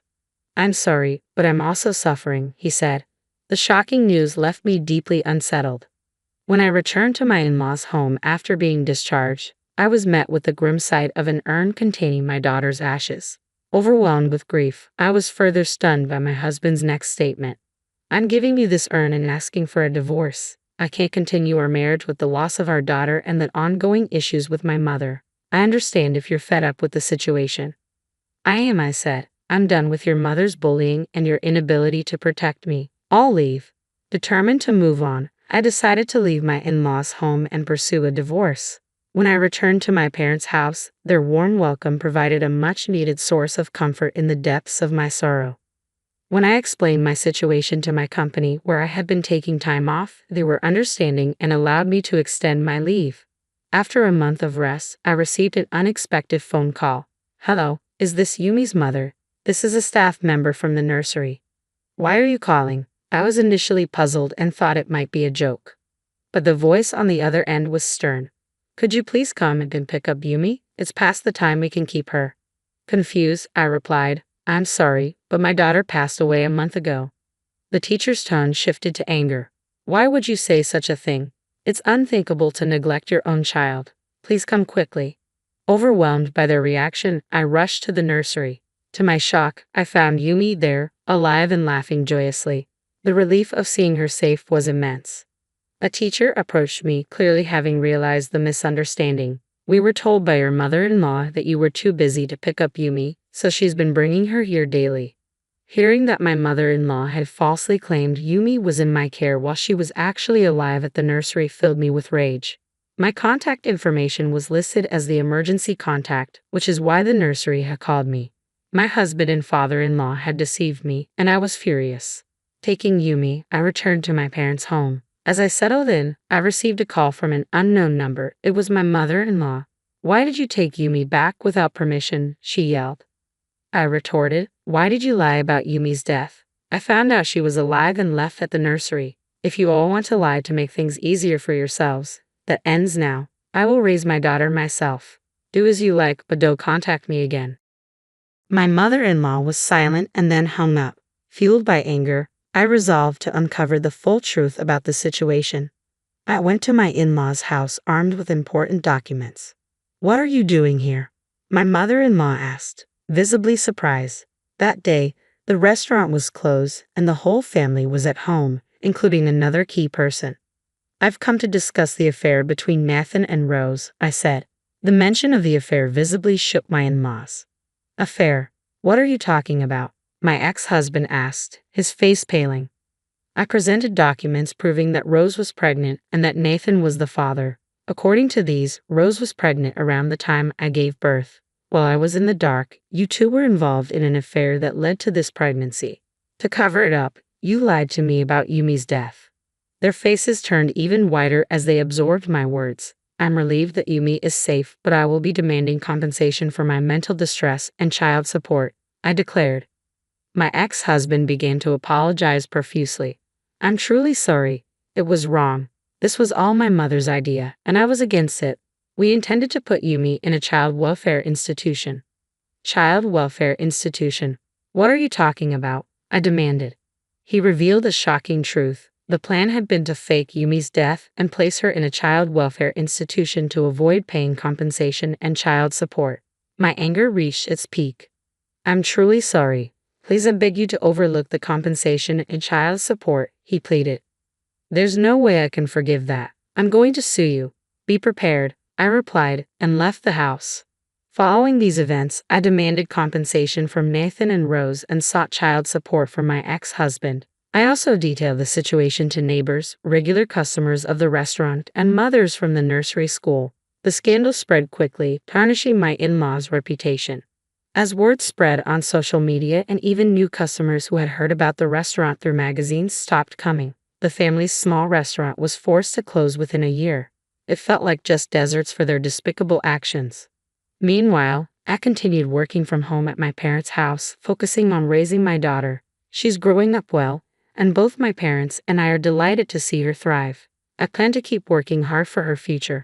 "I'm sorry, but I'm also suffering," he said. The shocking news left me deeply unsettled. When I returned to my in-laws' home after being discharged, I was met with the grim sight of an urn containing my daughter's ashes. Overwhelmed with grief, I was further stunned by my husband's next statement. "I'm giving you this urn and asking for a divorce." I can't continue our marriage with the loss of our daughter and the ongoing issues with my mother. I understand if you're fed up with the situation. I am, I said. I'm done with your mother's bullying and your inability to protect me. I'll leave. Determined to move on, I decided to leave my in-laws' home and pursue a divorce. When I returned to my parents' house, their warm welcome provided a much-needed source of comfort in the depths of my sorrow. When I explained my situation to my company where I had been taking time off, they were understanding and allowed me to extend my leave. After a month of rest, I received an unexpected phone call. Hello, is this Yumi's mother? This is a staff member from the nursery. Why are you calling? I was initially puzzled and thought it might be a joke. But the voice on the other end was stern. Could you please come and pick up Yumi? It's past the time we can keep her. Confused, I replied, I'm sorry, but my daughter passed away a month ago. The teacher's tone shifted to anger. Why would you say such a thing? It's unthinkable to neglect your own child. Please come quickly. Overwhelmed by their reaction, I rushed to the nursery. To my shock, I found Yumi there, alive and laughing joyously. The relief of seeing her safe was immense. A teacher approached me, clearly having realized the misunderstanding. We were told by your mother-in-law that you were too busy to pick up Yumi, so she's been bringing her here daily. Hearing that my mother-in-law had falsely claimed Yumi was in my care while she was actually alive at the nursery filled me with rage. My contact information was listed as the emergency contact, which is why the nursery had called me. My husband and father-in-law had deceived me, and I was furious. Taking Yumi, I returned to my parents' home. As I settled in, I received a call from an unknown number. It was my mother-in-law. Why did you take Yumi back without permission? She yelled. I retorted, why did you lie about Yumi's death? I found out she was alive and left at the nursery. If you all want to lie to make things easier for yourselves, that ends now. I will raise my daughter myself. Do as you like, but don't contact me again. My mother-in-law was silent and then hung up. Fueled by anger, I resolved to uncover the full truth about the situation. I went to my in-laws' house armed with important documents. What are you doing here? My mother-in-law asked, visibly surprised. That day, the restaurant was closed and the whole family was at home, including another key person. I've come to discuss the affair between Nathan and Rose, I said. The mention of the affair visibly shook my in-laws. Affair? What are you talking about? My ex-husband asked, his face paling. I presented documents proving that Rose was pregnant and that Nathan was the father. According to these, Rose was pregnant around the time I gave birth. While I was in the dark, you two were involved in an affair that led to this pregnancy. To cover it up, you lied to me about Yumi's death. Their faces turned even whiter as they absorbed my words. I'm relieved that Yumi is safe, but I will be demanding compensation for my mental distress and child support, I declared. My ex-husband began to apologize profusely. I'm truly sorry. It was wrong. This was all my mother's idea, and I was against it. We intended to put Yumi in a child welfare institution. Child welfare institution? What are you talking about? I demanded. He revealed a shocking truth. The plan had been to fake Yumi's death and place her in a child welfare institution to avoid paying compensation and child support. My anger reached its peak. I'm truly sorry. Please, I beg you to overlook the compensation and child support, he pleaded. There's no way I can forgive that. I'm going to sue you. Be prepared, I replied, and left the house. Following these events, I demanded compensation from Nathan and Rose and sought child support from my ex-husband. I also detailed the situation to neighbors, regular customers of the restaurant, and mothers from the nursery school. The scandal spread quickly, tarnishing my in-laws' reputation. As word spread on social media and even new customers who had heard about the restaurant through magazines stopped coming, the family's small restaurant was forced to close within a year. It felt like just deserts for their despicable actions. Meanwhile, I continued working from home at my parents' house, focusing on raising my daughter. She's growing up well, and both my parents and I are delighted to see her thrive. I plan to keep working hard for her future.